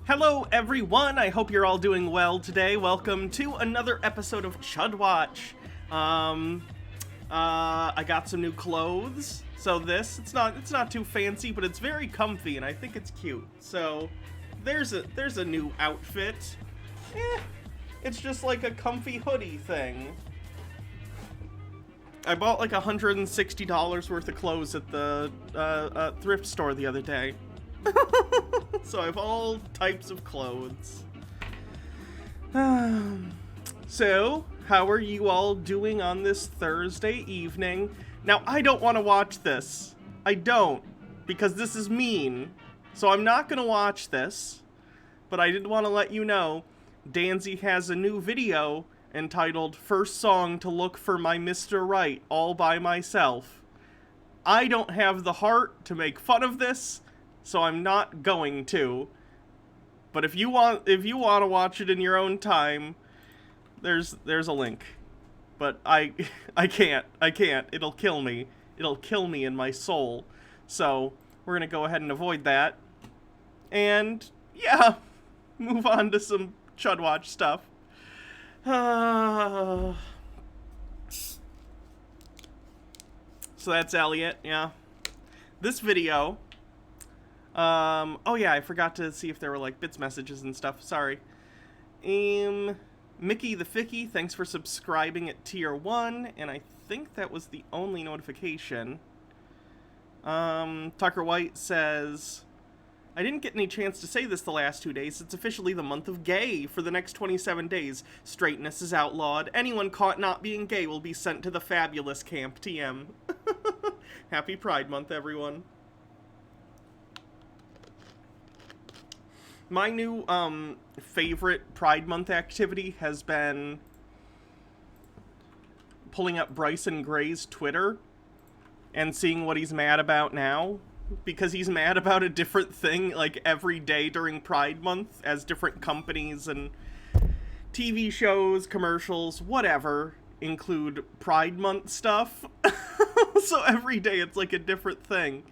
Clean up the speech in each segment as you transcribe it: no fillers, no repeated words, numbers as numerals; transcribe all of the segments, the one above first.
Hello everyone, I hope you're all doing well today. Welcome to another episode of Chud Watch. I got some new clothes. So it's not too fancy, but it's very comfy and I think it's cute. So there's a new outfit. It's just like a comfy hoodie thing. I bought like $160 worth of clothes at the thrift store the other day. So I have all types of clothes. So, how are you all doing on this Thursday evening? Now, I don't want to watch this. I don't, because this is mean. So I'm not going to watch this. But I did want to let you know, Danzy has a new video entitled First Song to Look for My Mr. Right, all by myself. I don't have the heart to make fun of this, so I'm not going to. But if you want to watch it in your own time, there's a link. But I can't. It'll kill me. It'll kill me in my soul. So we're gonna go ahead and avoid that. And yeah, move on to some Chud Watch stuff. So that's Elliot, yeah. This video, oh yeah, I forgot to see if there were like bits messages and stuff, sorry. Mickey the Ficky, thanks for subscribing at tier 1, and I think that was the only notification. Tucker White says, I didn't get any chance to say this the last 2 days. It's officially the month of gay for the next 27 days. Straightness is outlawed. Anyone caught not being gay will be sent to the fabulous camp, TM. Happy Pride Month, everyone. My new, favorite Pride Month activity has been pulling up Bryson Gray's Twitter and seeing what he's mad about now. Because he's mad about a different thing, like, every day during Pride Month, as different companies and TV shows, commercials, whatever, include Pride Month stuff. So every day it's like a different thing.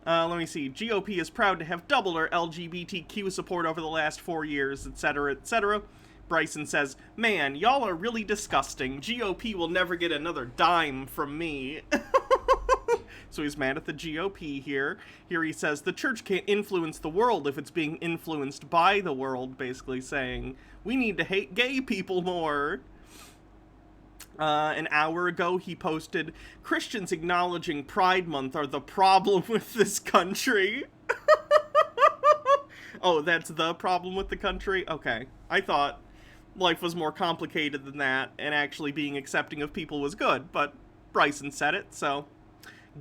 Let me see. GOP is proud to have doubled our LGBTQ support over the last 4 years, etc., etc. Bryson says, man, y'all are really disgusting. GOP will never get another dime from me. So he's mad at the GOP here. Here he says the church can't influence the world if it's being influenced by the world, basically saying we need to hate gay people more. An hour ago, he posted, Christians acknowledging Pride Month are the problem with this country. Oh, that's the problem with the country? Okay. I thought life was more complicated than that, and actually being accepting of people was good, but Bryson said it, so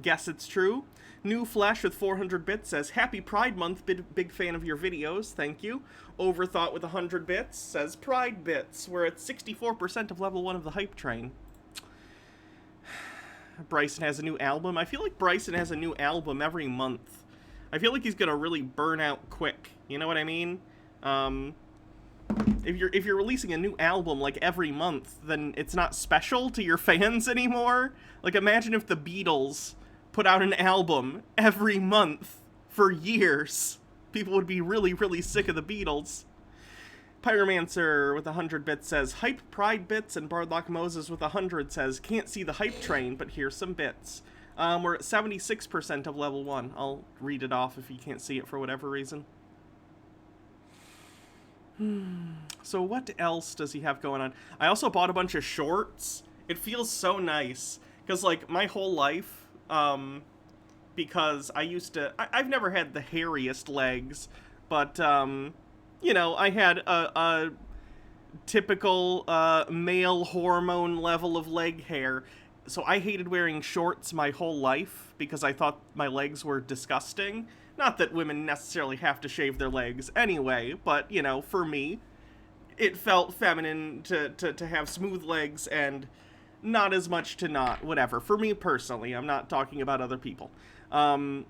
guess it's true. New Flash with 400 bits says, Happy Pride Month, big fan of your videos, thank you. Overthought with 100 bits says, Pride Bits, we're at 64% of level 1 of the hype train. Bryson has a new album. I feel like Bryson has a new album every month. I feel like he's gonna really burn out quick, you know what I mean? If you're releasing a new album like every month, then it's not special to your fans anymore. Like, imagine if the Beatles put out an album every month for years. People would be really, really sick of the Beatles. Pyromancer with 100 bits says, Hype Pride Bits, and Bardlock Moses with 100 says, Can't see the hype train, but here's some bits. We're at 76% of level 1. I'll read it off if you can't see it for whatever reason. So what else does he have going on? I also bought a bunch of shorts. It feels so nice. Because, like, my whole life, because I used to, I've never had the hairiest legs, but, you know, I had a typical male hormone level of leg hair. So I hated wearing shorts my whole life because I thought my legs were disgusting. Not that women necessarily have to shave their legs anyway, but, you know, for me, it felt feminine to have smooth legs and not as much to not, whatever. For me personally, I'm not talking about other people. But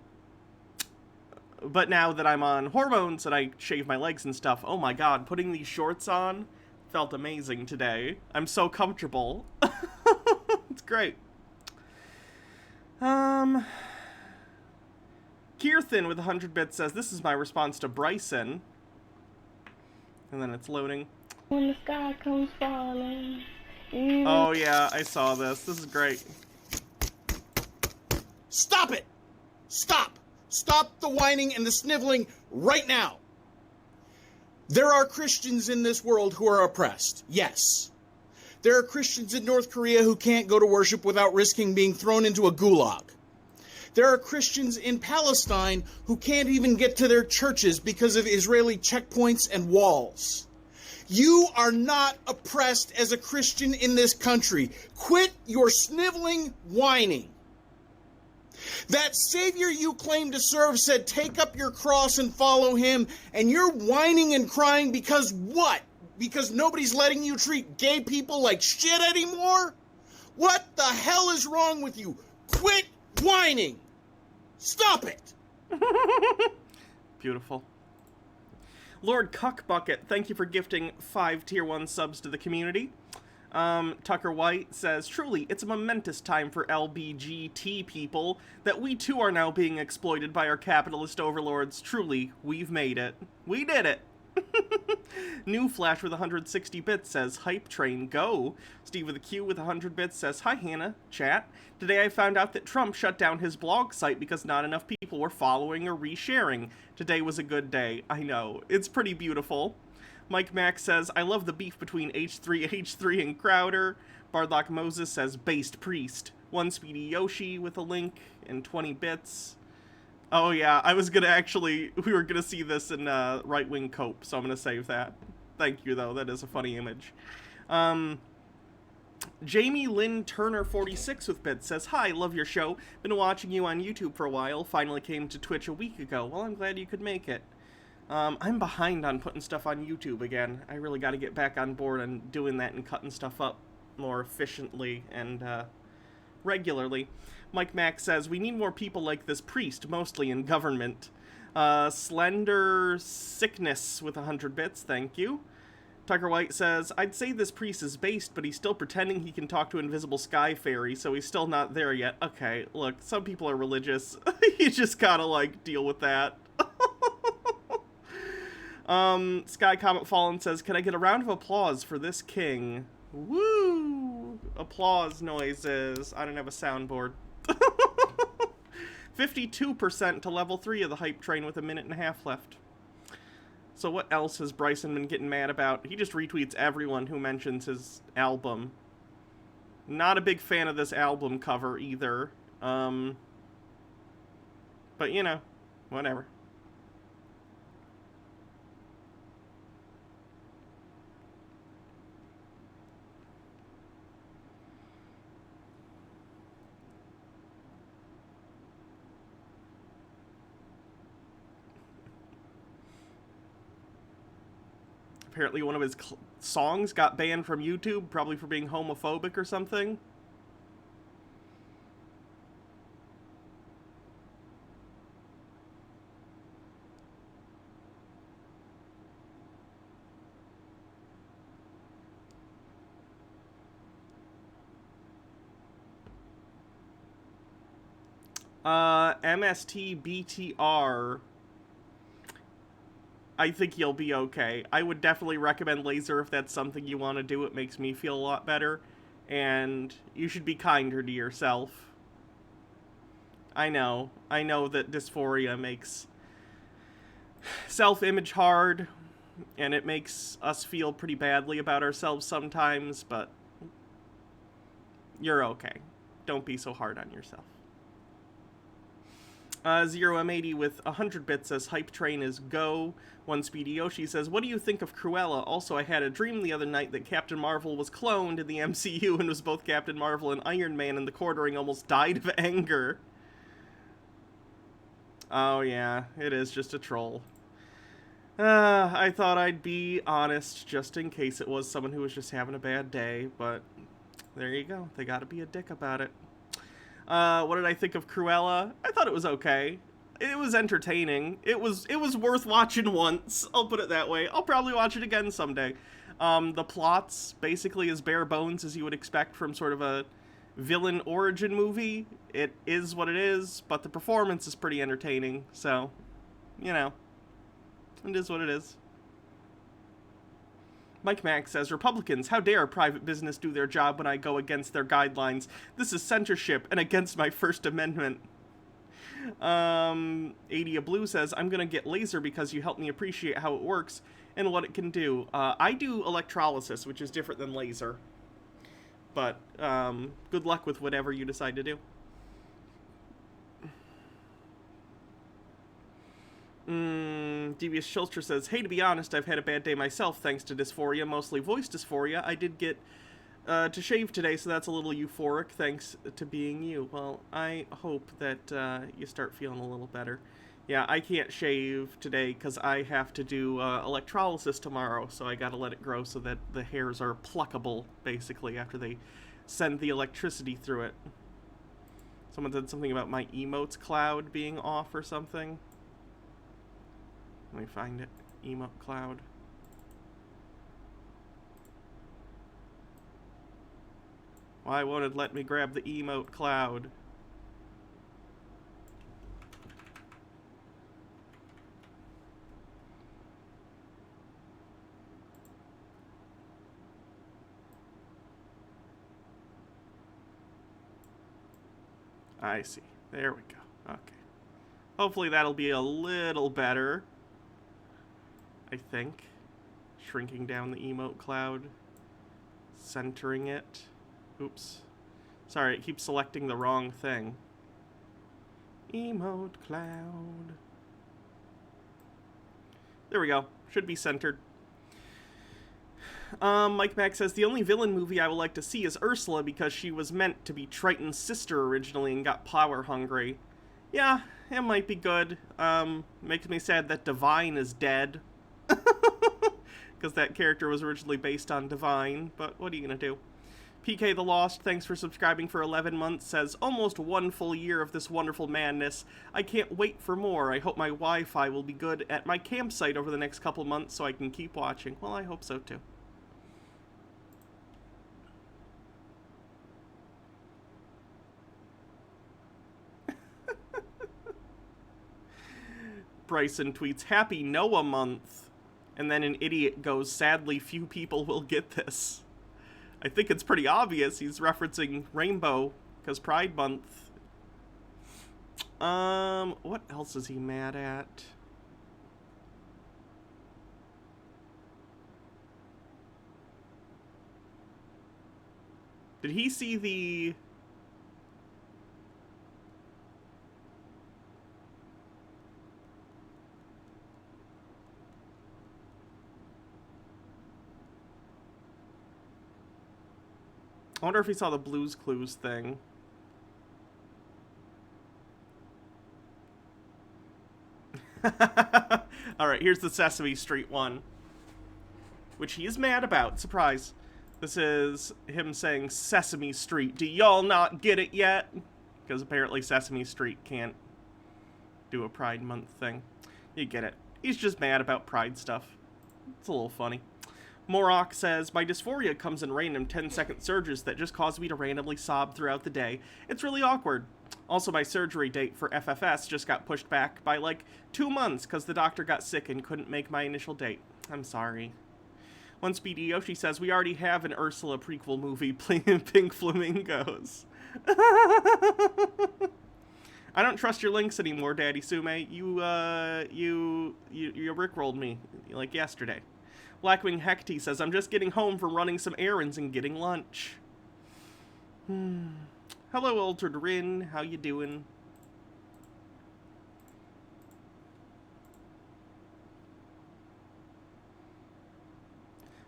now that I'm on hormones and I shave my legs and stuff, oh my god, putting these shorts on felt amazing today. I'm so comfortable. It's great. Kirthan with 100 bits says, this is my response to Bryson. And then it's loading. When the sky comes falling. Oh yeah, I saw this. This is great. Stop it! Stop! Stop the whining and the sniveling right now! There are Christians in this world who are oppressed, yes. There are Christians in North Korea who can't go to worship without risking being thrown into a gulag. There are Christians in Palestine who can't even get to their churches because of Israeli checkpoints and walls. You are not oppressed as a Christian in this country. Quit your sniveling whining. That Savior you claim to serve said, take up your cross and follow him, and you're whining and crying because what? Because nobody's letting you treat gay people like shit anymore? What the hell is wrong with you? Quit whining! Stop it! Beautiful. Lord Cuckbucket, thank you for gifting 5 Tier 1 subs to the community. Tucker White says, truly, it's a momentous time for LBGT people that we too are now being exploited by our capitalist overlords. Truly, we've made it. We did it. New Flash with 160 bits says, Hype Train, go. Steve with a Q with 100 bits says, hi Hannah, chat. Today I found out that Trump shut down his blog site because not enough people were following or resharing. Today was a good day. I know. It's pretty beautiful. Mike Mack says, I love the beef between H3 and Crowder. Bardlock Moses says, based priest. One Speedy Yoshi with a link and 20 bits. Oh yeah, I was gonna actually, we were gonna see this in Right Wing Cope, so I'm gonna save that. Thank you though, that is a funny image. Jamie Lynn Turner 46 with bits says, hi, love your show. Been watching you on YouTube for a while. Finally came to Twitch a week ago. Well, I'm glad you could make it. I'm behind on putting stuff on YouTube again. I really got to get back on board on doing that and cutting stuff up more efficiently and regularly. Mike Mack says, we need more people like this priest, mostly in government. Slender Sickness with 100 bits, thank you. Tucker White says, I'd say this priest is based, but he's still pretending he can talk to Invisible Sky Fairy, so he's still not there yet. Okay, look, some people are religious. You just gotta, like, deal with that. Sky Comet Fallen says, can I get a round of applause for this king? Woo! Applause noises. I don't have a soundboard. 52% to level 3 of the hype train with a minute and a half left. So what else has Bryson been getting mad about? He just retweets everyone who mentions his album. Not a big fan of this album cover either. But you know, whatever. Apparently one of his songs got banned from YouTube, probably for being homophobic or something. MSTBTR. I think you'll be okay. I would definitely recommend laser if that's something you want to do. It makes me feel a lot better. And you should be kinder to yourself. I know that dysphoria makes self-image hard, and it makes us feel pretty badly about ourselves sometimes, but you're okay. Don't be so hard on yourself. 0M80 with 100 bits says, Hype Train is go. One Speedy Yoshi says, what do you think of Cruella? Also, I had a dream the other night that Captain Marvel was cloned in the MCU and was both Captain Marvel and Iron Man, and the quartering almost died of anger. Oh yeah, it is just a troll. I thought I'd be honest just in case it was someone who was just having a bad day, but there you go. They gotta be a dick about it. What did I think of Cruella? I thought it was okay. It was entertaining. It was worth watching once. I'll put it that way. I'll probably watch it again someday. The plot's basically as bare bones as you would expect from sort of a villain origin movie. It is what it is, but the performance is pretty entertaining. So, you know, it is what it is. Mike Mack says, Republicans, how dare private business do their job when I go against their guidelines? This is censorship and against my First Amendment. 80 Blue says, I'm going to get laser because you helped me appreciate how it works and what it can do. I do electrolysis, which is different than laser. But good luck with whatever you decide to do. Devious Schulster says, hey, to be honest, I've had a bad day myself thanks to dysphoria, mostly voice dysphoria. I did get to shave today, so that's a little euphoric thanks to being you. Well, I hope that you start feeling a little better. Yeah, I can't shave today because I have to do electrolysis tomorrow, so I gotta let it grow so that the hairs are pluckable, basically, after they send the electricity through it. Someone said something about my emotes cloud being off or something. Let me find it. Emote cloud. Why won't it let me grab the emote cloud? I see. There we go. Okay. Hopefully that'll be a little better. I think. Shrinking down the emote cloud. Centering it. Oops. Sorry, it keeps selecting the wrong thing. Emote cloud. There we go. Should be centered. Mike Mack says, the only villain movie I would like to see is Ursula because she was meant to be Triton's sister originally and got power hungry. Yeah, it might be good. Makes me sad that Divine is dead. Because that character was originally based on Divine, but what are you gonna do? PK the Lost, thanks for subscribing for 11 months, says, almost 1 full year of this wonderful madness. I can't wait for more. I hope my Wi-Fi will be good at my campsite over the next couple months so I can keep watching. Well, I hope so too. Bryson tweets, Happy Noah Month. And then an idiot goes, sadly, few people will get this. I think it's pretty obvious he's referencing Rainbow, because Pride Month. What else is he mad at? Did he see the... I wonder if he saw the Blues Clues thing. Alright, here's the Sesame Street one, which he is mad about. Surprise. This is him saying Sesame Street. Do y'all not get it yet? Because apparently Sesame Street can't do a Pride Month thing. You get it. He's just mad about Pride stuff. It's a little funny. Morok says, my dysphoria comes in random 10-second surges that just cause me to randomly sob throughout the day. It's really awkward. Also, my surgery date for FFS just got pushed back by like 2 months because the doctor got sick and couldn't make my initial date. I'm sorry. One Speedy Yoshi says, we already have an Ursula prequel movie playing Pink Flamingos. I don't trust your links anymore, Daddy Sume. You rickrolled me like yesterday. Blackwing Hecty says, I'm just getting home from running some errands and getting lunch. Hello, Altered Rin. How you doing?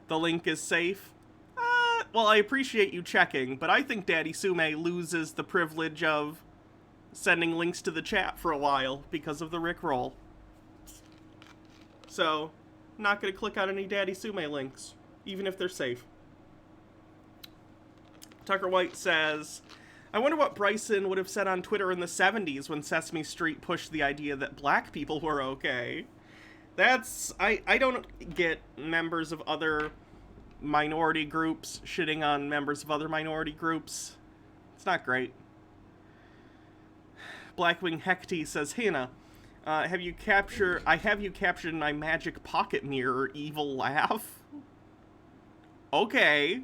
The link is safe. Well, I appreciate you checking, but I think Daddy Sume loses the privilege of sending links to the chat for a while because of the Rickroll. So, not going to click on any Daddy Sume links, even if they're safe. Tucker White says, I wonder what Bryson would have said on Twitter in the 70s when Sesame Street pushed the idea that black people were okay. That's... I don't get members of other minority groups shitting on members of other minority groups. It's not great. Blackwing Hecty says, Hannah, I have you captured in my magic pocket mirror, evil laugh. Okay.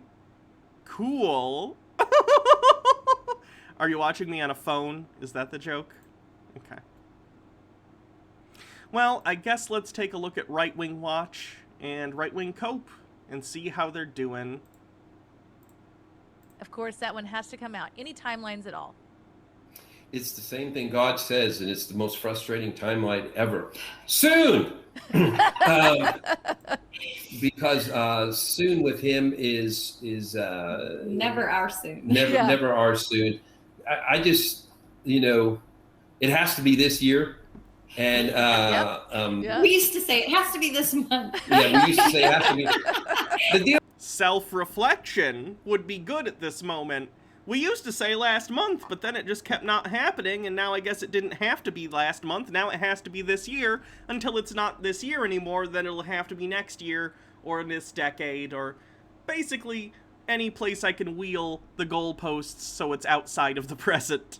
Cool. Are you watching me on a phone? Is that the joke? Okay. Well, I guess let's take a look at Right Wing Watch and Right Wing Cope and see how they're doing. Of course, that one has to come out. Any timelines at all? It's the same thing God says, and it's the most frustrating timeline ever. Soon! Because soon with him is never our soon. Never our soon. I just, it has to be this year. And we used to say it has to be this month. Yeah, we used to say it has to be. The deal. Self-reflection would be good at this moment. We used to say last month, but then it just kept not happening, and now I guess it didn't have to be last month. Now it has to be this year. Until it's not this year anymore, then it'll have to be next year, or this decade, or basically any place I can wheel the goalposts so it's outside of the present.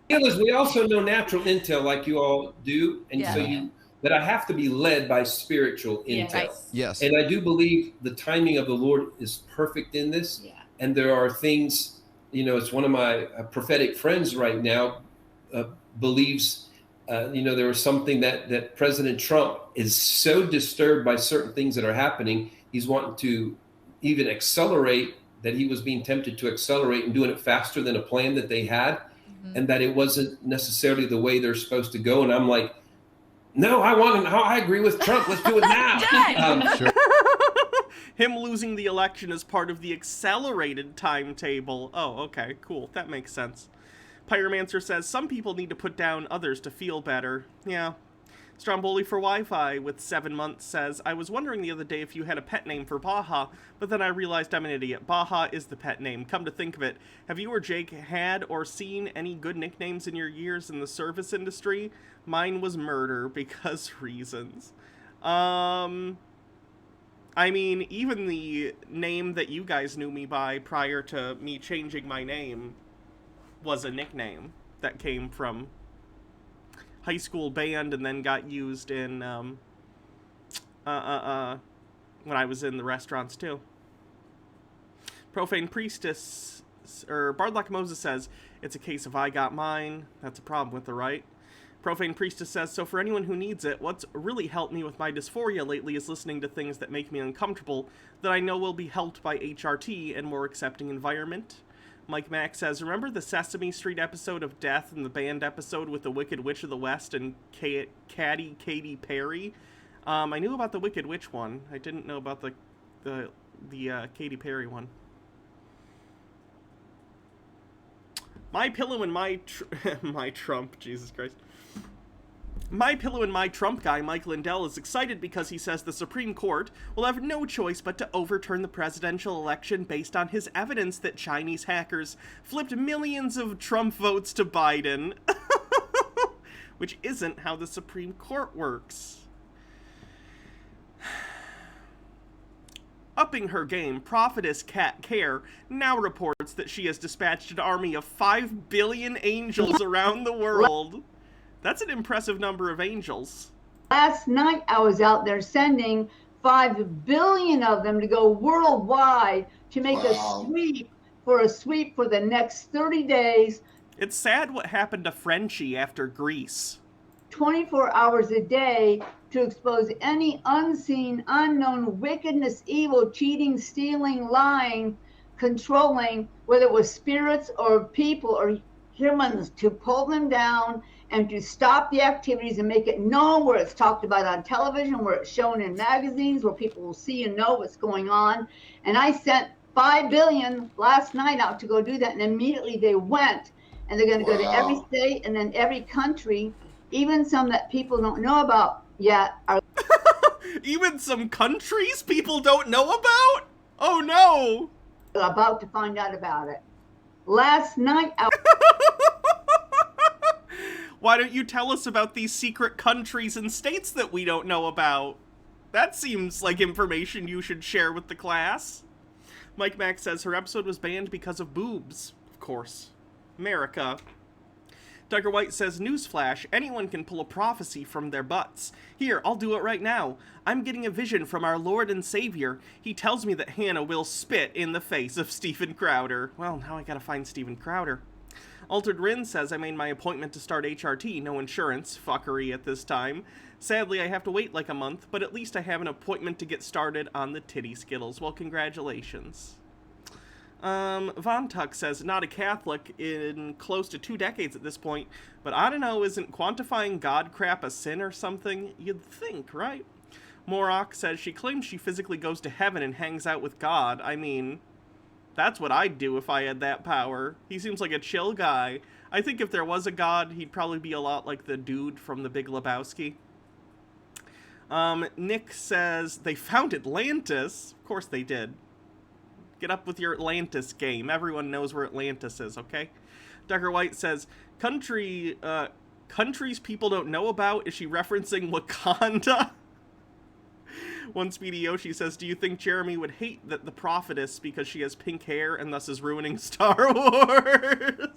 The deal is we also know natural intel like you all do, and so that I have to be led by spiritual intel. Right. Yes. And I do believe the timing of the Lord is perfect in this. Yeah. And there are things, it's one of my prophetic friends right now believes, there was something that President Trump is so disturbed by certain things that are happening. He's wanting to even accelerate, that he was being tempted to accelerate and doing it faster than a plan that they had. Mm-hmm. And that it wasn't necessarily the way they're supposed to go. And I'm like, no, I agree with Trump. Let's do it now. Sure. Him losing the election is part of the accelerated timetable. Oh, okay, cool. That makes sense. Pyromancer says, some people need to put down others to feel better. Yeah. Stromboli for Wi-Fi with 7 months says, I was wondering the other day if you had a pet name for Baja, but then I realized I'm an idiot. Baja is the pet name. Come to think of it, have you or Jake had or seen any good nicknames in your years in the service industry? Mine was Murder because reasons. I mean, even the name that you guys knew me by prior to me changing my name was a nickname that came from high school band and then got used in when I was in the restaurants too. Profane Priestess Bardlock Moses says, it's a case of I got mine. That's a problem with the right. Profane Priestess says, so for anyone who needs it, what's really helped me with my dysphoria lately is listening to things that make me uncomfortable that I know will be helped by HRT and more accepting environment. Mike Mack says, remember the Sesame Street episode of Death and the band episode with the Wicked Witch of the West and Katy Perry? I knew about the Wicked Witch one. I didn't know about the Katy Perry one. My Pillow and my Trump, Jesus Christ. My Pillow and My Trump guy, Mike Lindell, is excited because he says the Supreme Court will have no choice but to overturn the presidential election based on his evidence that Chinese hackers flipped millions of Trump votes to Biden. Which isn't how the Supreme Court works. Upping her game, Prophetess Kat Care now reports that she has dispatched an army of 5 billion angels around the world. That's an impressive number of angels. Last night I was out there sending 5 billion of them to go worldwide to make a sweep for the next 30 days. It's sad what happened to Frenchie after Greece. 24 hours a day to expose any unseen, unknown wickedness, evil, cheating, stealing, lying, controlling, whether it was spirits or people or humans, to pull them down and to stop the activities and make it known where it's talked about on television, where it's shown in magazines, where people will see and know what's going on. And I sent 5 billion last night out to go do that, and immediately they went. And they're going to go to every state and then every country, even some that people don't know about yet. Even some countries people don't know about? Oh no! About to find out about it. Last night Why don't you tell us about these secret countries and states that we don't know about? That seems like information you should share with the class. Mike Mack says her episode was banned because of boobs. Of course. America. Tucker White says, newsflash, anyone can pull a prophecy from their butts. Here, I'll do it right now. I'm getting a vision from our Lord and Savior. He tells me that Hannah will spit in the face of Steven Crowder. Well, now I gotta find Steven Crowder. Altered Rin says, I made my appointment to start HRT, no insurance, fuckery at this time. Sadly, I have to wait like a month, but at least I have an appointment to get started on the titty skittles. Well, congratulations. Von Tuck says, not a Catholic in close to 2 decades at this point, but I don't know, isn't quantifying God crap a sin or something? You'd think, right? Morok says she claims she physically goes to heaven and hangs out with God. I mean, that's what I'd do if I had that power. He seems like a chill guy. I think if there was a God, he'd probably be a lot like the dude from The Big Lebowski. Nick says, they found Atlantis. Of course they did. Get up with your Atlantis game. Everyone knows where Atlantis is, okay? Tucker White says, countries people don't know about? Is she referencing Wakanda? One Speedy Yoshi says, do you think Jeremy would hate that the prophetess because she has pink hair and thus is ruining Star Wars?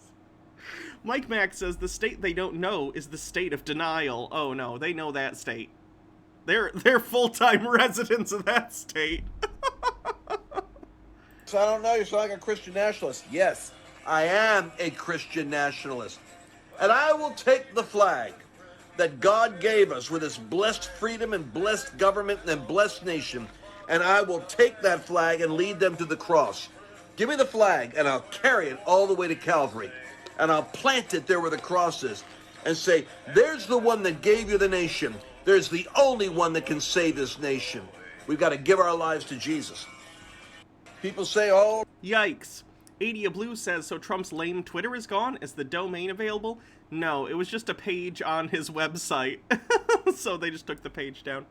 Mike Mack says, the state they don't know is the state of denial. Oh no, they know that state. They're full-time residents of that state. So I don't know, you sound like a Christian nationalist. Yes, I am a Christian nationalist. And I will take the flag that God gave us with his blessed freedom and blessed government and blessed nation, and I will take that flag and lead them to the cross. Give me the flag, and I'll carry it all the way to Calvary, and I'll plant it there where the cross is, and say, there's the one that gave you the nation. There's the only one that can save this nation. We've got to give our lives to Jesus. People say, oh... Yikes. Adia Blue says, so Trump's lame Twitter is gone? Is the domain available? No, it was just a page on his website. So they just took the page down.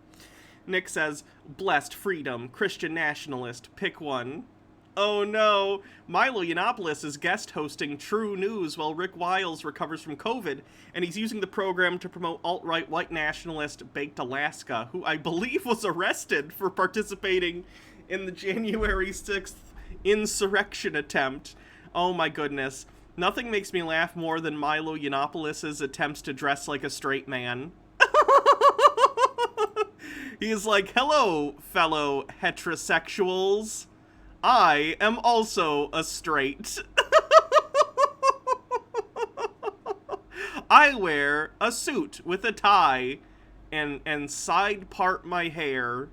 Nick says, blessed freedom, Christian nationalist, pick one. Oh no, Milo Yiannopoulos is guest hosting True News while Rick Wiles recovers from COVID, and he's using the program to promote alt-right white nationalist Baked Alaska, who I believe was arrested for participating in the January 6th insurrection attempt. Oh my goodness. Nothing makes me laugh more than Milo Yiannopoulos' attempts to dress like a straight man. He's like, hello, fellow heterosexuals. I am also a straight. I wear a suit with a tie and side part my hair.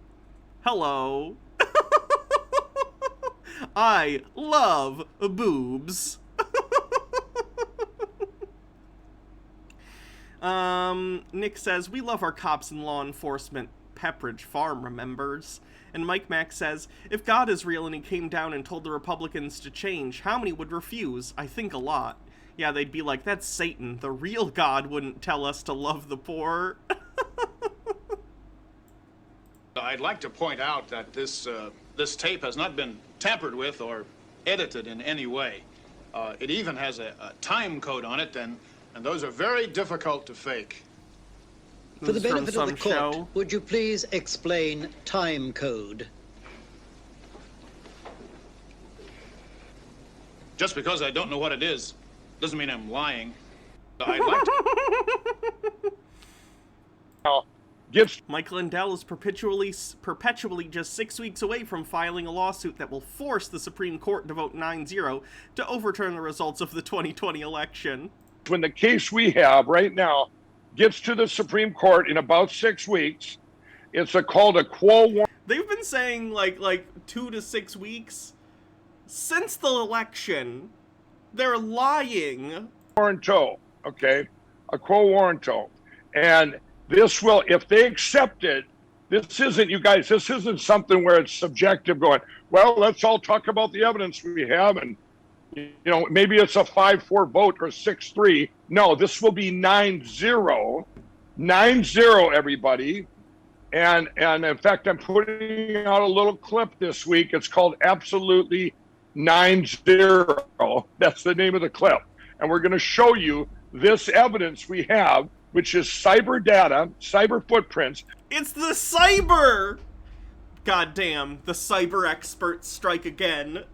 Hello. I love boobs. Nick says, we love our cops and law enforcement. Pepperidge Farm remembers. And Mike Mack says, if God is real and he came down and told the Republicans to change, how many would refuse? I think a lot. Yeah, they'd be like, that's Satan. The real God wouldn't tell us to love the poor. I'd like to point out that this tape has not been tampered with or edited in any way. It even has a time code on it, and those are very difficult to fake. For the benefit of the court, would you please explain time code? Just because I don't know what it is, doesn't mean I'm lying. I'd like to... Mike Lindell is perpetually just 6 weeks away from filing a lawsuit that will force the Supreme Court to vote 9-0 to overturn the results of the 2020 election. When the case we have right now gets to the Supreme Court in about 6 weeks, it's called a quo warranto. They've been saying like 2 to 6 weeks since the election. They're lying. Warranto, okay, a quo warranto, and this will, if they accept it, this isn't something where it's subjective going, well, let's all talk about the evidence we have, and maybe it's a 5-4 vote or 6-3. No, this will be 9-0, everybody. And in fact, I'm putting out a little clip this week. It's called Absolutely 9-0. That's the name of the clip. And we're going to show you this evidence we have, which is cyber data, cyber footprints. It's the cyber! Goddamn, the cyber experts strike again.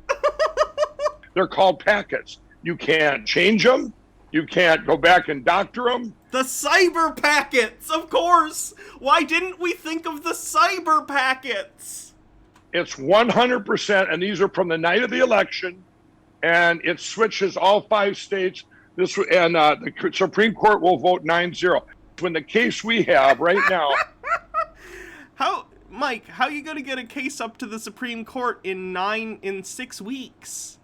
They're called packets. You can't change them. You can't go back and doctor them. The cyber packets, of course! Why didn't we think of the cyber packets? It's 100%, and these are from the night of the election, and it switches all 5 states. The Supreme Court will vote 9-0. When the case we have right now... Mike, how are you going to get a case up to the Supreme Court in 6 weeks?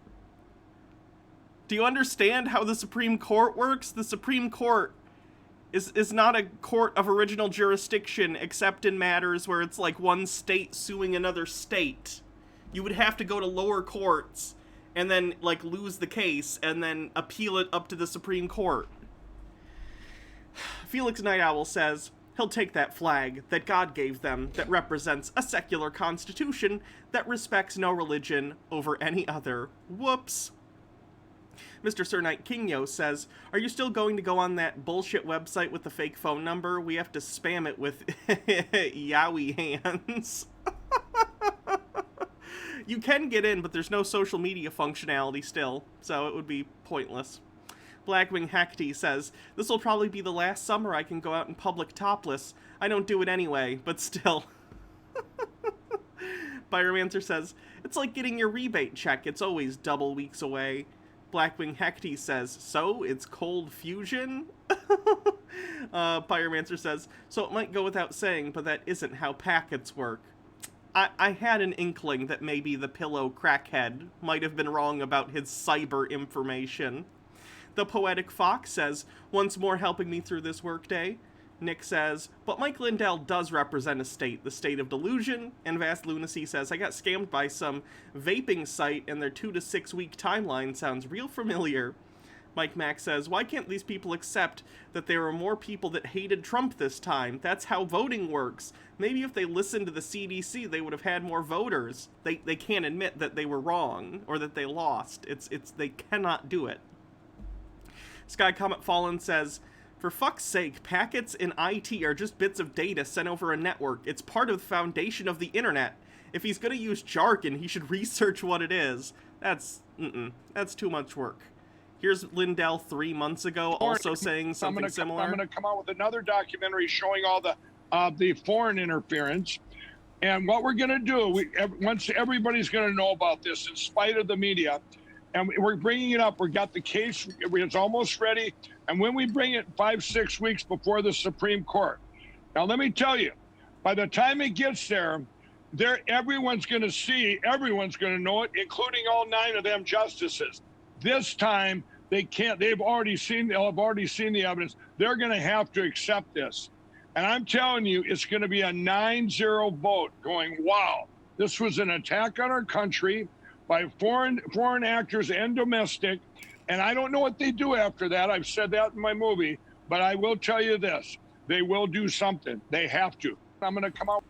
Do you understand how the Supreme Court works? The Supreme Court is not a court of original jurisdiction except in matters where it's like one state suing another state. You would have to go to lower courts and then like lose the case and then appeal it up to the Supreme Court. Felix Night Owl says he'll take that flag that God gave them that represents a secular constitution that respects no religion over any other. Whoops. Mr. Sir Knight Kingyo says, are you still going to go on that bullshit website with the fake phone number? We have to spam it with Yowie hands. You can get in, but there's no social media functionality still, so it would be pointless. Blackwing Hackety says, this will probably be the last summer I can go out in public topless. I don't do it anyway, but still. Byromancer says, it's like getting your rebate check. It's always double weeks away. Blackwing Hackety says, so it's cold fusion? Pyromancer says, so it might go without saying, but that isn't how packets work. I had an inkling that maybe the pillow crackhead might have been wrong about his cyber information. The Poetic Fox says, once more helping me through this workday. Nick says, but Mike Lindell does represent a state, the state of delusion. And Vast Lunacy says, I got scammed by some vaping site and their 2 to 6 week timeline sounds real familiar. Mike Mack says, why can't these people accept that there were more people that hated Trump this time? That's how voting works. Maybe if they listened to the CDC, they would have had more voters. They can't admit that they were wrong or that they lost. They cannot do it. Sky Comet Fallen says, for fuck's sake, packets in IT are just bits of data sent over a network. It's part of the foundation of the internet. If he's going to use jargon, he should research what it is. That's too much work. Here's Lindell 3 months ago also saying something similar. I'm going to come out with another documentary showing all the foreign interference. And what we're going to do, once everybody's going to know about this, in spite of the media, and we're bringing it up. We got the case. It's almost ready. And when we bring it 5-6 weeks before the Supreme Court, now let me tell you, by the time it gets there, everyone's going to know it, including all 9 of them justices. This time they can't. They'll have already seen the evidence. They're going to have to accept this. And I'm telling you, it's going to be a 9-0 vote going, wow, this was an attack on our country by foreign actors and domestic. And I don't know what they do after that. I've said that in my movie. But I will tell you this. They will do something. They have to. I'm going to come out.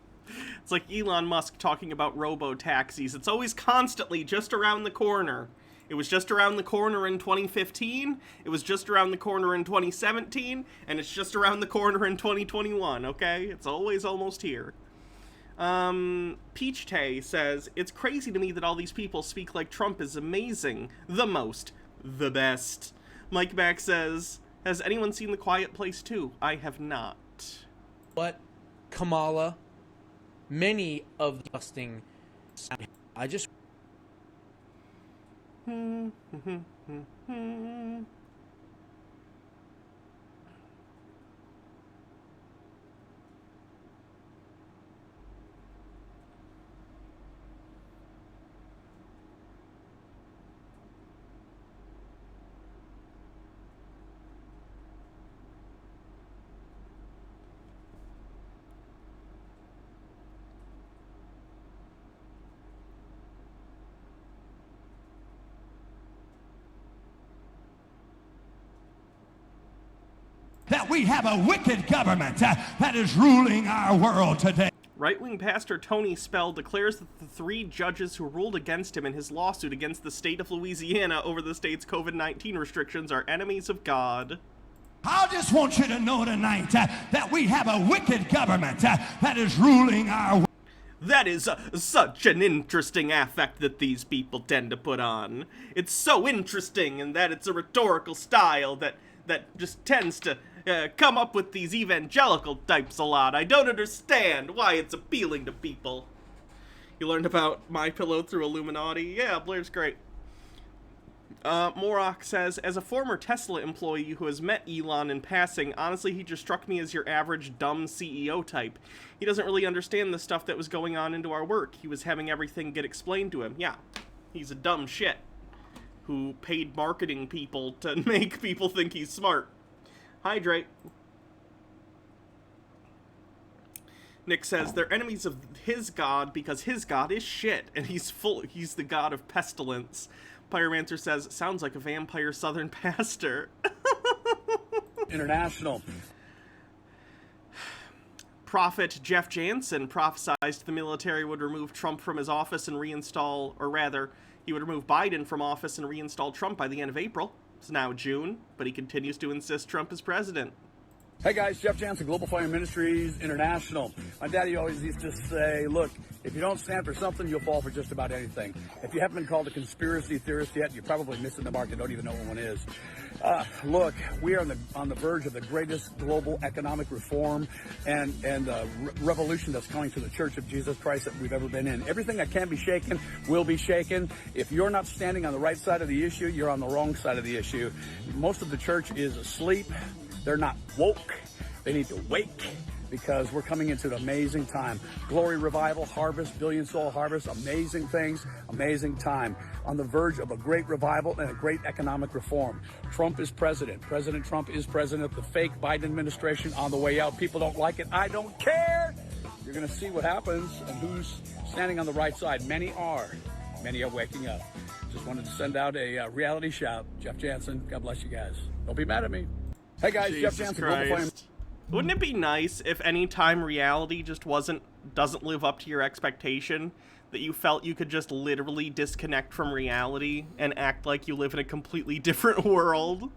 It's like Elon Musk talking about robo-taxis. It's always constantly just around the corner. It was just around the corner in 2015, it was just around the corner in 2017, and it's just around the corner in 2021, okay? It's always almost here. Peach Tay says, it's crazy to me that all these people speak like Trump is amazing, the most, the best. Mike Mack says, has anyone seen The Quiet Place 2? I have not. But Kamala, many of the busting, I just... that we have a wicked government that is ruling our world today. Right-wing pastor Tony Spell declares that the 3 judges who ruled against him in his lawsuit against the state of Louisiana over the state's COVID-19 restrictions are enemies of God. I just want you to know tonight that we have a wicked government that is ruling our world. That is such an interesting affect that these people tend to put on. It's so interesting in that it's a rhetorical style that just tends to come up with these evangelical types a lot. I don't understand why it's appealing to people. You learned about My Pillow through Illuminati? Yeah, Blair's great. Morok says, as a former Tesla employee who has met Elon in passing, honestly, he just struck me as your average dumb CEO type. He doesn't really understand the stuff that was going on into our work. He was having everything get explained to him. Yeah, he's a dumb shit who paid marketing people to make people think he's smart. Hydrate. Nick says, they're enemies of his god because his god is shit, and he's the god of pestilence. Pyromancer says, sounds like a vampire southern pastor. International. Prophet Jeff Jansen prophesied the military would remove Trump from his office and reinstall, or rather, he would remove Biden from office and reinstall Trump by the end of April. It's now June, but he continues to insist Trump is president. Hey guys, Jeff Jansen, Global Fire Ministries International. My daddy always used to say, look, if you don't stand for something, you'll fall for just about anything. If you haven't been called a conspiracy theorist yet, you're probably missing the mark and don't even know what one is. Look, we are on the verge of the greatest global economic reform and revolution that's coming to the Church of Jesus Christ that we've ever been in. Everything that can be shaken will be shaken. If you're not standing on the right side of the issue, you're on the wrong side of the issue. Most of the church is asleep. They're not woke. They need to wake because we're coming into an amazing time. Glory revival, harvest, billion soul harvest, amazing things, amazing time. On the verge of a great revival and a great economic reform. Trump is president. President Trump is president of the fake Biden administration on the way out. People don't like it. I don't care. You're going to see what happens and who's standing on the right side. Many are. Many are waking up. Just wanted to send out a reality shout. Jeff Jansen, God bless you guys. Don't be mad at me. Hey guys, Jesus Jeff Jansen, Christ. Wouldn't it be nice if any time reality just doesn't live up to your expectation, that you felt you could just literally disconnect from reality and act like you live in a completely different world?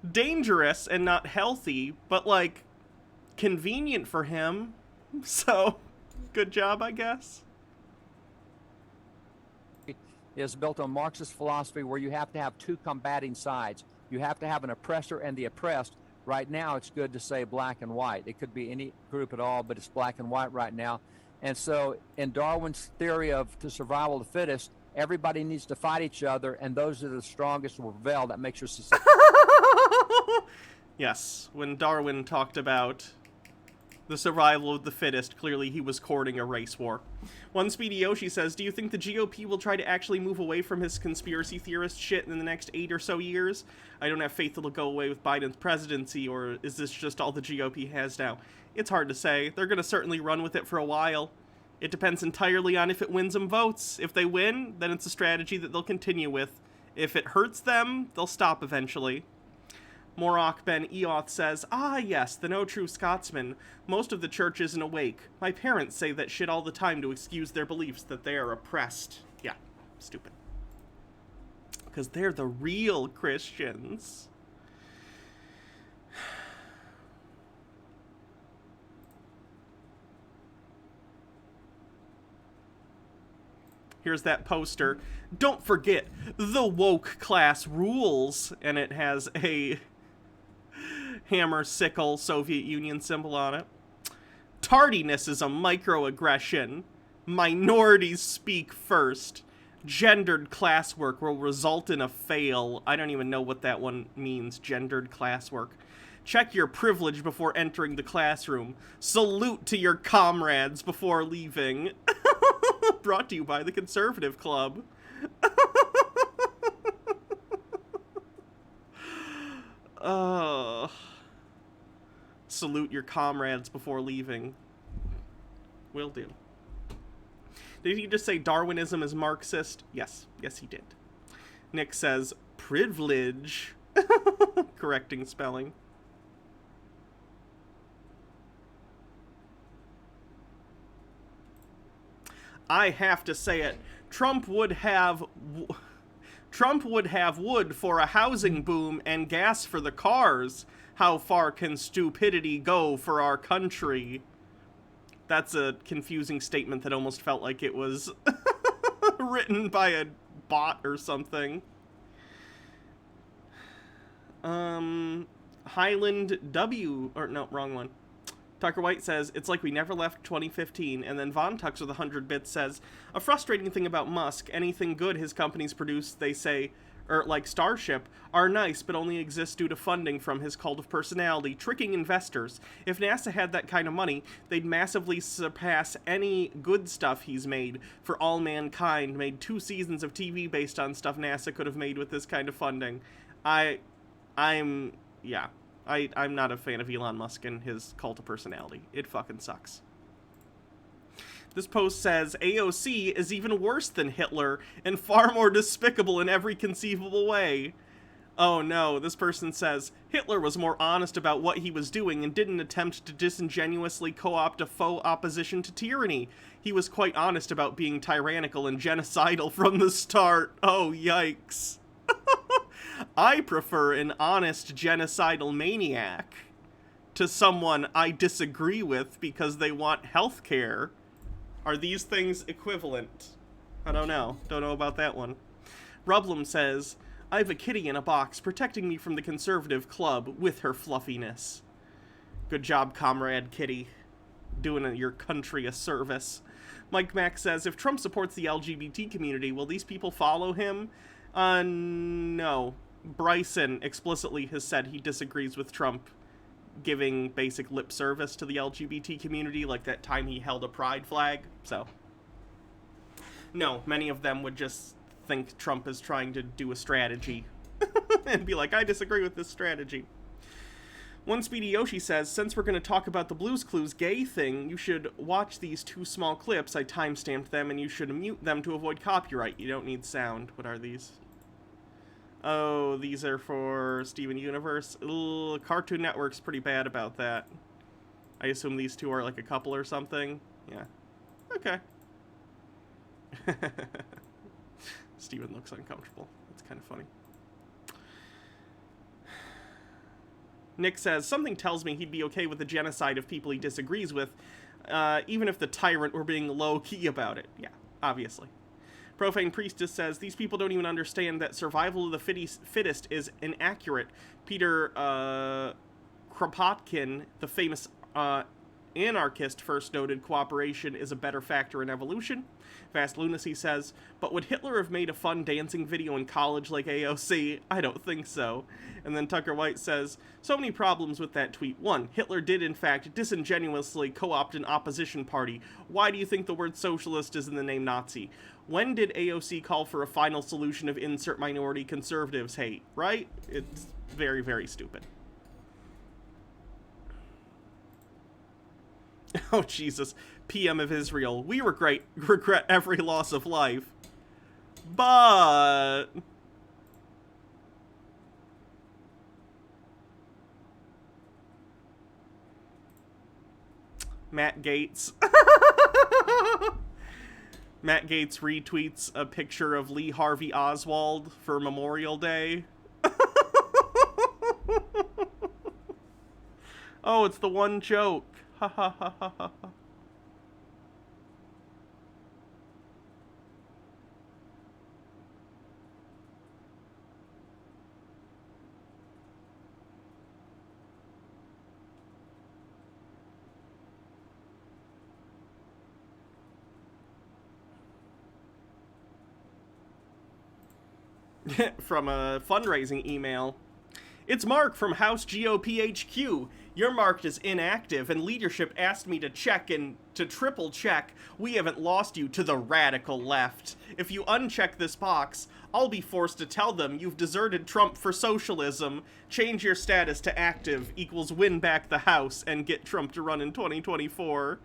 Dangerous and not healthy, but like convenient for him. So, good job, I guess. Is built on Marxist philosophy where you have to have 2 combating sides. You have to have an oppressor and the oppressed. Right now, it's good to say black and white. It could be any group at all, but it's black and white right now. And so in Darwin's theory of the survival of the fittest, Everybody needs to fight each other, and those that are the strongest will prevail. That makes your society. Yes, when Darwin talked about the survival of the fittest, clearly he was courting a race war. One Speedy Yoshi says, do you think the GOP will try to actually move away from his conspiracy theorist shit in the next 8 or so years? I don't have faith it'll go away with Biden's presidency, or is this just all the GOP has now? It's hard to say. They're going to certainly run with it for a while. It depends entirely on if it wins them votes. If they win, then it's a strategy that they'll continue with. If it hurts them, they'll stop eventually. Morok Ben Eoth says, ah yes, the no true Scotsman. Most of the church isn't awake. My parents say that shit all the time to excuse their beliefs that they are oppressed. Yeah, stupid. Because they're the real Christians. Here's that poster. Don't forget, the woke class rules. And it has a hammer, sickle, Soviet Union symbol on it. Tardiness is a microaggression. Minorities speak first. Gendered classwork will result in a fail. I don't even know what that one means, gendered classwork. Check your privilege before entering the classroom. Salute to your comrades before leaving. Brought to you by the Conservative Club. Salute your comrades before leaving. Will do. Did he just say Darwinism is Marxist? Yes. Yes, he did. Nick says, privilege. Correcting spelling. I have to say it. Trump would have wood for a housing boom and gas for the cars. How far can stupidity go for our country? That's a confusing statement that almost felt like it was written by a bot or something. Highland W, or no, wrong one. Tucker White says, it's like we never left 2015, and then Von Tux with 100 bits says, a frustrating thing about Musk, anything good his companies produce, they say, or like Starship, are nice but only exist due to funding from his cult of personality, tricking investors. If NASA had that kind of money, they'd massively surpass any good stuff he's made. For All Mankind made 2 seasons of TV based on stuff NASA could have made with this kind of funding. I'm not a fan of Elon Musk and his cult of personality. It fucking sucks. This post says, AOC is even worse than Hitler and far more despicable in every conceivable way. Oh no, this person says, Hitler was more honest about what he was doing and didn't attempt to disingenuously co-opt a faux opposition to tyranny. He was quite honest about being tyrannical and genocidal from the start. Oh, yikes. I prefer an honest genocidal maniac to someone I disagree with because they want health care. Are these things equivalent? I don't know. Don't know about that one. Rublum says, I have a kitty in a box protecting me from the Conservative Club with her fluffiness. Good job, comrade kitty. Doing your country a service. Mike Mack says, if Trump supports the LGBT community, will these people follow him? No. Bryson explicitly has said he disagrees with Trump giving basic lip service to the LGBT community, like that time he held a pride flag. So, no, many of them would just think Trump is trying to do a strategy and be like, I disagree with this strategy. One Speedy Yoshi says, since we're going to talk about the Blue's Clues gay thing, you should watch these 2 small clips. I timestamped them, and you should mute them to avoid copyright. You don't need sound. What are these? Oh, these are for Steven Universe. Ugh, Cartoon Network's pretty bad about that. I assume these 2 are like a couple or something. Yeah. Okay. Steven looks uncomfortable. That's kind of funny. Nick says, something tells me he'd be okay with the genocide of people he disagrees with, even if the tyrant were being low-key about it. Yeah, obviously. Profane Priestess says, these people don't even understand that survival of the fittest is inaccurate. Peter Kropotkin, the famous anarchist first noted cooperation is a better factor in evolution. Fast Lunacy says, but would Hitler have made a fun dancing video in college like AOC? I don't think so. And then Tucker White says, so many problems with that tweet. 1. Hitler did in fact disingenuously co-opt an opposition party. Why do you think the word socialist is in the name Nazi? When did AOC call for a final solution of insert minority conservatives hate? Right? It's very, very stupid. Oh, Jesus. PM of Israel. We regret every loss of life. But... Matt Gaetz. Matt Gaetz retweets a picture of Lee Harvey Oswald for Memorial Day. Oh, it's the one joke. Ha ha ha ha ha. From a fundraising email. It's Mark from House GOP HQ. You're marked as inactive, and leadership asked me to check and to triple check we haven't lost you to the radical left. If you uncheck this box, I'll be forced to tell them you've deserted Trump for socialism. Change your status to active equals win back the House and get Trump to run in 2024.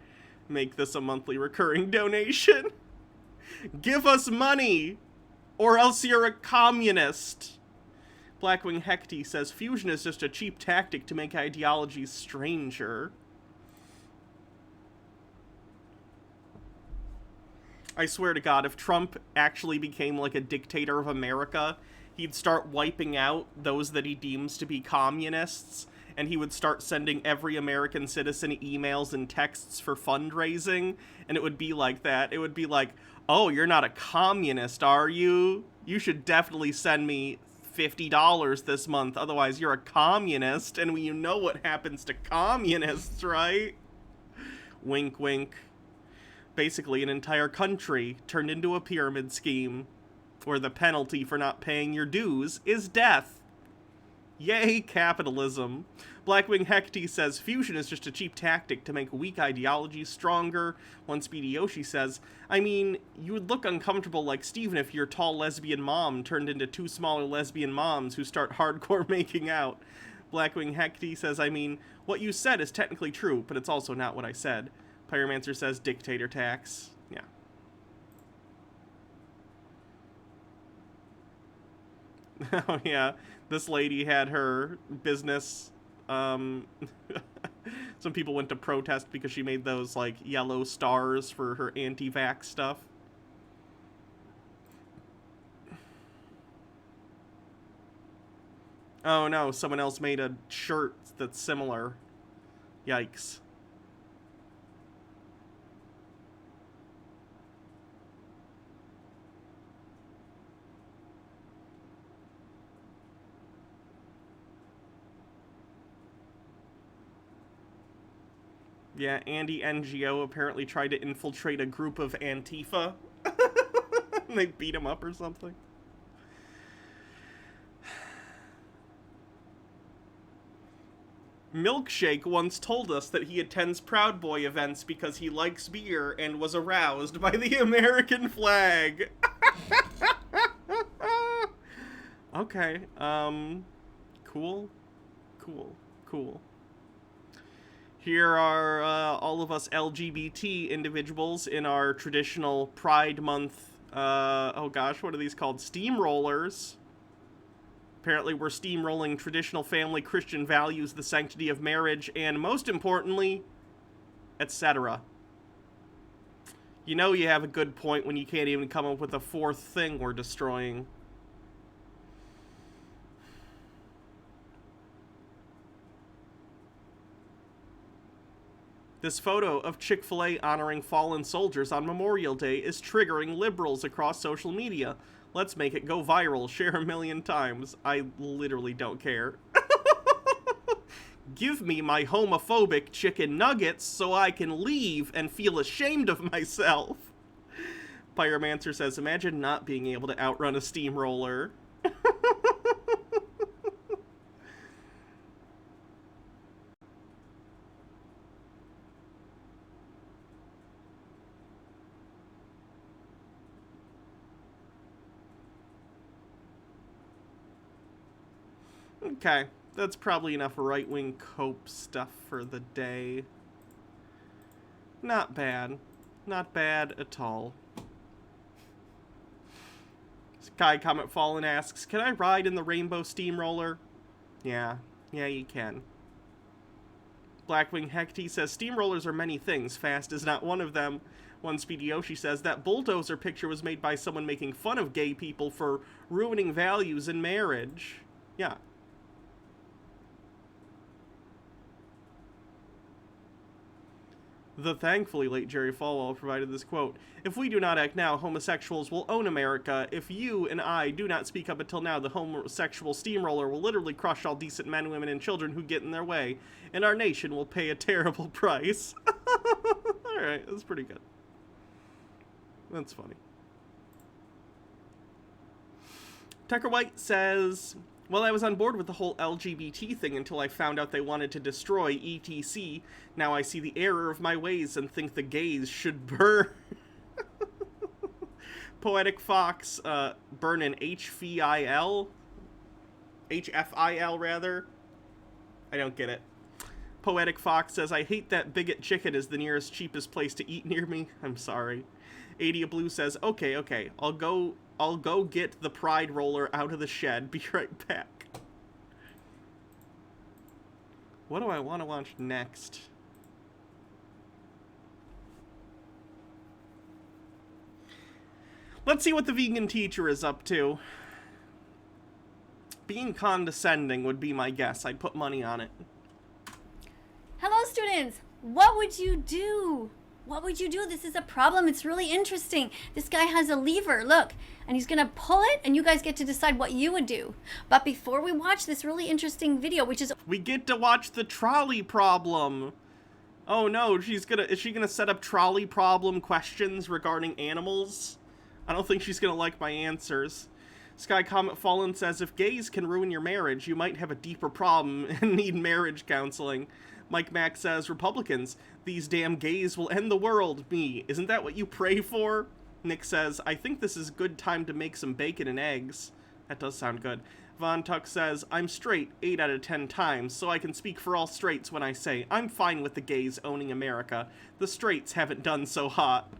Make this a monthly recurring donation. Give us money, or else you're a communist. Blackwing Hecty says, fusion is just a cheap tactic to make ideologies stranger. I swear to God, if Trump actually became like a dictator of America, he'd start wiping out those that he deems to be communists, and he would start sending every American citizen emails and texts for fundraising, and it would be like that. It would be like, oh, you're not a communist, are you? You should definitely send me $50 this month, otherwise you're a communist, and you know what happens to communists, right? Wink, wink. Basically, an entire country turned into a pyramid scheme, where the penalty for not paying your dues is death. Yay, capitalism. Blackwing Hecty says, fusion is just a cheap tactic to make weak ideologies stronger. One Speedy Yoshi says, I mean, you would look uncomfortable like Steven if your tall lesbian mom turned into two smaller lesbian moms who start hardcore making out. Blackwing Hecty says, I mean, what you said is technically true, but it's also not what I said. Pyromancer says, dictator tax. Yeah. Oh, yeah. This lady had her business, some people went to protest because she made those, like, yellow stars for her anti-vax stuff. Oh, no, someone else made a shirt that's similar. Yikes. Yeah, Andy NGO apparently tried to infiltrate a group of Antifa. And they beat him up or something. Milkshake once told us that he attends Proud Boy events because he likes beer and was aroused by the American flag. Okay, cool. Here are all of us LGBT individuals in our traditional Pride Month, oh gosh, what are these called? Steamrollers. Apparently we're steamrolling traditional family Christian values, the sanctity of marriage, and most importantly, etc. You know you have a good point when you can't even come up with a fourth thing we're destroying. This photo of Chick-fil-A honoring fallen soldiers on Memorial Day is triggering liberals across social media. Let's make it go viral. Share 1 million times. I literally don't care. Give me my homophobic chicken nuggets so I can leave and feel ashamed of myself. Pyromancer says, imagine not being able to outrun a steamroller. Okay, that's probably enough right-wing cope stuff for the day. Not bad. Not bad at all. Sky Comet Fallen asks, can I ride in the Rainbow Steamroller? Yeah, you can. Blackwing Hecty says, steamrollers are many things. Fast is not one of them. One Speedy Yoshi says, that bulldozer picture was made by someone making fun of gay people for ruining values in marriage. Yeah. The thankfully late Jerry Falwell provided this quote. If we do not act now, homosexuals will own America. If you and I do not speak up until now, the homosexual steamroller will literally crush all decent men, women, and children who get in their way, and our nation will pay a terrible price. Alright, that's pretty good. That's funny. Tucker White says, well, I was on board with the whole LGBT thing until I found out they wanted to destroy ETC. Now I see the error of my ways and think the gays should burn. Poetic Fox, burn an HFIL? HFIL, rather? I don't get it. Poetic Fox says, I hate that bigot chicken is the nearest cheapest place to eat near me. I'm sorry. Adia Blue says, okay, I'll go get the pride roller out of the shed. Be right back. What do I want to watch next? Let's see what the vegan teacher is up to. Being condescending would be my guess. I'd put money on it. Hello, students. What would you do? What would you do? This is a problem. It's really interesting. This guy has a lever, look, and he's gonna pull it, and you guys get to decide what you would do. But before we watch this really interesting video, which is... We get to watch the trolley problem. Oh no, is she gonna set up trolley problem questions regarding animals? I don't think she's gonna like my answers. Sky Comet Fallen says, if gays can ruin your marriage, you might have a deeper problem and need marriage counseling. Mike Mack says, Republicans, these damn gays will end the world. Me, isn't that what you pray for? Nick says, I think this is a good time to make some bacon and eggs. That does sound good. Von Tuck says, I'm straight 8 out of 10 times, so I can speak for all straights when I say, I'm fine with the gays owning America. The straights haven't done so hot.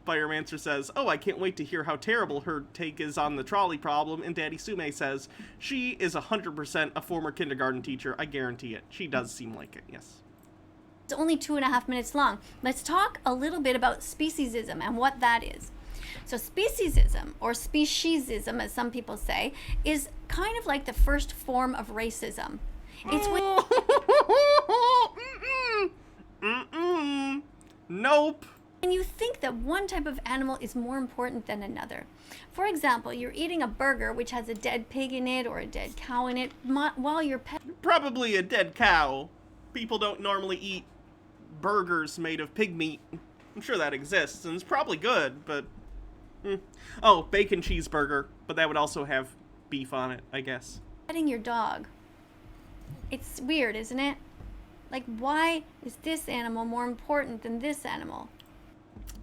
Pyromancer says, oh, I can't wait to hear how terrible her take is on the trolley problem. And Daddy Sume says, she is 100% a former kindergarten teacher. I guarantee it. She does seem like it, yes. It's only 2.5 minutes long. Let's talk a little bit about speciesism and what that is. So speciesism, or speciesism as some people say, is kind of like the first form of racism. It's when... Nope. And you think that one type of animal is more important than another. For example, you're eating a burger which has a dead pig in it or a dead cow in it, while you're probably a dead cow. People don't normally eat burgers made of pig meat. I'm sure that exists, and it's probably good, but... Oh, bacon cheeseburger, but that would also have beef on it, I guess. Petting your dog. It's weird, isn't it? Like, why is this animal more important than this animal?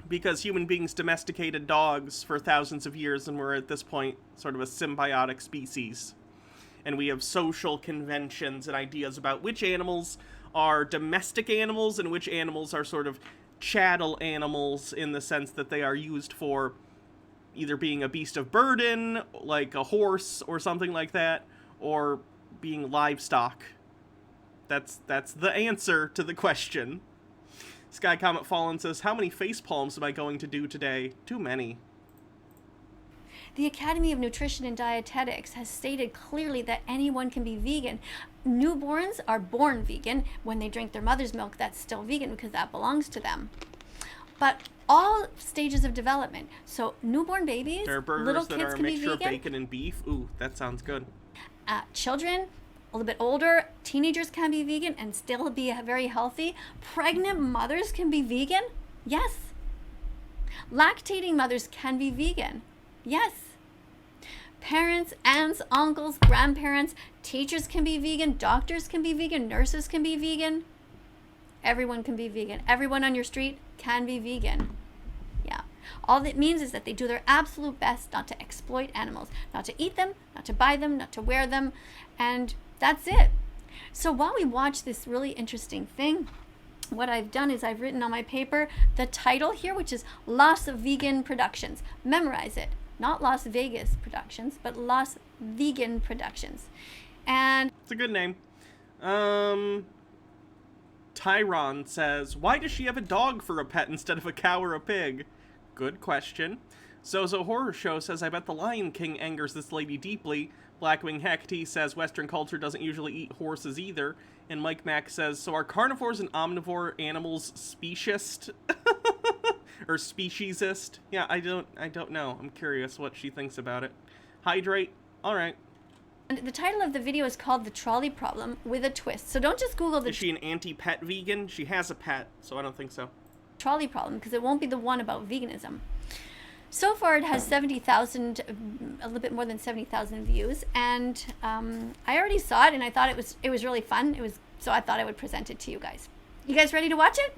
Because human beings domesticated dogs for thousands of years, and we're at this point sort of a symbiotic species. And we have social conventions and ideas about which animals are domestic animals and which animals are sort of chattel animals, in the sense that they are used for either being a beast of burden, like a horse or something like that, or being livestock. That's the answer to the question. Sky Comet Fallen says, how many face palms am I going to do today? Too many. The Academy of Nutrition and Dietetics has stated clearly that anyone can be vegan. Newborns are born vegan. When they drink their mother's milk, that's still vegan because that belongs to them. But all stages of development, so newborn babies, there are burgers little that kids are a can be mixture vegan. of bacon and beef. Ooh, that sounds good. Children, a little bit older, teenagers can be vegan and still be very healthy. Pregnant mothers can be vegan. Yes. Lactating mothers can be vegan. Yes. Parents, aunts, uncles, grandparents, teachers can be vegan. Doctors can be vegan. Nurses can be vegan. Everyone can be vegan. Everyone on your street can be vegan. Yeah. All that means is that they do their absolute best not to exploit animals, not to eat them, not to buy them, not to wear them, and that's it. So while we watch this really interesting thing, what I've done is I've written on my paper the title here, which is Las Vegan Productions. Memorize it. Not Las Vegas Productions, but Las Vegan Productions. And it's a good name. Tyron says, why does she have a dog for a pet instead of a cow or a pig? Good question. Zozo Horror Show says, I bet the Lion King angers this lady deeply. Blackwing Hecate says, Western culture doesn't usually eat horses either. And Mike Mack says, so are carnivores and omnivore animals speciesist? Or speciesist? Yeah, I don't know. I'm curious what she thinks about it. Hydrate. All right. And the title of the video is called The Trolley Problem with a Twist. So don't just Google the... Is she an anti-pet vegan? She has a pet, so I don't think so. Trolley Problem, because it won't be the one about veganism. So far it has 70,000, a little bit more than 70,000 views, and I already saw it and I thought it was really fun. So I thought I would present it to you guys. You guys ready to watch it?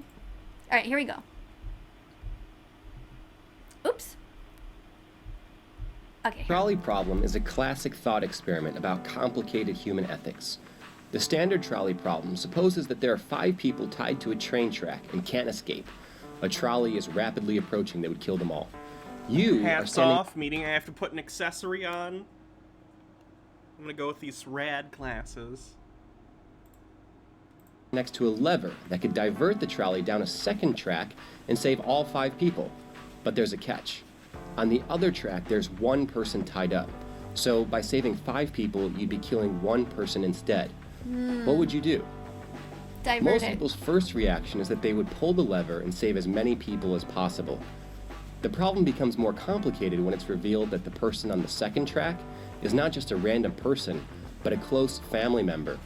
All right, here we go. Oops. Okay. Trolley problem is a classic thought experiment about complicated human ethics. The standard trolley problem supposes that there are 5 people tied to a train track and can't escape. A trolley is rapidly approaching that would kill them all. You Hats are standing off, meaning I have to put an accessory on. I'm gonna go with these rad glasses. next to a lever that could divert the trolley down a second track and save all 5 people. But there's a catch. On the other track, there's 1 person tied up. So by saving 5 people, you'd be killing 1 person instead. What would you do? Divert Most it. people's first reaction is that they would pull the lever and save as many people as possible. The problem becomes more complicated when it's revealed that the person on the second track is not just a random person, but a close family member.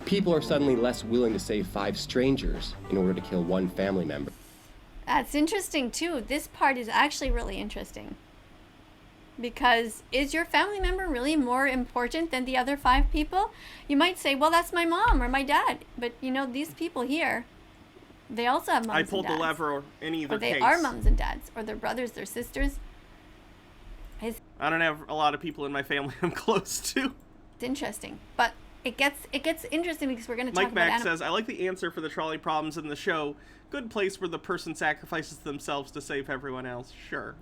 People are suddenly less willing to save 5 strangers in order to kill 1 family member. That's interesting too. This part is actually really interesting. Because is your family member really more important than the other 5 people? You might say, well, that's my mom or my dad. But you know, these people here, they also have moms and dads. I pulled the lever in either or they case. are moms and dads, or their brothers, their sisters. I don't have a lot of people in my family I'm close to. It's interesting, but it gets interesting because we're going to talk Mike about Mack says, I like the answer for the trolley problems in the show. Good place where the person sacrifices themselves to save everyone else. Sure.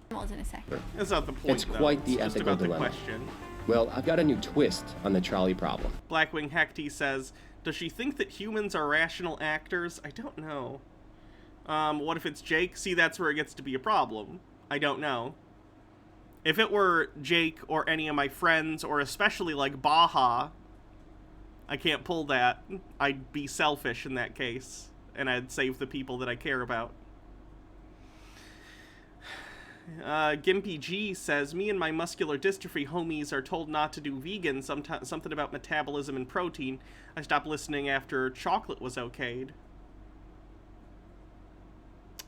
animals in a second. That's not the point, It's though. quite the It's just ethical about dilemma. the question. Well, I've got a new twist on the trolley problem. Blackwing Hecate says, does she think that humans are rational actors? I don't know. What if it's Jake? See, that's where it gets to be a problem. I don't know. If it were Jake or any of my friends, or especially like Baja, I can't pull that. I'd be selfish in that case, and I'd save the people that I care about. Gimpy G says, me and my muscular dystrophy homies are told not to do vegan, something about metabolism and protein. I stopped listening after chocolate was okayed.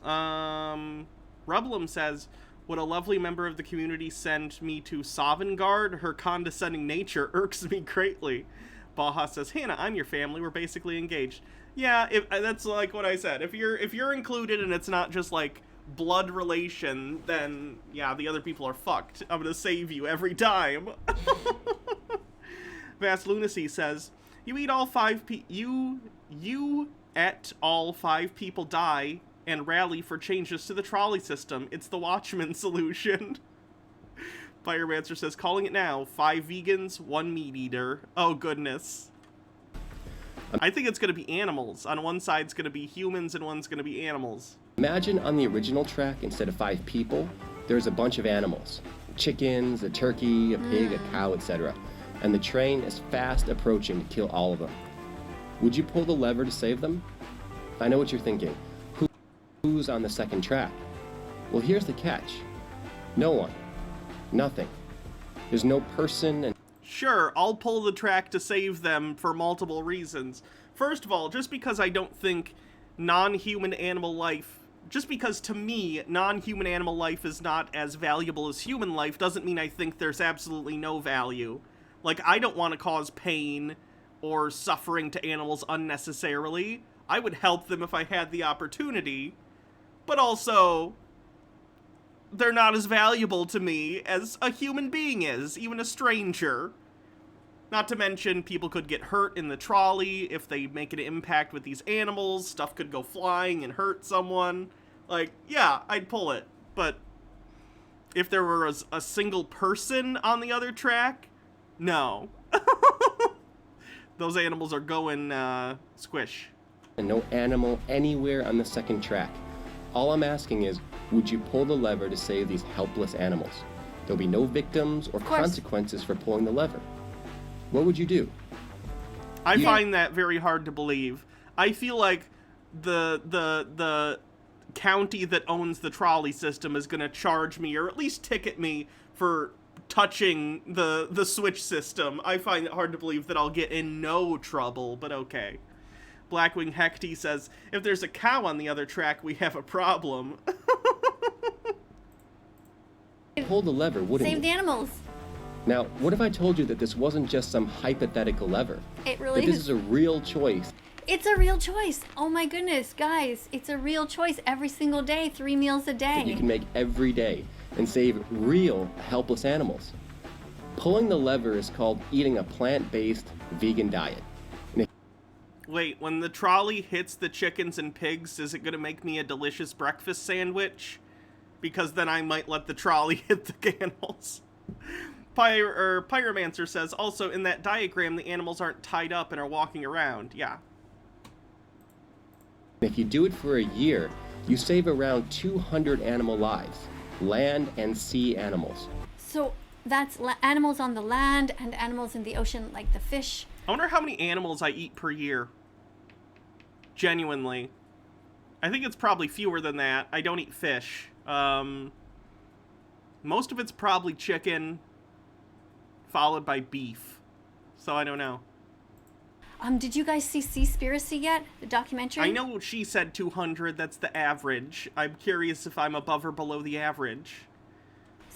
Rublum says, would a lovely member of the community send me to Sovngarde? Her condescending nature irks me greatly. Baja says, Hannah, I'm your family. We're basically engaged. Yeah, that's like what I said. If you're included and it's not just like blood relation, then yeah, the other people are fucked. I'm gonna save you every time. Vast Lunacy says, you eat all 5 you et all 5 people die and rally for changes to the trolley system. It's the Watchmen solution. Firemancer says, calling it now. 5 vegans, 1 meat eater. Oh, goodness. I think it's going to be animals. On one side, it's going to be humans, and one's going to be animals. Imagine on the original track, instead of 5 people, there's a bunch of animals. Chickens, a turkey, a pig, a cow, etc. And the train is fast approaching to kill all of them. Would you pull the lever to save them? I know what you're thinking. Who's on the second track? Well, here's the catch. No one. Nothing. There's no person and... Sure, I'll pull the track to save them for multiple reasons. First of all, just because I don't think non-human animal life, just because to me non-human animal life is not as valuable as human life, doesn't mean I think there's absolutely no value. Like, I don't want to cause pain or suffering to animals unnecessarily. I would help them if I had the opportunity, but also, they're not as valuable to me as a human being is, even a stranger. Not to mention, people could get hurt in the trolley if they make an impact with these animals. Stuff could go flying and hurt someone. Like, yeah, I'd pull it. But if there were a single person on the other track, no. Those animals are going squish. And no animal anywhere on the second track. All I'm asking is, would you pull the lever to save these helpless animals? There'll be no victims or consequences for pulling the lever. What would you do? I find that very hard to believe. I feel like the county that owns the trolley system is going to charge me, or at least ticket me, for touching the switch system. I find it hard to believe that I'll get in no trouble, but okay. Blackwing Hecty says, if there's a cow on the other track, we have a problem. Pull the lever, wouldn't you? Save the animals. Now, what if I told you that this wasn't just some hypothetical lever? It really that this is a real choice. It's a real choice. Oh my goodness, guys. It's a real choice every single day, 3 meals a day. That you can make every day and save real helpless animals. Pulling the lever is called eating a plant-based vegan diet. Wait, when the trolley hits the chickens and pigs, is it going to make me a delicious breakfast sandwich? Because then I might let the trolley hit the animals. Pyromancer says, also, in that diagram, the animals aren't tied up and are walking around. Yeah. If you do it for a year, you save around 200 animal lives, land and sea animals. So that's animals on the land and animals in the ocean, like the fish. I wonder how many animals I eat per year. Genuinely. I think it's probably fewer than that. I don't eat fish. Most of it's probably chicken, followed by beef. So I don't know. Did you guys see Seaspiracy yet? The documentary? I know she said 200. That's the average. I'm curious if I'm above or below the average.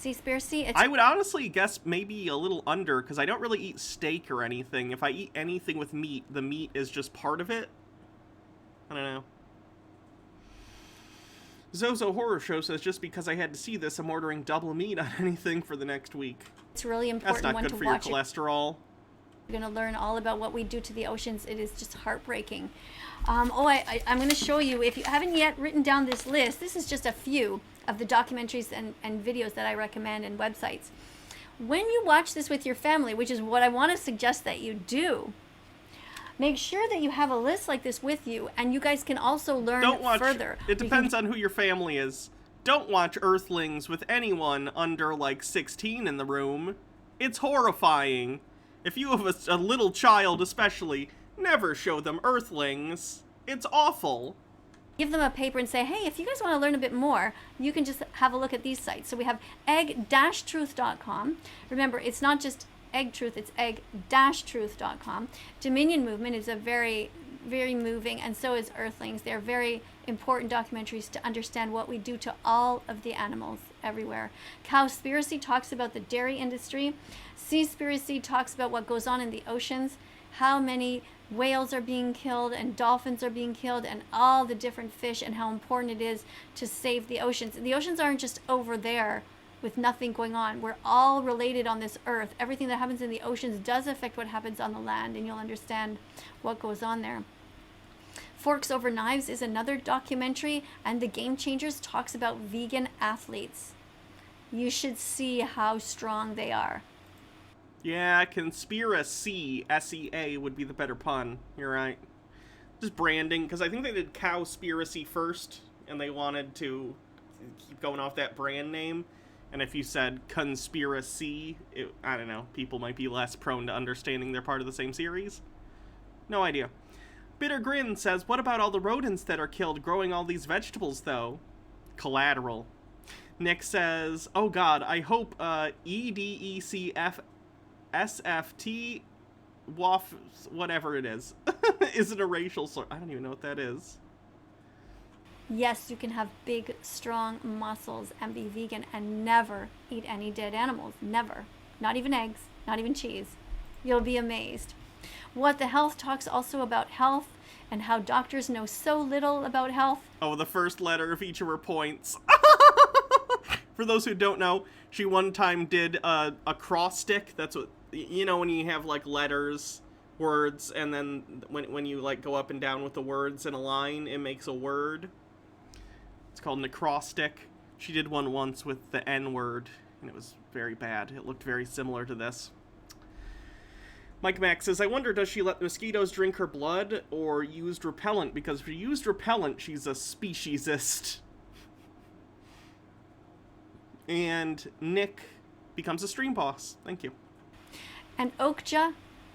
Seaspiracy? I would honestly guess maybe a little under, because I don't really eat steak or anything. If I eat anything with meat, the meat is just part of it. I don't know. Zozo Horror Show says, just because I had to see this, I'm ordering double meat on anything for the next week. It's really important. That's not good for your cholesterol. You're going to learn all about what we do to the oceans. It is just heartbreaking. I'm going to show you, if you haven't yet written down this list, this is just a few of the documentaries and videos that I recommend and websites. When you watch this with your family, which is what I want to suggest that you do, make sure that you have a list like this with you, and you guys can also learn further. It depends on who your family is. Don't watch Earthlings with anyone under, like, 16 in the room. It's horrifying. If you have a little child especially, never show them Earthlings. It's awful. Give them a paper and say, hey, if you guys want to learn a bit more, you can just have a look at these sites. So we have egg-truth.com. Remember, it's not just Egg Truth, it's egg-truth.com. Dominion Movement is a very, very moving, and so is Earthlings. They're very important documentaries to understand what we do to all of the animals everywhere. Cowspiracy talks about the dairy industry. Seaspiracy talks about what goes on in the oceans, how many whales are being killed and dolphins are being killed and all the different fish, and how important it is to save the oceans. The oceans aren't just over there with nothing going on. We're all related on this earth. Everything that happens in the oceans does affect what happens on the land, and you'll understand what goes on there. Forks Over Knives is another documentary, and The Game Changers talks about vegan athletes. You should see how strong they are. Yeah, conspiracy, S-E-A, would be the better pun. You're right. Just branding, because I think they did Cowspiracy first, and they wanted to keep going off that brand name. And if you said conspiracy, I don't know, people might be less prone to understanding they're part of the same series. No idea. Bitter Grin says, what about all the rodents that are killed growing all these vegetables, though? Collateral. Nick says, oh god, I hope EDECF SFT, whatever it is. Is it a racial slur? I don't even know what that is. Yes, you can have big, strong muscles and be vegan and never eat any dead animals. Never. Not even eggs, not even cheese. You'll be amazed. What the Health talks also about health and how doctors know so little about health. Oh, the first letter of each of her points. For those who don't know, she one time did a acrostic. That's what, you know, when you have like letters, words, and then when you like go up and down with the words in a line, it makes a word. It's called an acrostic. She did one once with the N word, and it was very bad. It looked very similar to this. Mike Max says, I wonder, does she let mosquitoes drink her blood or used repellent? Because if she used repellent, she's a speciesist. And Nick becomes a stream boss. Thank you. And Okja,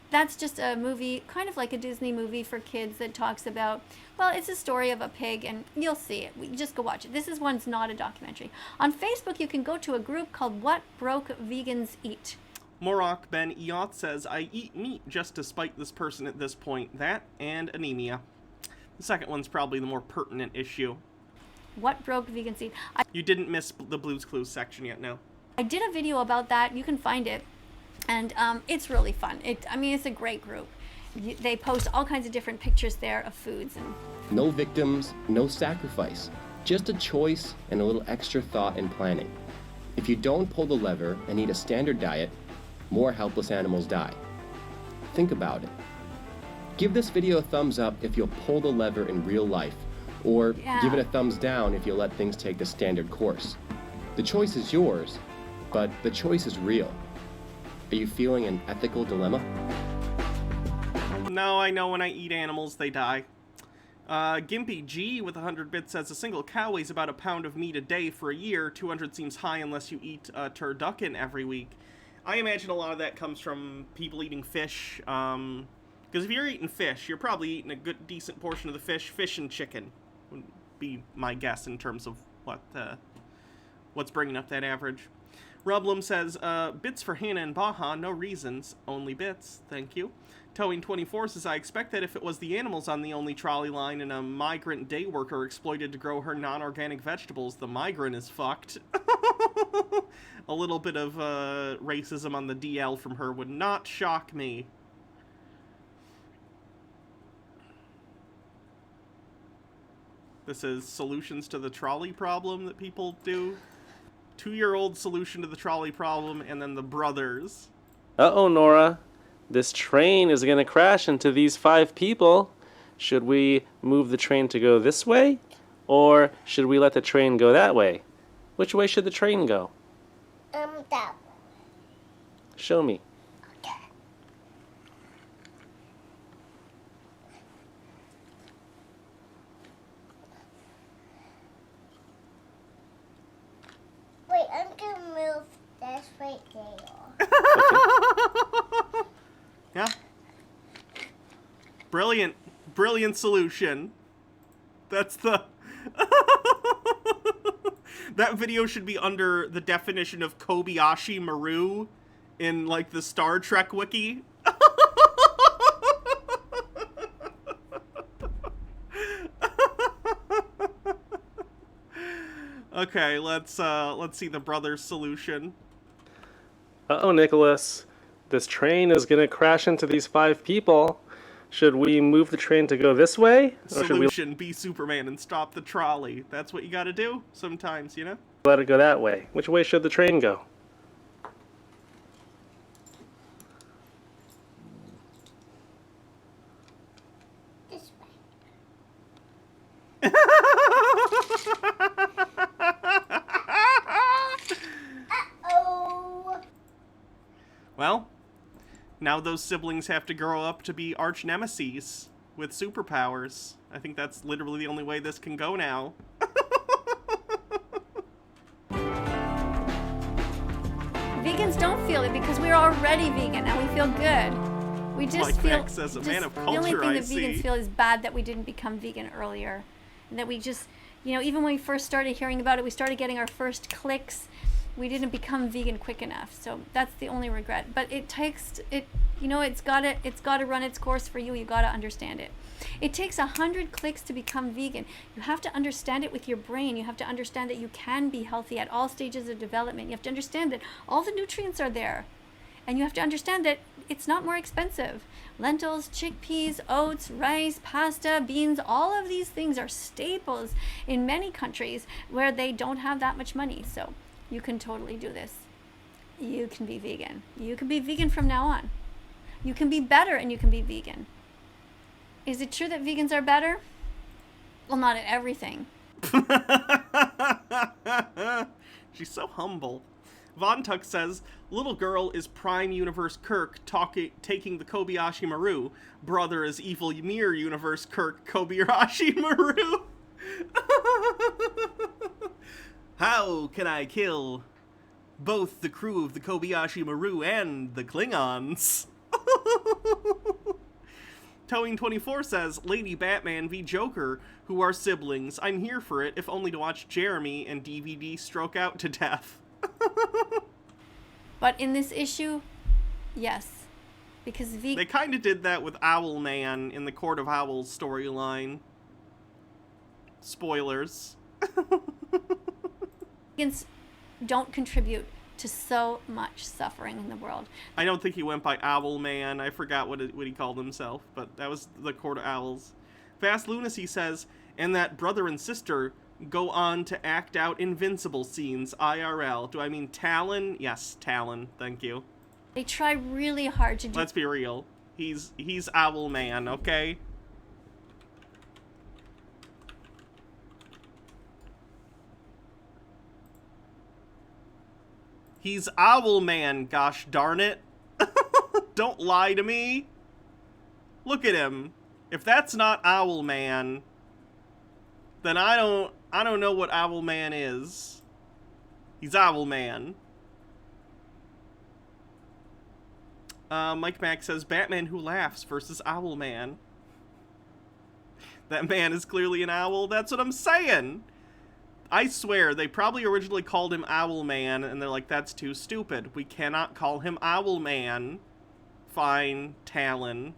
that's just a movie, kind of like a Disney movie for kids that talks about, well, it's a story of a pig, and you'll see it. You just go watch it. This one's not a documentary. On Facebook, you can go to a group called What Broke Vegans Eat. Morok Ben Eoth says, I eat meat just to spite this person at this point. That and anemia. The second one's probably the more pertinent issue. What Broke Vegans Eat. You didn't miss the Blue's Clues section yet, no? I did a video about that. You can find it. And it's really fun. It's a great group. They post all kinds of different pictures there of foods. And No victims, no sacrifice. Just a choice and a little extra thought and planning. If you don't pull the lever and eat a standard diet, more helpless animals die. Think about it. Give this video a thumbs up if you'll pull the lever in real life, or give it a thumbs down if you'll let things take the standard course. The choice is yours, but the choice is real. Are you feeling an ethical dilemma? No, I know when I eat animals, they die. Gimpy G with 100 bits says, a single cow weighs about a pound of meat a day for a year. 200 seems high unless you eat turducken every week. I imagine a lot of that comes from people eating fish. Because if you're eating fish, you're probably eating a good, decent portion of the fish and chicken. Would be my guess in terms of what's bringing up that average. Rublum says, bits for Hannah and Baja, no reasons, only bits, thank you. Towing24 says, I expect that if it was the animals on the only trolley line and a migrant day worker exploited to grow her non-organic vegetables, the migrant is fucked. A little bit of racism on the DL from her would not shock me. This is solutions to the trolley problem that people do. 2-year-old solution to the trolley problem, and then the brothers. Uh-oh, Nora. This train is going to crash into these 5 people. Should we move the train to go this way? Or should we let the train go that way? Which way should the train go? That way. Show me. Okay. Wait, I'm gonna move this right there. Yeah. Brilliant solution. That's the... That video should be under the definition of Kobayashi Maru in, like, the Star Trek wiki. Okay, let's see the brother's solution. Uh-oh, Nicholas. This train is going to crash into these 5 people. Should we move the train to go this way? Or Solution, be Superman and stop the trolley. That's what you gotta do sometimes, you know? Let it go that way. Which way should the train go? This way. Uh-oh. Well, now those siblings have to grow up to be arch nemeses with superpowers. I think that's literally the only way this can go now. Vegans don't feel it because we're already vegan and we feel good. We just Like feel Max says, a man of the only culture, thing I that vegans see. feel is bad that we didn't become vegan earlier. And that we just, even when we first started hearing about it, we started getting our first clicks we didn't become vegan quick enough. So that's the only regret. But it takes it, you know, it's got to run its course for you. You got to understand it. It takes 100 clicks to become vegan. You have to understand it with your brain. You have to understand that you can be healthy at all stages of development. You have to understand that all the nutrients are there. And you have to understand that it's not more expensive. Lentils, chickpeas, oats, rice, pasta, beans, all of these things are staples in many countries where they don't have that much money. So you can totally do this. You can be vegan. You can be vegan from now on. You can be better and you can be vegan. Is it true that vegans are better? Well, not at everything. She's so humble. Von Tuck says, little girl is Prime Universe Kirk taking the Kobayashi Maru. Brother is Evil Ymir Universe Kirk Kobayashi Maru. How can I kill both the crew of the Kobayashi Maru and the Klingons? Towing24 says, Lady Batman v Joker, who are siblings. I'm here for it, if only to watch Jeremy and DVD stroke out to death. But in this issue, yes. Because they kind of did that with Owlman in the Court of Owls storyline. Spoilers. Vegans don't contribute to so much suffering in the world. I don't think he went by Owlman. I forgot what he called himself, but that was the Court of Owls. Fast Lunacy says, and that brother and sister go on to act out Invincible scenes, IRL. Do I mean Talon? Yes, Talon. Thank you. They try really hard to do... Let's be real. He's Owlman, okay? He's Owlman, gosh darn it. Don't lie to me. Look at him. If that's not Owlman, then I don't know what Owlman is. He's Owlman. Mike Mack says, Batman Who Laughs versus Owlman. That man is clearly an owl. That's what I'm saying. I swear, they probably originally called him Owlman, and they're like, that's too stupid. We cannot call him Owlman. Fine, Talon.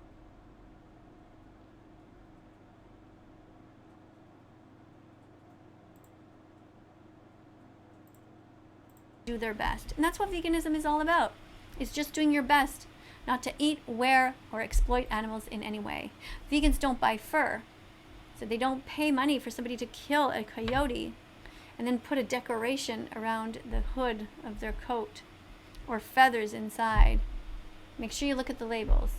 Do their best. And that's what veganism is all about. It's just doing your best not to eat, wear, or exploit animals in any way. Vegans don't buy fur, so they don't pay money for somebody to kill a coyote and then put a decoration around the hood of their coat or feathers inside. Make sure you look at the labels.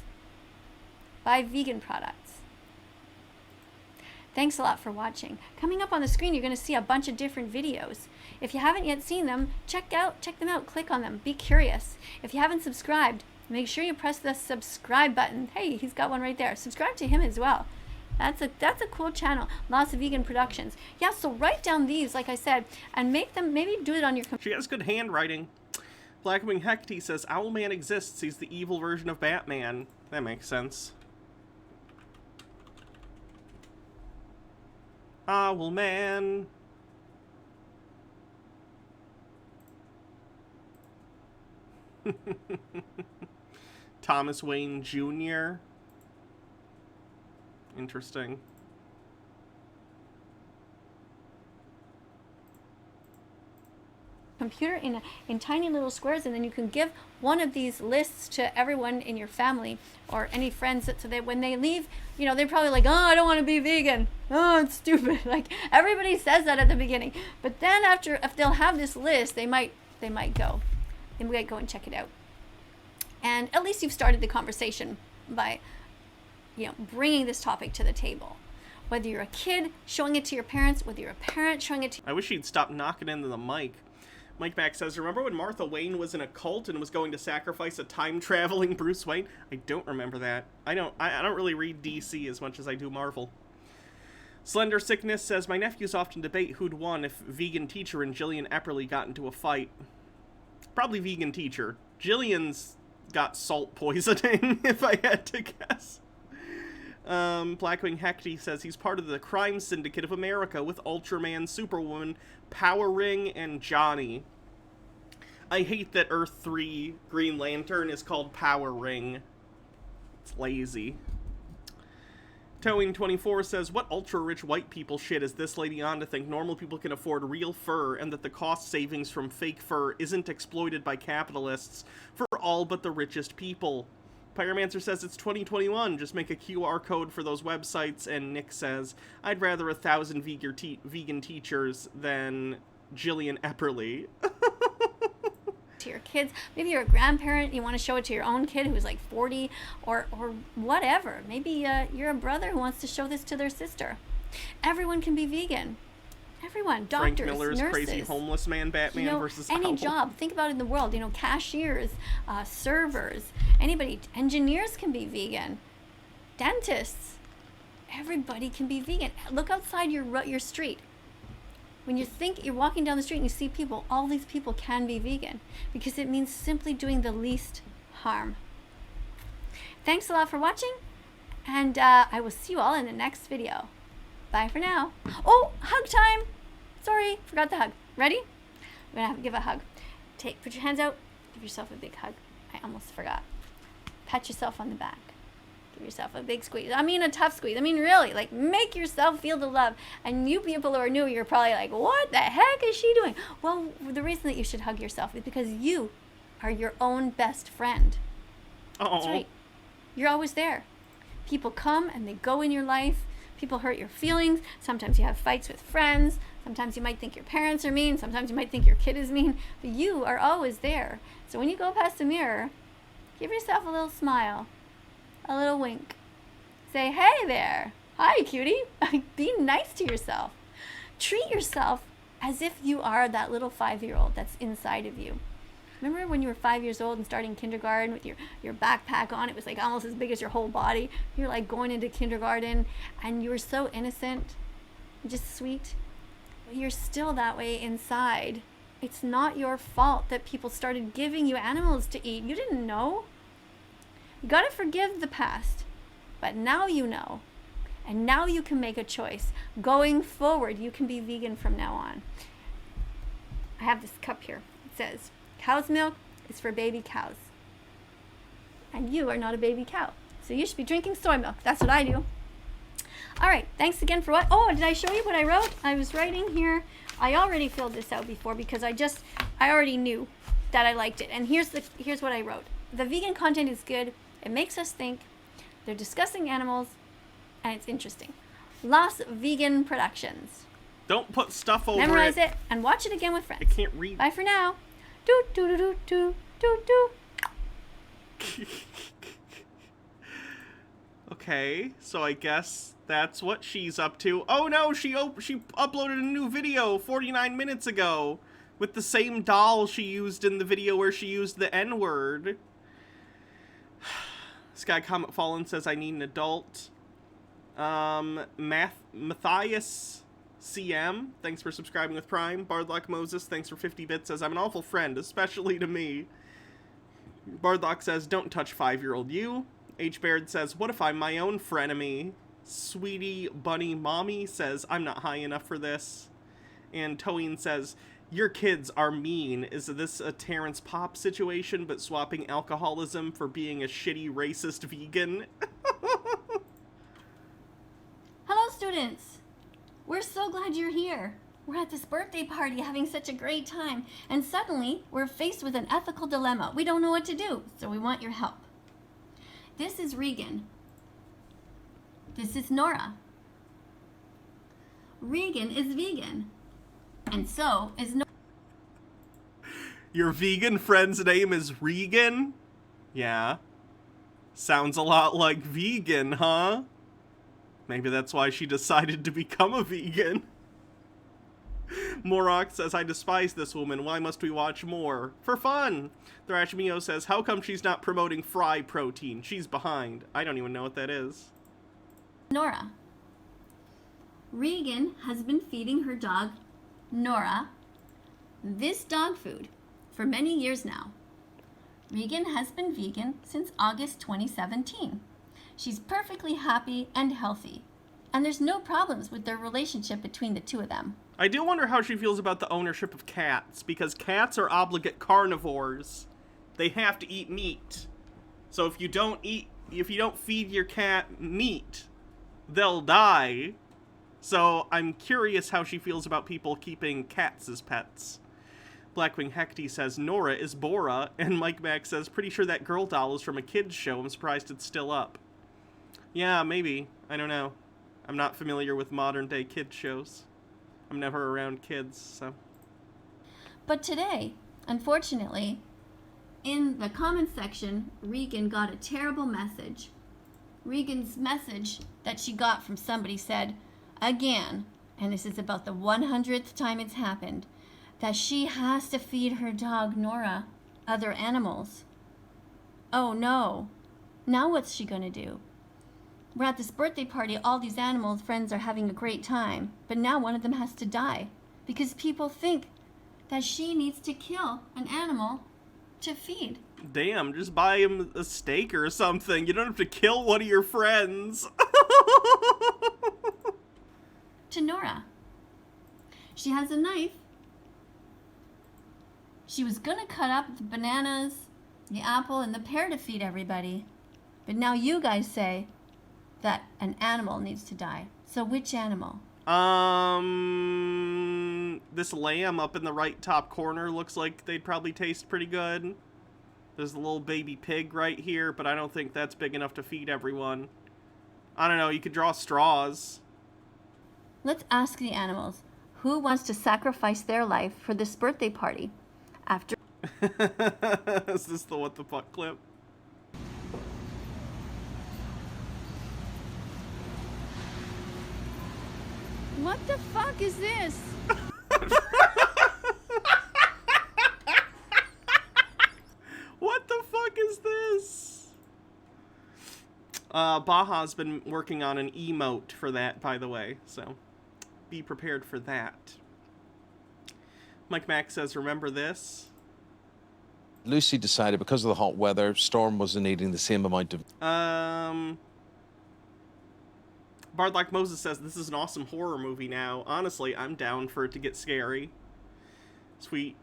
Buy vegan products. Thanks a lot for watching. Coming up on the screen, you're going to see a bunch of different videos. If you haven't yet seen them, check them out, click on them, be curious. If you haven't subscribed, make sure you press the subscribe button. Hey, he's got one right there. Subscribe to him as well. That's a cool channel. Lots of vegan productions. Yeah, so write down these, like I said, and make them, maybe do it on your computer. She has good handwriting. Blackwing Hecty says, Owlman exists. He's the evil version of Batman. That makes sense. Owlman. Thomas Wayne Jr. Interesting. Computer in tiny little squares, and then you can give one of these lists to everyone in your family or any friends, so that when they leave, you know, they're probably like, oh, I don't want to be vegan. Oh, it's stupid. Like, everybody says that at the beginning, but then after, if they'll have this list, they might go. They might go and check it out. And at least you've started the conversation by, you know, bringing this topic to the table. Whether you're a kid showing it to your parents, whether you're a parent showing it to... I wish he'd stop knocking into the mic. Mike Mack says, remember when Martha Wayne was in a cult and was going to sacrifice a time-traveling Bruce Wayne? I don't remember that. I don't really read DC as much as I do Marvel. Slender Sickness says, my nephews often debate who'd won if Vegan Teacher and Jillian Epperly got into a fight. Probably Vegan Teacher. Jillian's got salt poisoning, if I had to guess. Blackwing Hecty says he's part of the crime syndicate of America with Ultraman, Superwoman, Power Ring, and Johnny. I hate that Earth 3 Green Lantern is called Power Ring. It's lazy. Towing24 says, what ultra-rich white people shit is this lady on to think normal people can afford real fur and that the cost savings from fake fur isn't exploited by capitalists for all but the richest people? Pyromancer says it's 2021, just make a QR code for those websites, and Nick says, I'd rather 1,000 vegan teachers than Jillian Epperly. To your kids, maybe you're a grandparent, you want to show it to your own kid who's like 40 or whatever. Maybe you're a brother who wants to show this to their sister. Everyone can be vegan. Everyone, doctors, Frank Miller's nurses, crazy homeless man Batman versus any Owl. job. Think about it in the world. Cashiers, servers, anybody. Engineers can be vegan. Dentists. Everybody can be vegan. Look outside your street. When you think you're walking down the street and you see people, all these people can be vegan because it means simply doing the least harm. Thanks a lot for watching, and I will see you all in the next video. Bye for now. Oh, hug time! Sorry, forgot the hug. Ready? I'm gonna have to give a hug. Put your hands out, give yourself a big hug. I almost forgot. Pat yourself on the back. Give yourself a big squeeze. I mean a tough squeeze. I mean really, like make yourself feel the love. And you people who are new, you're probably like, what the heck is she doing? Well, the reason that you should hug yourself is because you are your own best friend. That's right. You're always there. People come and they go in your life. People hurt your feelings. Sometimes you have fights with friends. Sometimes you might think your parents are mean. Sometimes you might think your kid is mean. But you are always there. So when you go past the mirror, give yourself a little smile. A little wink. Say, hey there. Hi, cutie. Be nice to yourself. Treat yourself as if you are that little 5-year-old that's inside of you. Remember when you were 5 years old and starting kindergarten with your backpack on? It was like almost as big as your whole body. You're like going into kindergarten and you were so innocent, just sweet. But you're still that way inside. It's not your fault that people started giving you animals to eat. You didn't know. You gotta forgive the past, but now you know, and now you can make a choice. Going forward, you can be vegan from now on. I have this cup here. It says, cow's milk is for baby cows. And you are not a baby cow, so you should be drinking soy milk. That's what I do. All right, thanks again for what? Oh, did I show you what I wrote? I was writing here. I already filled this out before because I already knew that I liked it. And here's what I wrote. The vegan content is good. It makes us think. They're discussing animals, and it's interesting. Los Vegan Productions. Don't put stuff over Memorize it and watch it again with friends. I can't read. Bye for now. Do do do do do do do. Okay, so I guess that's what she's up to. Oh no, she uploaded a new video 49 minutes ago with the same doll she used in the video where she used the N-word. Sky Comet Fallen says, I need an adult. Matthias CM, thanks for subscribing with Prime. Bardlock Moses, thanks for 50 bits, says, I'm an awful friend, especially to me. Bardlock says, don't touch 5-year-old you. H. Baird says, what if I'm my own frenemy? Sweetie Bunny Mommy says, I'm not high enough for this. And Toeen says, your kids are mean. Is this a Terrence Pop situation, but swapping alcoholism for being a shitty racist vegan? Hello, students. We're so glad you're here. We're at this birthday party having such a great time, and suddenly we're faced with an ethical dilemma. We don't know what to do, so we want your help. This is Regan. This is Nora. Regan is vegan. And so is Nora. Your vegan friend's name is Regan? Yeah. Sounds a lot like vegan, huh? Maybe that's why she decided to become a vegan. Morok says, I despise this woman. Why must we watch more? For fun! Thrash Mio says, how come she's not promoting fry protein? She's behind. I don't even know what that is. Nora. Regan has been feeding her dog, Nora, this dog food for many years now. Regan has been vegan since August 2017. She's perfectly happy and healthy, and there's no problems with their relationship between the two of them. I do wonder how she feels about the ownership of cats, because cats are obligate carnivores. They have to eat meat. So if you don't feed your cat meat, they'll die. So I'm curious how she feels about people keeping cats as pets. Blackwing Hecty says Nora is Bora, and Mike Mack says pretty sure that girl doll is from a kid's show. I'm surprised it's still up. Yeah, maybe. I don't know. I'm not familiar with modern day kid shows. I'm never around kids, so. But today, unfortunately, in the comments section, Regan got a terrible message. Regan's message that she got from somebody said, again, and this is about the 100th time it's happened, that she has to feed her dog, Nora, other animals. Oh no. Now what's she gonna do? We're at this birthday party, all these animals, friends are having a great time, but now one of them has to die because people think that she needs to kill an animal to feed. Damn, just buy him a steak or something. You don't have to kill one of your friends. To Nora. She has a knife. She was gonna cut up the bananas, the apple, and the pear to feed everybody. But now you guys say that an animal needs to die. So which animal? This lamb up in the right top corner looks like they'd probably taste pretty good. There's a little baby pig right here, but I don't think that's big enough to feed everyone. I don't know, you could draw straws. Let's ask the animals, who wants to sacrifice their life for this birthday party? After Is this the what the fuck clip? What the fuck is this? What the fuck is this? Baja's been working on an emote for that, by the way, so be prepared for that. Mike Mack says, remember this? Lucy decided because of the hot weather, Storm wasn't eating the same amount of... Bardlock Moses says, this is an awesome horror movie now. Honestly, I'm down for it to get scary.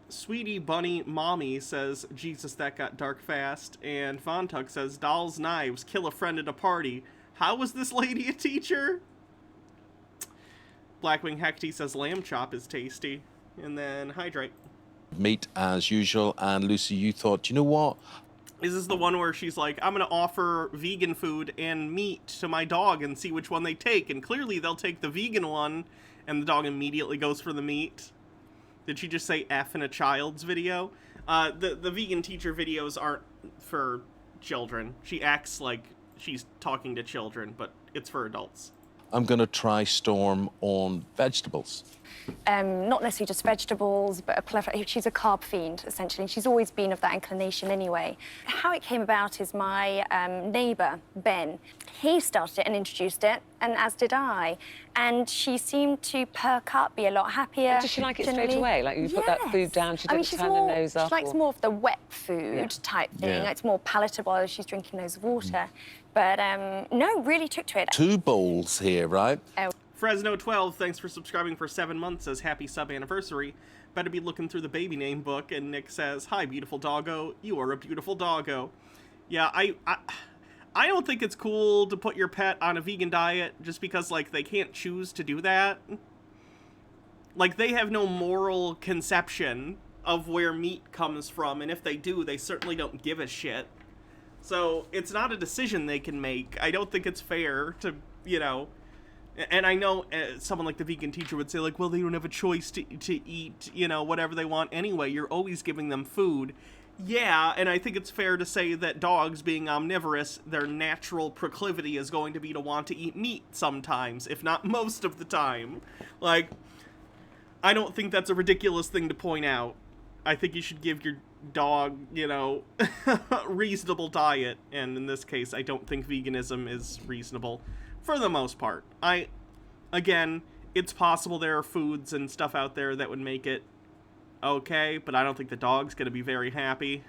Sweetie Bunny Mommy says, Jesus, that got dark fast. And Vontug says, Dolls Knives, kill a friend at a party. How was this lady a teacher? Blackwing Hecty says, lamb chop is tasty. And then Hydrate. Meat as usual, and Lucy, you thought, you know what? Is this the one where she's like, I'm going to offer vegan food and meat to my dog and see which one they take? And clearly they'll take the vegan one, and the dog immediately goes for the meat. Did she just say F in a child's video? The vegan teacher videos aren't for children. She acts like she's talking to children, but it's for adults. I'm going to try Storm on vegetables. Not necessarily just vegetables, but she's a carb fiend, essentially. She's always been of that inclination anyway. How it came about is my neighbour, Ben, he started it and introduced it, and as did I. And she seemed to perk up, be a lot happier. Does she like it straight away? Like, you put that food down, she doesn't turn her nose up? She likes more of the wet food type thing. Yeah. It's more palatable as she's drinking loads of water. But no, really took to it. 2 bowls here, right? Fresno12, thanks for subscribing for 7 months, says happy sub anniversary. Better be looking through the baby name book. And Nick says, hi, beautiful doggo. You are a beautiful doggo. Yeah, I don't think it's cool to put your pet on a vegan diet just because, like, they can't choose to do that. Like, they have no moral conception of where meat comes from, and if they do, they certainly don't give a shit. So, it's not a decision they can make. I don't think it's fair to, you know... And I know someone like the vegan teacher would say, like, well, they don't have a choice to eat, you know, whatever they want anyway. You're always giving them food. Yeah, and I think it's fair to say that dogs, being omnivorous, their natural proclivity is going to be to want to eat meat sometimes, if not most of the time. Like, I don't think that's a ridiculous thing to point out. I think you should give your dog, you know, a reasonable diet. And in this case, I don't think veganism is reasonable. For the most part. Again, it's possible there are foods and stuff out there that would make it okay, but I don't think the dog's going to be very happy.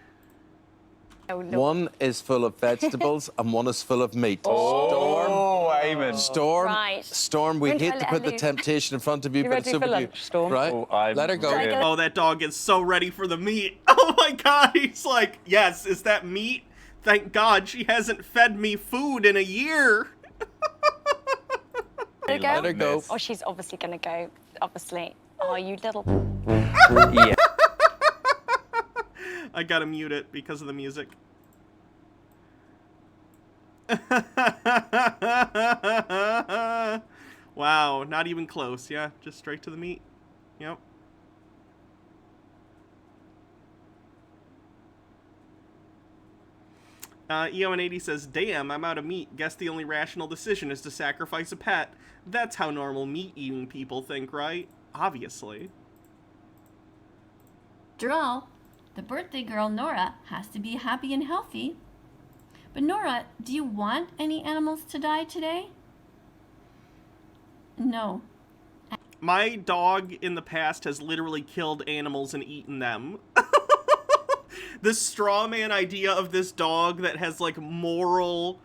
One is full of vegetables and one is full of meat. Oh, Amen. Storm, Right. Storm, we hate to put the temptation in front of you, You but it's ready for over to you. lunch, Storm? Right? Oh, I'm Let her go. ready. Oh, that dog is so ready for the meat. Oh my god, he's like, yes, is that meat? Thank God she hasn't fed me food in a year. Let her go. Oh, she's obviously going to go. Obviously. Oh, you little... Yeah. I gotta mute it because of the music. Wow, not even close. Yeah, just straight to the meat. Yep. EON80 says, damn, I'm out of meat. Guess the only rational decision is to sacrifice a pet. That's how normal meat-eating people think, right? Obviously. Draw. The birthday girl, Nora, has to be happy and healthy. But Nora, do you want any animals to die today? No. My dog in the past has literally killed animals and eaten them. This straw man idea of this dog that has like moral...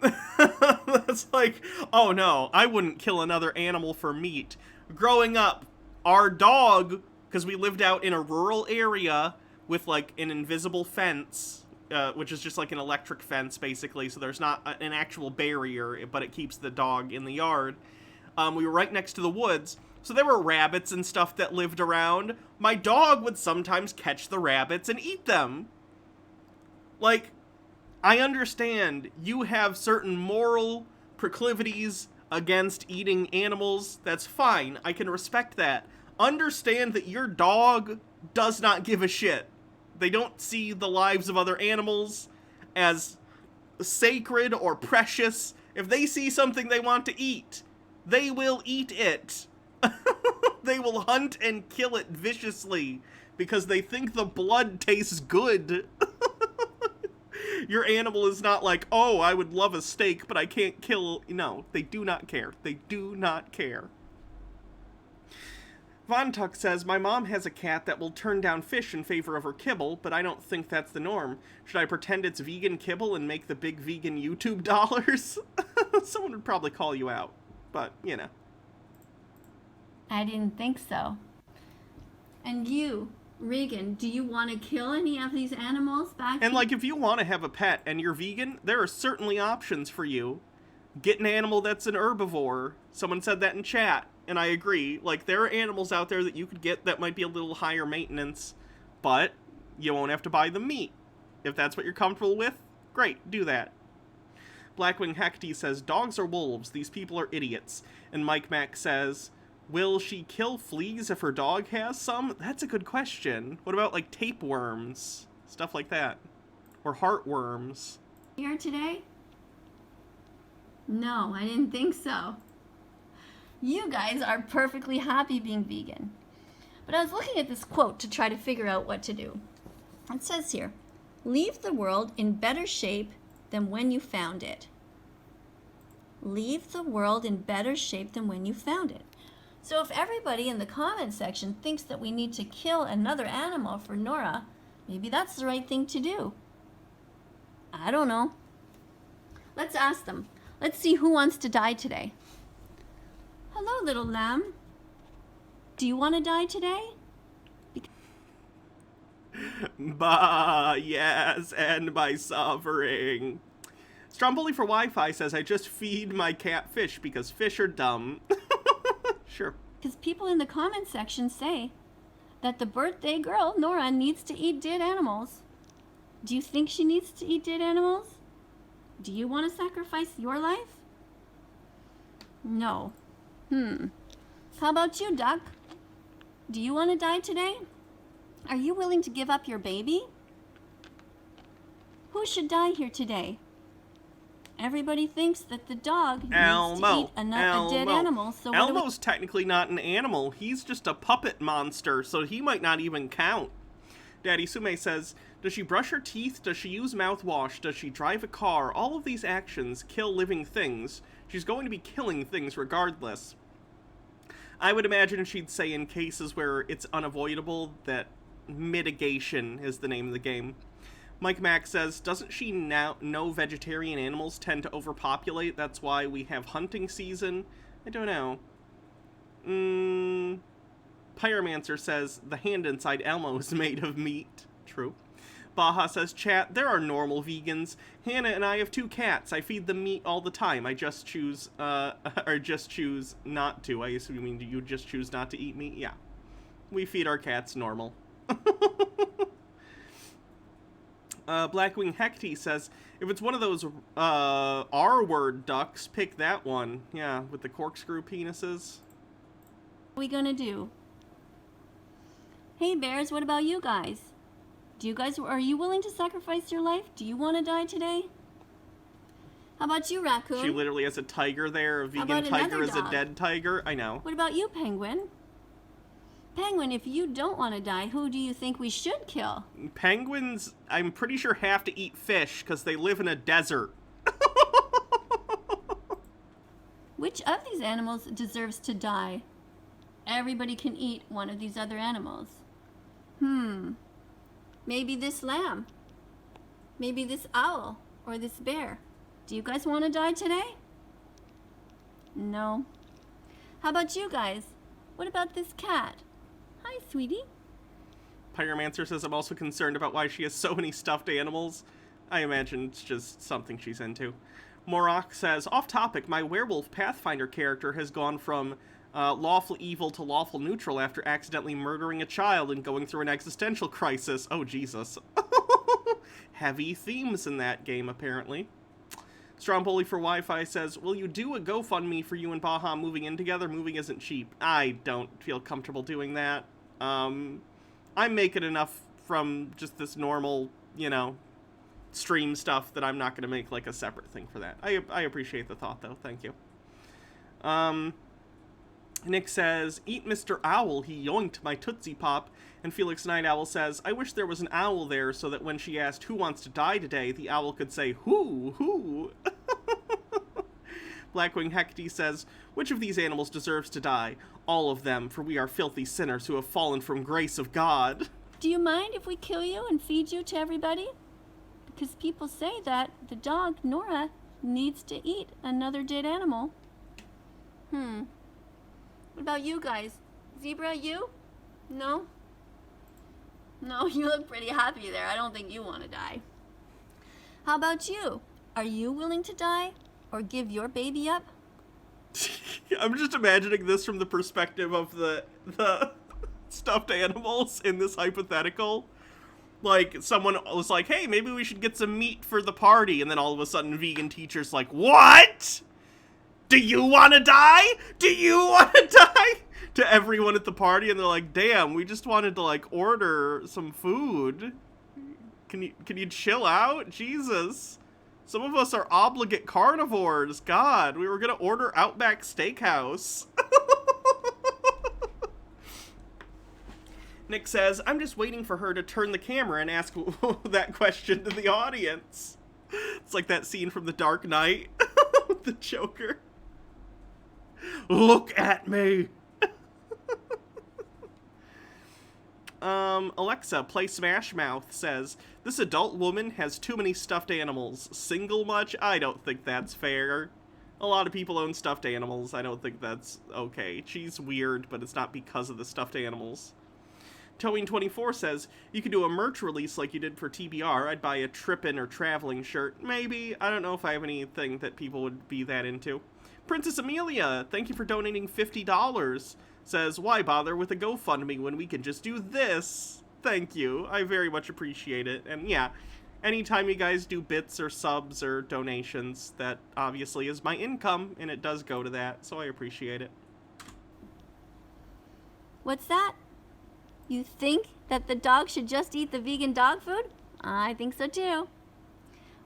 That's like, oh no, I wouldn't kill another animal for meat. Growing up, our dog, because we lived out in a rural area with like an invisible fence, which is just like an electric fence basically, so there's not an actual barrier, but it keeps the dog in the yard. We were right next to the woods, so there were rabbits and stuff that lived around. My dog would sometimes catch the rabbits and eat them. Like, I understand you have certain moral proclivities against eating animals. That's fine. I can respect that. Understand that your dog does not give a shit. They don't see the lives of other animals as sacred or precious. If they see something they want to eat, they will eat it. They will hunt and kill it viciously because they think the blood tastes good. Your animal is not like, oh, I would love a steak, but I can't kill... No, they do not care. They do not care. Von Tuck says, my mom has a cat that will turn down fish in favor of her kibble, but I don't think that's the norm. Should I pretend it's vegan kibble and make the big vegan YouTube dollars? Someone would probably call you out, but, you know. I didn't think so. And you, Regan, do you want to kill any of these animals back? And like, if you want to have a pet and you're vegan, there are certainly options for you. Get an animal that's an herbivore. Someone said that in chat, and I agree. Like, there are animals out there that you could get that might be a little higher maintenance, but you won't have to buy the meat. If that's what you're comfortable with, great, do that. Blackwing Hecty says, dogs are wolves. These people are idiots. And Mike Mack says, will she kill fleas if her dog has some? That's a good question. What about, like, tapeworms? Stuff like that. Or heartworms. Here today? No, I didn't think so. You guys are perfectly happy being vegan. But I was looking at this quote to try to figure out what to do. It says here, leave the world in better shape than when you found it. Leave the world in better shape than when you found it. So if everybody in the comment section thinks that we need to kill another animal for Nora, maybe that's the right thing to do. I don't know. Let's ask them. Let's see who wants to die today. Hello, little lamb. Do you want to die today? Bah, yes, end my suffering. Stromboli for Wi-Fi says, I just feed my cat fish because fish are dumb. Sure. Because people in the comment section say that the birthday girl, Nora, needs to eat dead animals. Do you think she needs to eat dead animals? Do you want to sacrifice your life? No. How about you, Duck? Do you want to die today? Are you willing to give up your baby? Who should die here today? Everybody thinks that the dog needs to eat a dead animal. So Elmo's technically not an animal. He's just a puppet monster, so he might not even count. Daddy Sume says, does she brush her teeth? Does she use mouthwash? Does she drive a car? All of these actions kill living things. She's going to be killing things regardless. I would imagine she'd say in cases where it's unavoidable that mitigation is the name of the game. Mike Mack says, doesn't she now know vegetarian animals tend to overpopulate? That's why we have hunting season? I don't know. Pyromancer says, the hand inside Elmo is made of meat. True. Baja says, chat, there are normal vegans. Hannah and I have 2 cats. I feed them meat all the time. I just choose, or just choose not to. I assume you mean you just choose not to eat meat? Yeah. We feed our cats normal. Blackwing Hecty says, if it's one of those R-word ducks, pick that one. Yeah, with the corkscrew penises. What are we gonna do? Hey bears, what about you guys? Are you willing to sacrifice your life? Do you want to die today? How about you, raccoon? She literally has a tiger there. A vegan tiger is a dead tiger. I know. What about you, penguin? Penguin, if you don't want to die, who do you think we should kill? Penguins, I'm pretty sure, have to eat fish because they live in a desert. Which of these animals deserves to die? Everybody can eat one of these other animals. Maybe this lamb. Maybe this owl or this bear. Do you guys want to die today? No. How about you guys? What about this cat? Hi, sweetie. Pyromancer says, I'm also concerned about why she has so many stuffed animals. I imagine it's just something she's into. Morok says, off topic, my werewolf Pathfinder character has gone from lawful evil to lawful neutral after accidentally murdering a child and going through an existential crisis. Oh, Jesus. Heavy themes in that game, apparently. Stromboli for Wi-Fi says, will you do a GoFundMe for you and Baja moving in together? Moving isn't cheap. I don't feel comfortable doing that. I'm making enough from just this normal, stream stuff that I'm not going to make, like, a separate thing for that. I appreciate the thought, though. Thank you. Nick says, eat Mr. Owl, he yoinked my Tootsie Pop. And Felix Night Owl says, I wish there was an owl there so that when she asked who wants to die today, the owl could say, who? Blackwing Hecty says, which of these animals deserves to die? All of them, for we are filthy sinners who have fallen from grace of God. Do you mind if we kill you and feed you to everybody? Because people say that the dog, Nora, needs to eat another dead animal. What about you guys? Zebra, you? No? No, you look pretty happy there. I don't think you want to die. How about you? Are you willing to die or give your baby up? I'm just imagining this from the perspective of the stuffed animals in this hypothetical. Like, someone was like, hey, maybe we should get some meat for the party. And then all of a sudden, vegan teacher's like, what? Do you want to die? Do you want to die? To everyone at the party, and they're like, damn, we just wanted to, like, order some food. Can you chill out? Jesus. Some of us are obligate carnivores. God, we were gonna order Outback Steakhouse. Nick says, I'm just waiting for her to turn the camera and ask that question to the audience. It's like that scene from The Dark Knight with the Joker. Look at me. Alexa, play Smash Mouth says, this adult woman has too many stuffed animals. Single much? I don't think that's fair. A lot of people own stuffed animals. I don't think that's okay. She's weird, but it's not because of the stuffed animals. Towing24 says, you could do a merch release like you did for TBR. I'd buy a trippin' or traveling shirt. Maybe. I don't know if I have anything that people would be that into. Princess Amelia, thank you for donating $50. Says, why bother with a GoFundMe when we can just do this? Thank you. I very much appreciate it. And yeah, anytime you guys do bits or subs or donations, that obviously is my income, and it does go to that, so I appreciate it. What's that? You think that the dog should just eat the vegan dog food? I think so too.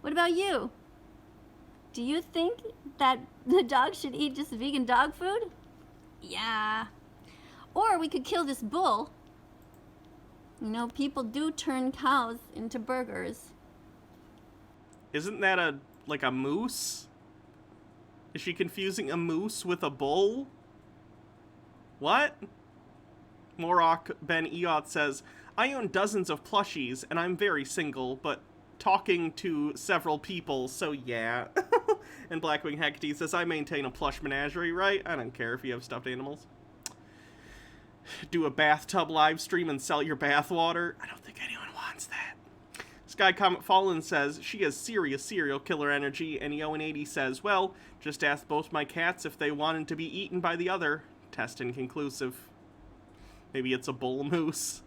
What about you? Do you think that the dog should eat just vegan dog food? Yeah. Or we could kill this bull. You know, people do turn cows into burgers. Isn't that like a moose? Is she confusing a moose with a bull? What? Morok Ben Eot says, I own dozens of plushies, and I'm very single, but talking to several people, so yeah. And Blackwing Hecate says, I maintain a plush menagerie, right? I don't care if you have stuffed animals. Do a bathtub live stream and sell your bathwater. I don't think anyone wants that. Sky Comet Fallen says, she has serious serial killer energy, and Yo80 says, well, just ask both my cats if they wanted to be eaten by the other. Test inconclusive. Maybe it's a bull moose.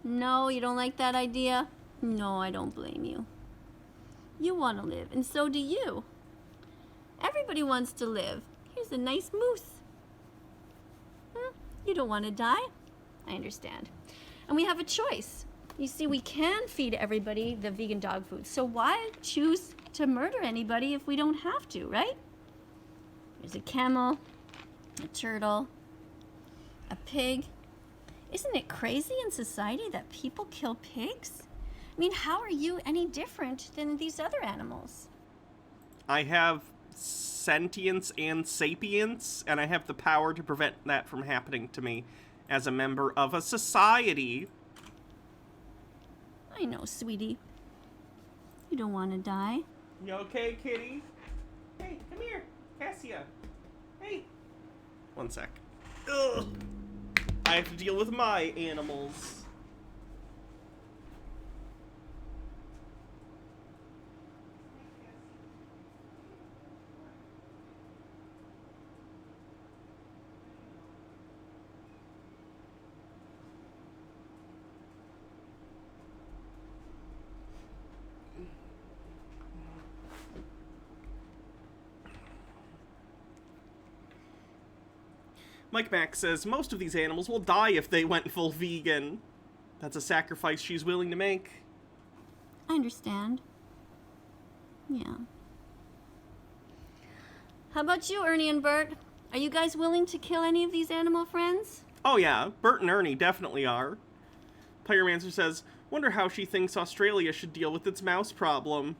No, you don't like that idea? No, I don't blame you. You want to live, and so do you. Everybody wants to live. Here's a nice moose. You don't want to die? I understand. And we have a choice. You see, we can feed everybody the vegan dog food, so why choose to murder anybody if we don't have to, right? There's a camel, a turtle, a pig. Isn't it crazy in society that people kill pigs? I mean, how are you any different than these other animals? I have sentience and sapience, and I have the power to prevent that from happening to me as a member of a society. I know, sweetie. You don't want to die. You okay, kitty? Hey, come here. Cassia. Hey. One sec. Ugh. I have to deal with my animals. Mike Max says, most of these animals will die if they went full vegan. That's a sacrifice she's willing to make. I understand. Yeah. How about you, Ernie and Bert? Are you guys willing to kill any of these animal friends? Oh yeah, Bert and Ernie definitely are. Pyromancer says, wonder how she thinks Australia should deal with its mouse problem.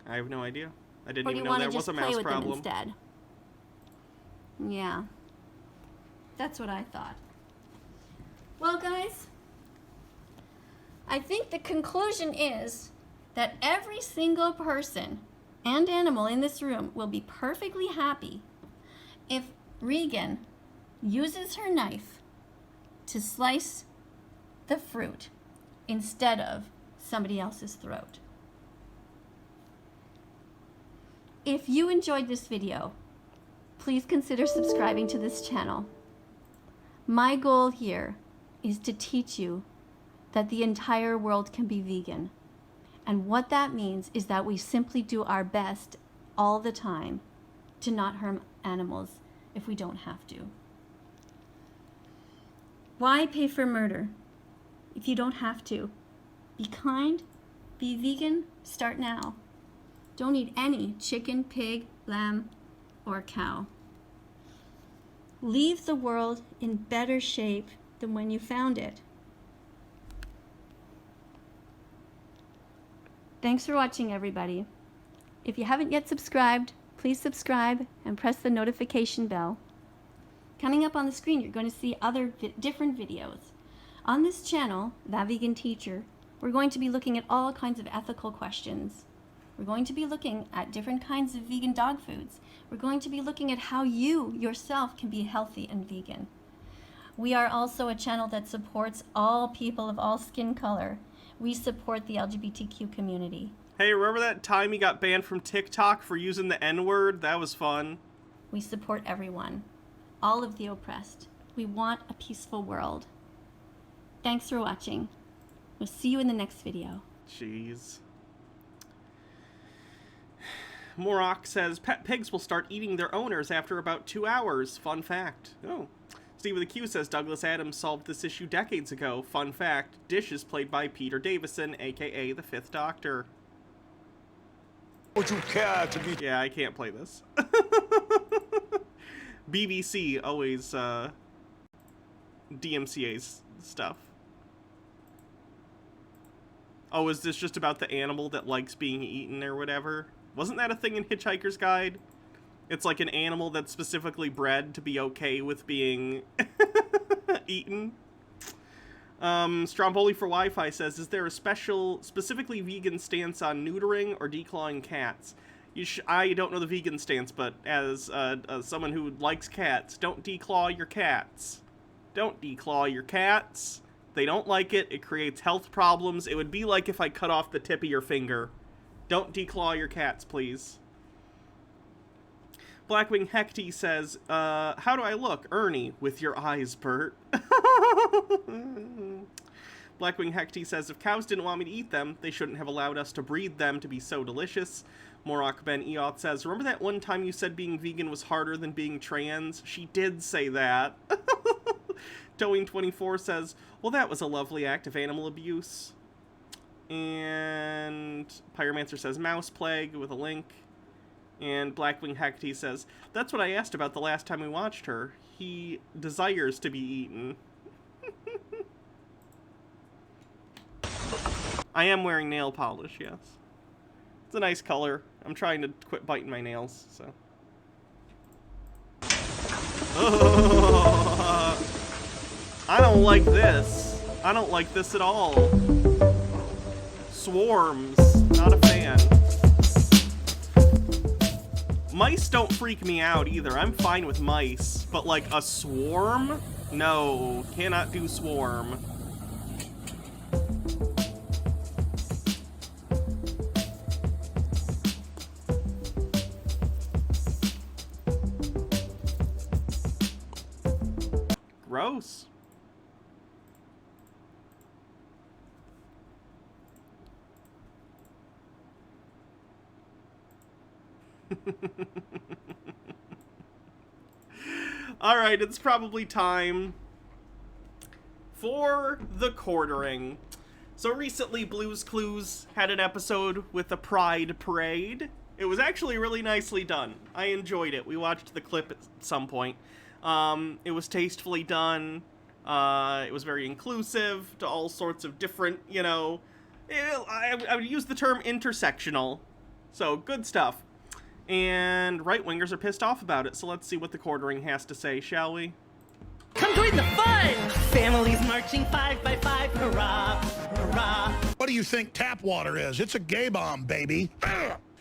I have no idea. I didn't even know there was a mouse problem. Or do you want to just play with them instead? Yeah. That's what I thought. Well, guys, I think the conclusion is that every single person and animal in this room will be perfectly happy if Regan uses her knife to slice the fruit instead of somebody else's throat. If you enjoyed this video, please consider subscribing to this channel. My goal here is to teach you that the entire world can be vegan. And what that means is that we simply do our best all the time to not harm animals if we don't have to. Why pay for murder if you don't have to? Be kind, be vegan, start now. Don't eat any chicken, pig, lamb, or cow. Leave the world in better shape than when you found it. Thanks for watching, everybody. If you haven't yet subscribed, please subscribe and press the notification bell. Coming up on the screen, you're going to see other different videos. On this channel, That Vegan Teacher, we're going to be looking at all kinds of ethical questions. We're going to be looking at different kinds of vegan dog foods. We're going to be looking at how you yourself can be healthy and vegan. We are also a channel that supports all people of all skin color. We support the LGBTQ community. Hey, remember that time you got banned from TikTok for using the N-word? That was fun. We support everyone, all of the oppressed. We want a peaceful world. Thanks for watching. We'll see you in the next video. Jeez. Morok says, pet pigs will start eating their owners after about 2 hours. Fun fact. Oh. Steve with a Q says, Douglas Adams solved this issue decades ago. Fun fact. Dish is played by Peter Davison, a.k.a. the Fifth Doctor. Would you care to be... Yeah, I can't play this. BBC always, DMCA's stuff. Oh, is this just about the animal that likes being eaten or whatever? Wasn't that a thing in Hitchhiker's Guide? It's like an animal that's specifically bred to be okay with being eaten. Stromboli for Wi-Fi says, is there a specifically vegan stance on neutering or declawing cats? I don't know the vegan stance, but as someone who likes cats, don't declaw your cats. Don't declaw your cats. They don't like it. It creates health problems. It would be like if I cut off the tip of your finger. Don't declaw your cats, please. Blackwing Hecty says, how do I look? Ernie, with your eyes, Bert. Blackwing Hecty says, if cows didn't want me to eat them, they shouldn't have allowed us to breed them to be so delicious. Morak Ben Eoth says, remember that one time you said being vegan was harder than being trans? She did say that. Towing24 says, well, that was a lovely act of animal abuse. And Pyromancer says, mouse plague, with a link. And Blackwing Hecty says, that's what I asked about the last time we watched her. He desires to be eaten. I am wearing nail polish, yes. It's a nice color. I'm trying to quit biting my nails, so. I don't like this. I don't like this at all. Swarms. Not a fan. Mice don't freak me out either. I'm fine with mice. But like a swarm? No. Cannot do swarm. Gross. All right, it's probably time for the quartering. So recently, Blue's Clues had an episode with the Pride Parade. It was actually really nicely done. I enjoyed it. We watched the clip at some point. It was tastefully done. It was very inclusive to all sorts of different, you know, I would use the term intersectional. So, good stuff. And right-wingers are pissed off about it, so let's see what the quartering has to say, shall we? Come join the fun! Families marching 5 by 5, hurrah, hurrah. What do you think tap water is? It's a gay bomb, baby.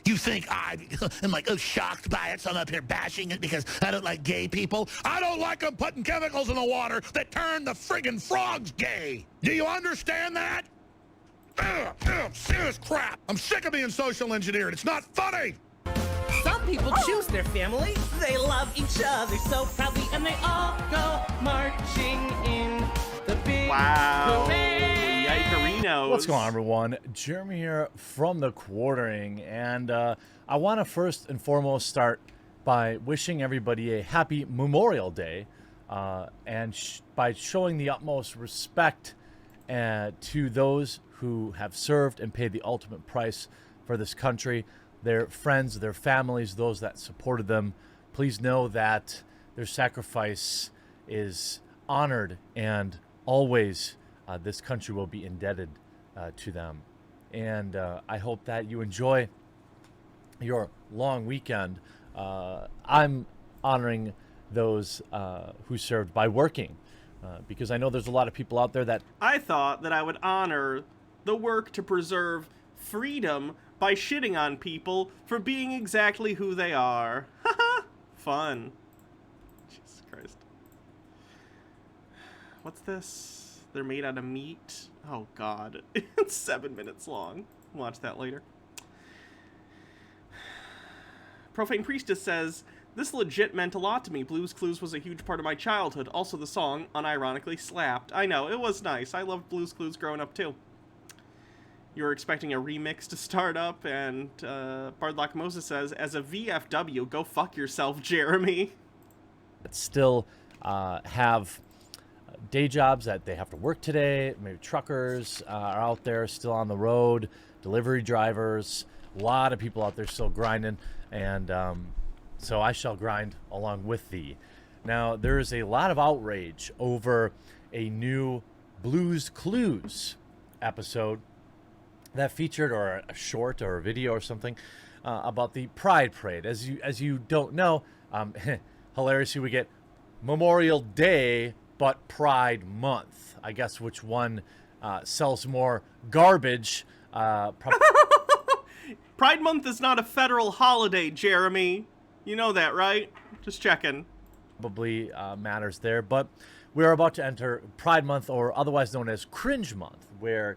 You think I am like, oh, shocked by it, so I'm up here bashing it because I don't like gay people? I don't like them putting chemicals in the water that turn the friggin' frogs gay. Do you understand that? Serious crap. I'm sick of being social engineered. It's not funny. Some people choose their family. They love each other so proudly, and they all go marching in the big parade. Yikerinos. What's going on, everyone? Jeremy here from the quartering, and I want to first and foremost start by wishing everybody a happy Memorial Day, and by showing the utmost respect to those who have served and paid the ultimate price for this country, their friends, their families, those that supported them. Please know that their sacrifice is honored, and always this country will be indebted to them. And I hope that you enjoy your long weekend. I'm honoring those who served by working, because I know there's a lot of people out there that... I thought that I would honor the work to preserve freedom by shitting on people for being exactly who they are. Fun. Jesus Christ. What's this? They're made out of meat? Oh God. It's 7 minutes long. Watch that later. Profane Priestess says, this legit meant a lot to me. Blue's Clues was a huge part of my childhood. Also, the song unironically slapped. I know, it was nice. I loved Blue's Clues growing up too. You were expecting a remix to start up, and Bardlock Moses says, as a VFW, go fuck yourself, Jeremy. That still have day jobs that they have to work today. Maybe truckers are out there still on the road, delivery drivers, a lot of people out there still grinding, and so I shall grind along with thee. Now, there is a lot of outrage over a new Blue's Clues episode that featured, or a short or a video or something, about the Pride Parade. As you don't know, hilariously, we get Memorial Day but Pride Month. I guess which one sells more garbage? Pride Month is not a federal holiday, Jeremy. You know that, right? Just checking. Probably matters there, but we're about to enter Pride Month, or otherwise known as Cringe Month, where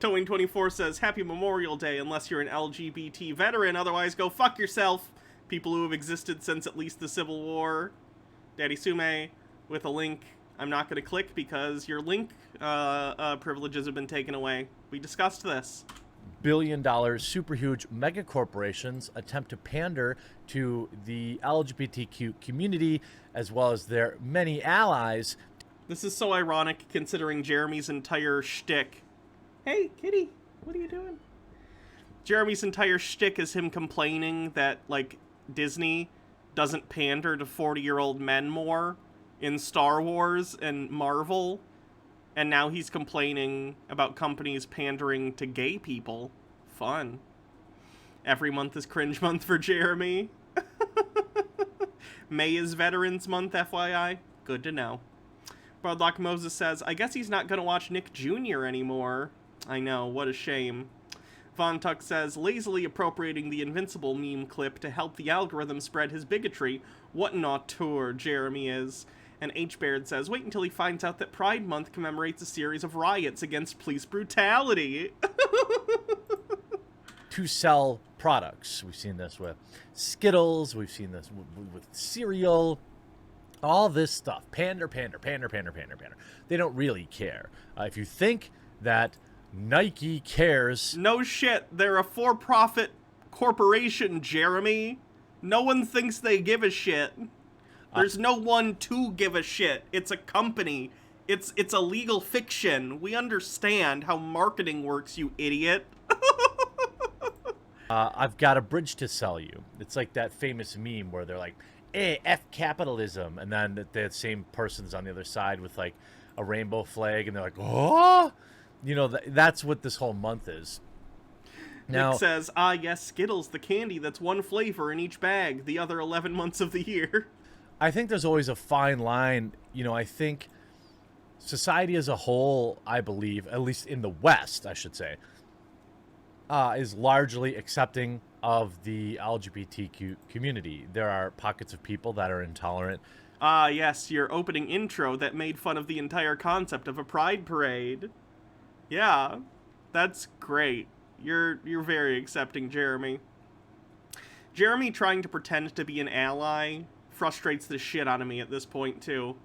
Towing24 says, Happy Memorial Day unless you're an LGBT veteran, otherwise go fuck yourself. People who have existed since at least the Civil War. Daddy Sume with a link I'm not going to click because your link privileges have been taken away. We discussed this. billion-dollar super huge mega corporations attempt to pander to the LGBTQ community as well as their many allies. This is so ironic considering Jeremy's entire shtick. Hey, kitty, what are you doing? Jeremy's entire shtick is him complaining that, like, Disney doesn't pander to 40-year-old men more in Star Wars and Marvel, and now he's complaining about companies pandering to gay people. Fun. Every month is Cringe Month for Jeremy. May is Veterans Month, FYI. Good to know. Broadlock Moses says, I guess he's not going to watch Nick Jr. anymore. I know, what a shame. Von Tuck says, lazily appropriating the Invincible meme clip to help the algorithm spread his bigotry. What an auteur Jeremy is. And H. Baird says, wait until he finds out that Pride Month commemorates a series of riots against police brutality. To sell products. We've seen this with Skittles. We've seen this with cereal. All this stuff. Pander. They don't really care. If you think that Nike cares... No shit. They're a for-profit corporation, Jeremy. No one thinks they give a shit. There's no one to give a shit. It's a company. It's a legal fiction. We understand how marketing works, you idiot. I've got a bridge to sell you. It's like that famous meme where they're like, hey, F capitalism. And then the same person's on the other side with like a rainbow flag. And they're like, oh, you know, that's what this whole month is. Now, Nick says, yes, Skittles, the candy that's one flavor in each bag, the other 11 months of the year. I think there's always a fine line. You know, I think society as a whole, I believe, at least in the West, I should say, is largely accepting of the LGBTQ community. There are pockets of people that are intolerant. Yes, your opening intro that made fun of the entire concept of a pride parade. Yeah, that's great. You're very accepting, Jeremy. Jeremy trying to pretend to be an ally frustrates the shit out of me at this point, too.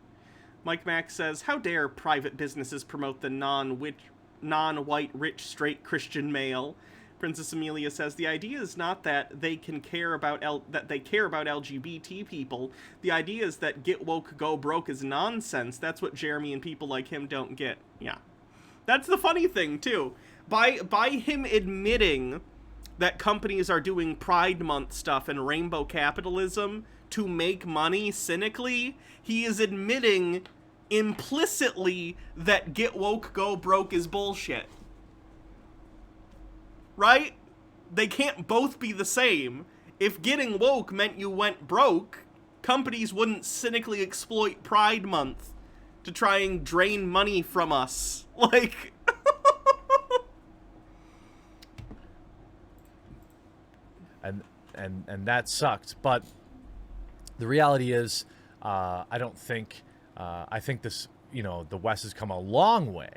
Mike Mack says, how dare private businesses promote the non-white, rich, straight Christian male? Princess Amelia says, the idea is not that they can care about LGBT people. The idea is that get woke, go broke is nonsense. That's what Jeremy and people like him don't get. Yeah. That's the funny thing, too. By him admitting that companies are doing Pride Month stuff and rainbow capitalism to make money cynically, he is admitting implicitly that get woke, go broke is bullshit. Right? They can't both be the same. If getting woke meant you went broke, companies wouldn't cynically exploit Pride Month to try and drain money from us. Like... And that sucked, but the reality is, I don't think, I think this, you know, the West has come a long way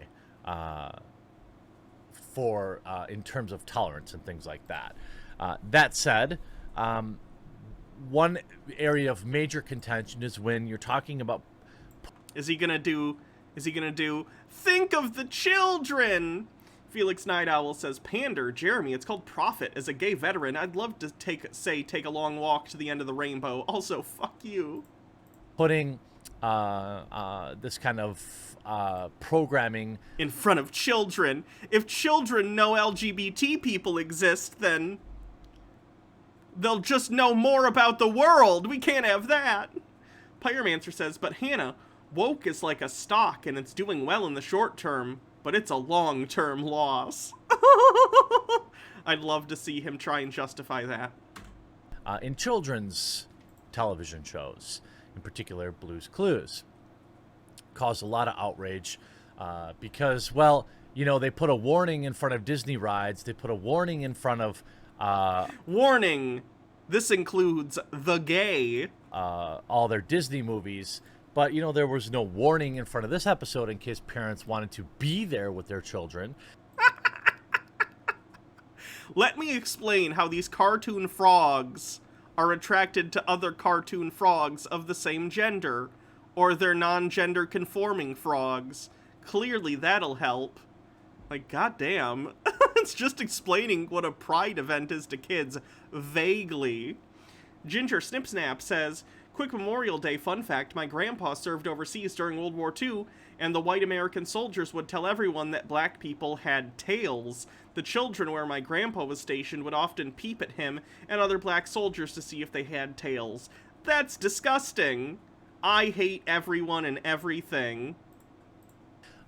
in terms of tolerance and things like that. That said, one area of major contention is when you're talking about... Is he gonna do, think of the children? Felix Night Owl says, pander, Jeremy, it's called profit. As a gay veteran, I'd love to take a long walk to the end of the rainbow. Also, fuck you. Putting this kind of programming in front of children. If children know LGBT people exist, then they'll just know more about the world. We can't have that. Pyromancer says, but Hannah, woke is like a stock and it's doing well in the short term, but it's a long-term loss. I'd love to see him try and justify that. In children's television shows, in particular Blue's Clues. Caused a lot of outrage because, well, you know, they put a warning in front of Disney rides. They put a warning in front of... warning! This includes the gay. All their Disney movies. But, you know, there was no warning in front of this episode in case parents wanted to be there with their children. Let me explain how these cartoon frogs are attracted to other cartoon frogs of the same gender, or they're non-gender conforming frogs. Clearly that'll help. Like, goddamn. It's just explaining what a pride event is to kids, vaguely. Ginger Snipsnap says, quick Memorial Day fun fact, my grandpa served overseas during World War II, and the white American soldiers would tell everyone that black people had tails. The children where my grandpa was stationed would often peep at him and other black soldiers to see if they had tails. That's disgusting. I hate everyone and everything.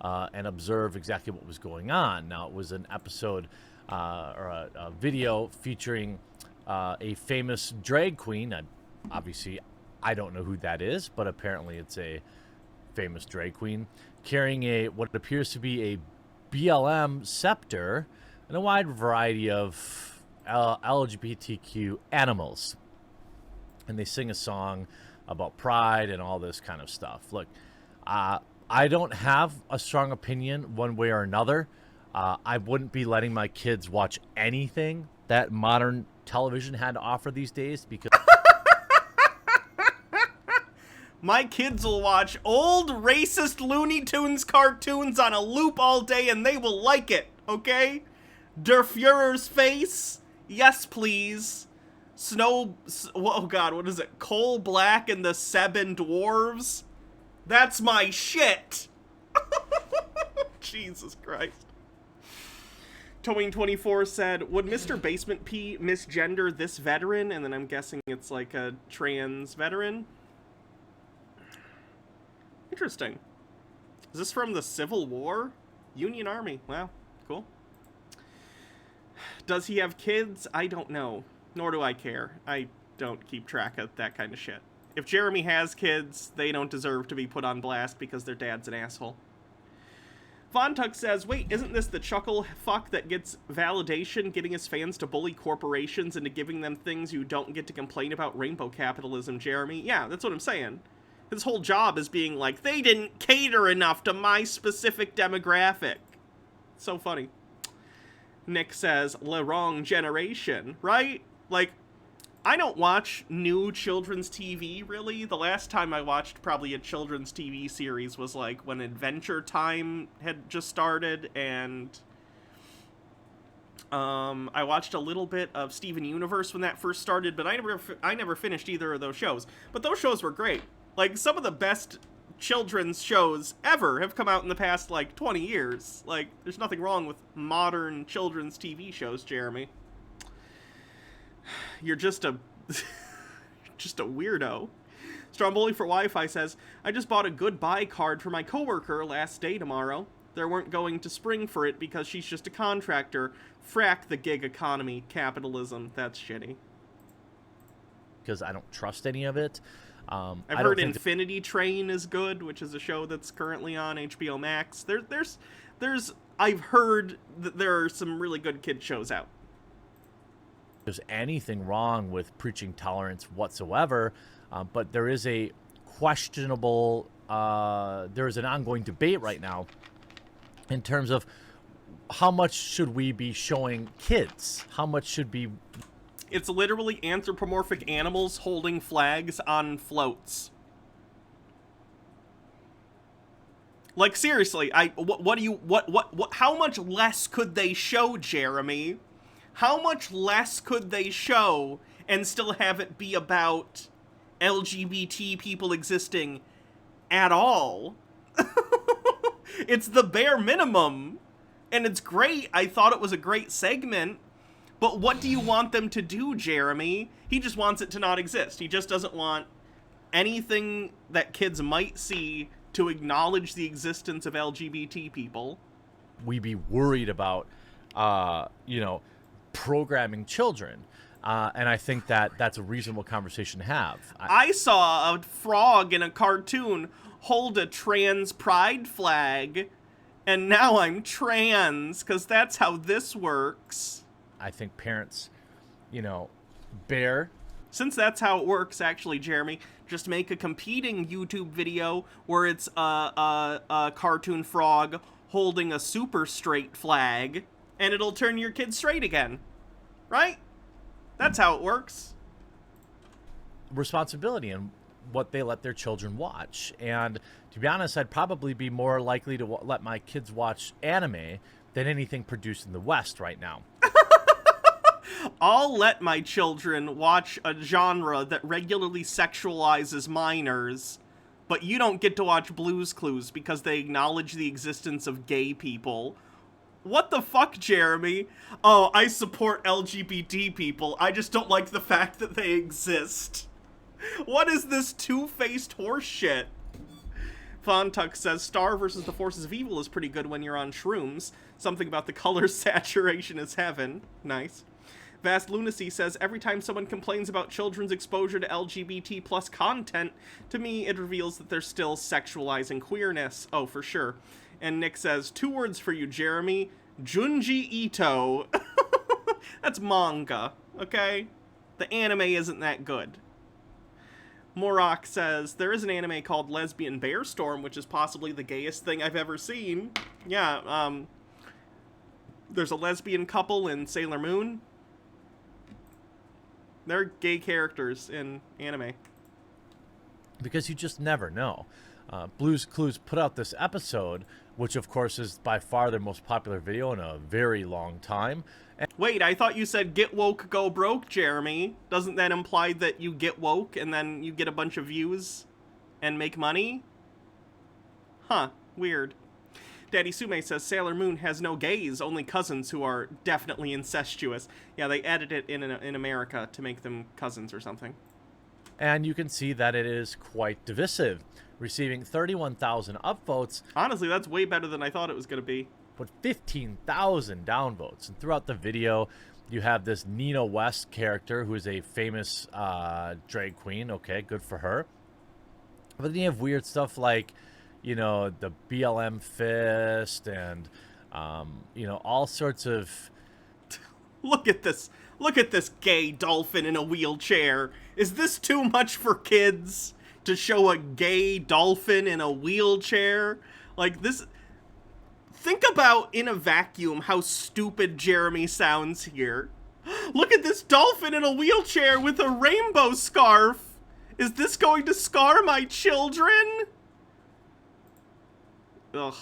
And observe exactly what was going on. Now, it was an episode or a video featuring a famous drag queen. Obviously, I don't know who that is, but apparently it's a famous drag queen carrying what appears to be a BLM scepter and a wide variety of LGBTQ animals. And they sing a song about pride and all this kind of stuff. Look, I don't have a strong opinion one way or another. I wouldn't be letting my kids watch anything that modern television had to offer these days because... My kids will watch old racist Looney Tunes cartoons on a loop all day and they will like it, okay? Der Fuhrer's face? Yes, please. Oh god, what is it? Coal Black and the Seven Dwarves? That's my shit! Jesus Christ. Towing24 said, would Mr. Basement P misgender this veteran? And then I'm guessing it's like a trans veteran. Interesting. Is this from the Civil War? Union Army. Wow, cool. Does he have kids? I don't know. Nor do I care. I don't keep track of that kind of shit. If Jeremy has kids, they don't deserve to be put on blast because their dad's an asshole. Von Tuck says, wait, isn't this the chuckle fuck that gets validation, getting his fans to bully corporations into giving them things you don't get to complain about rainbow capitalism, Jeremy? Yeah, that's what I'm saying. His whole job is being like, they didn't cater enough to my specific demographic. So funny. Nick says, le wrong generation, right? Like, I don't watch new children's TV, really. The last time I watched probably a children's TV series was like when Adventure Time had just started, and I watched a little bit of Steven Universe when that first started, but I never finished either of those shows. But those shows were great. Like, some of the best children's shows ever have come out in the past, like, 20 years. Like, there's nothing wrong with modern children's TV shows, Jeremy. You're just a... just a weirdo. Stromboli for Wi-Fi says, I just bought a goodbye card for my coworker last day tomorrow. They weren't going to spring for it because she's just a contractor. Frack the gig economy, capitalism. That's shitty. Because I don't trust any of it. I've heard Infinity Train is good, which is a show that's currently on HBO Max. I've heard that there are some really good kid shows out. There's anything wrong with preaching tolerance whatsoever, but there is a questionable, there is an ongoing debate right now in terms of how much should we be showing kids? How much should be... It's literally anthropomorphic animals holding flags on floats. Like, seriously, how much less could they show, Jeremy? How much less could they show and still have it be about LGBT people existing at all? It's the bare minimum. And it's great. I thought it was a great segment. But what do you want them to do, Jeremy? He just wants it to not exist. He just doesn't want anything that kids might see to acknowledge the existence of LGBT people. We be worried about, programming children. And I think that that's a reasonable conversation to have. I saw a frog in a cartoon hold a trans pride flag, and now I'm trans, because that's how this works. I think parents, bear. Since that's how it works, actually, Jeremy, just make a competing YouTube video where it's a cartoon frog holding a super straight flag, and it'll turn your kid straight again. Right? That's how it works. Responsibility and what they let their children watch. And to be honest, I'd probably be more likely to let my kids watch anime than anything produced in the West right now. I'll let my children watch a genre that regularly sexualizes minors, but you don't get to watch Blue's Clues because they acknowledge the existence of gay people. What the fuck, Jeremy? Oh, I support LGBT people. I just don't like the fact that they exist. What is this two-faced horse shit? Fontuck says, Star versus the Forces of Evil is pretty good when you're on shrooms. Something about the color saturation is heaven. Nice. Vast Lunacy says, every time someone complains about children's exposure to LGBT plus content, to me it reveals that they're still sexualizing queerness. Oh, for sure. And Nick says, 2 words for you, Jeremy. Junji Ito. That's manga, okay? The anime isn't that good. Morok says, there is an anime called Lesbian Bear Storm, which is possibly the gayest thing I've ever seen. Yeah, there's a lesbian couple in Sailor Moon. They're gay characters in anime. Because you just never know. Blue's Clues put out this episode, which of course is by far their most popular video in a very long time. Wait, I thought you said get woke, go broke, Jeremy. Doesn't that imply that you get woke and then you get a bunch of views and make money? Huh, weird. Daddy Sume says Sailor Moon has no gays, only cousins who are definitely incestuous. Yeah, they added it in America to make them cousins or something. And you can see that it is quite divisive, receiving 31,000 upvotes. Honestly, that's way better than I thought it was going to be. But 15,000 downvotes. And throughout the video, you have this Nina West character, who is a famous drag queen. Okay, good for her. But then you have weird stuff like, the BLM fist and, all sorts of... Look at this. Look at this gay dolphin in a wheelchair. Is this too much for kids to show a gay dolphin in a wheelchair? Like this... Think about, in a vacuum, how stupid Jeremy sounds here. Look at this dolphin in a wheelchair with a rainbow scarf. Is this going to scar my children? Ugh.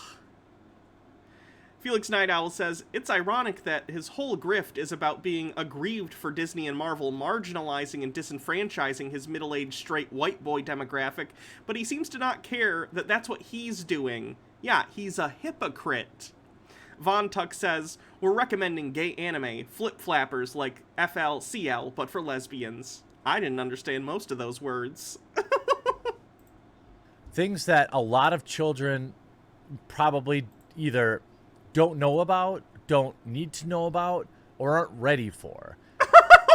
Felix Night Owl says, it's ironic that his whole grift is about being aggrieved for Disney and Marvel marginalizing and disenfranchising his middle-aged straight white boy demographic, but he seems to not care that that's what he's doing. Yeah, he's a hypocrite. Von Tuck says, we're recommending gay anime, flip-flappers like FLCL, but for lesbians. I didn't understand most of those words. Things that a lot of children probably either don't know about, don't need to know about, or aren't ready for.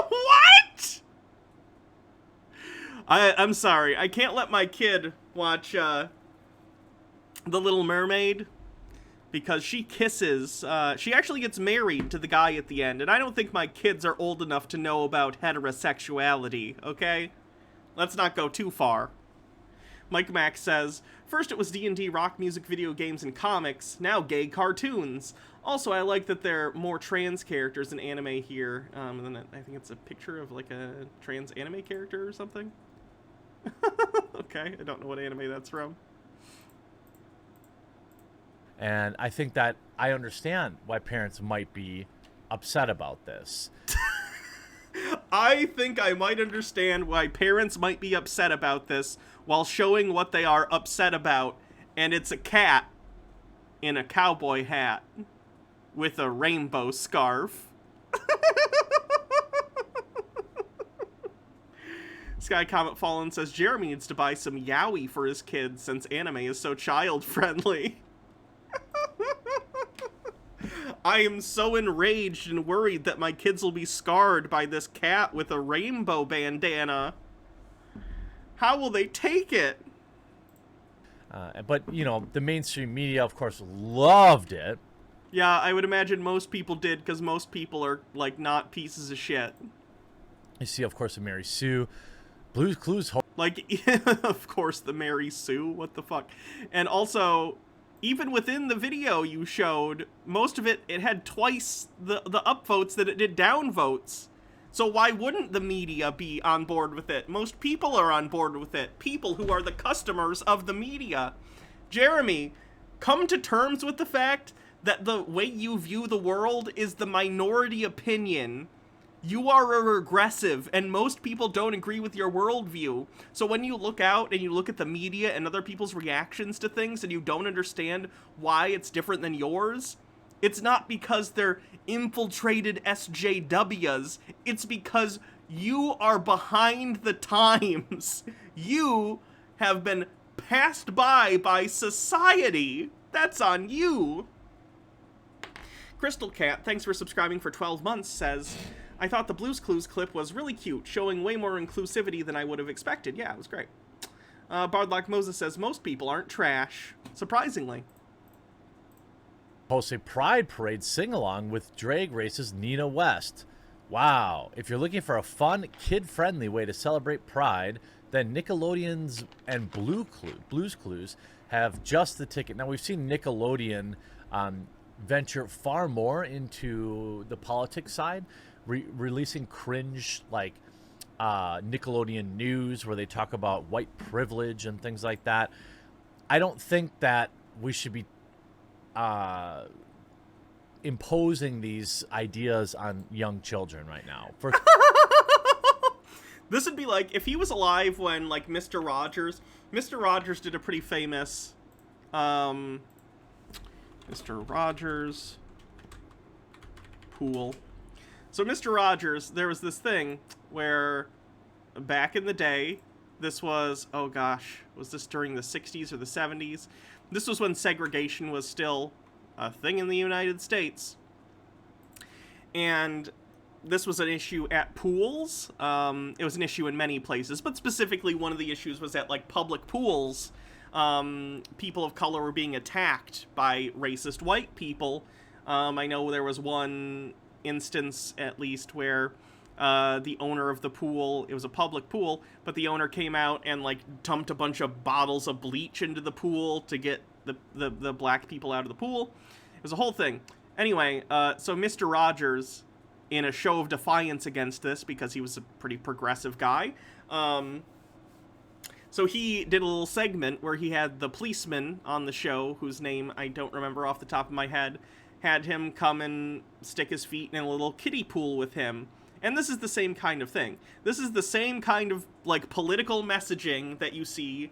What? I'm sorry. I can't let my kid watch The Little Mermaid because she kisses. She actually gets married to the guy at the end, and I don't think my kids are old enough to know about heterosexuality, okay? Let's not go too far. Mike Mack says, first it was D&D, rock music, video games, and comics, now gay cartoons. Also, I like that there are more trans characters in anime here. And then I think it's a picture of like a trans anime character or something. Okay, I don't know what anime that's from. And I think that I understand why parents might be upset about this. I think I might understand why parents might be upset about this while showing what they are upset about, and it's a cat in a cowboy hat with a rainbow scarf. Sky Comet Fallen says Jeremy needs to buy some yaoi for his kids since anime is so child-friendly. I am so enraged and worried that my kids will be scarred by this cat with a rainbow bandana. How will they take it? But, you know, the mainstream media, of course, loved it. Yeah, I would imagine most people did, because most people are, like, not pieces of shit. You see, of course, the Mary Sue. Blue's Clues. Like, of course, the Mary Sue. What the fuck? And also, even within the video you showed, most of it had twice the upvotes that it did downvotes. So why wouldn't the media be on board with it? Most people are on board with it. People who are the customers of the media. Jeremy, come to terms with the fact that the way you view the world is the minority opinion. You are a regressive, and most people don't agree with your worldview. So when you look out and you look at the media and other people's reactions to things and you don't understand why it's different than yours, it's not because they're infiltrated SJWs. It's because you are behind the times. You have been passed by society. That's on you. Crystal Cat, thanks for subscribing for 12 months, says, I thought the Blue's Clues clip was really cute, showing way more inclusivity than I would have expected. Yeah, it was great. Bardlock Moses says, most people aren't trash. Surprisingly. Hosts a Pride Parade sing-along with drag races Nina West. Wow. If you're looking for a fun, kid-friendly way to celebrate Pride, then Nickelodeon's and Blue's Clues have just the ticket. Now, we've seen Nickelodeon venture far more into the politics side, releasing cringe, like, Nickelodeon News, where they talk about white privilege and things like that. I don't think that we should be imposing these ideas on young children right now. This would be like if he was alive when, like, Mr. Rogers did a pretty famous Mr. Rogers pool. So Mr. Rogers, there was this thing where back in the day, this was, oh gosh, was this during the 60s or the 70s? This was when segregation was still a thing in the United States. And this was an issue at pools. It was an issue in many places, but specifically one of the issues was at, like, public pools. People of color were being attacked by racist white people. I know there was one instance, at least, where the owner of the pool, it was a public pool, but the owner came out and, like, dumped a bunch of bottles of bleach into the pool to get the black people out of the pool. It was a whole thing. Anyway, so Mr. Rogers, in a show of defiance against this, because he was a pretty progressive guy, so he did a little segment where he had the policeman on the show, whose name I don't remember off the top of my head, had him come and stick his feet in a little kiddie pool with him. And this is the same kind of thing. This is the same kind of, like, political messaging that you see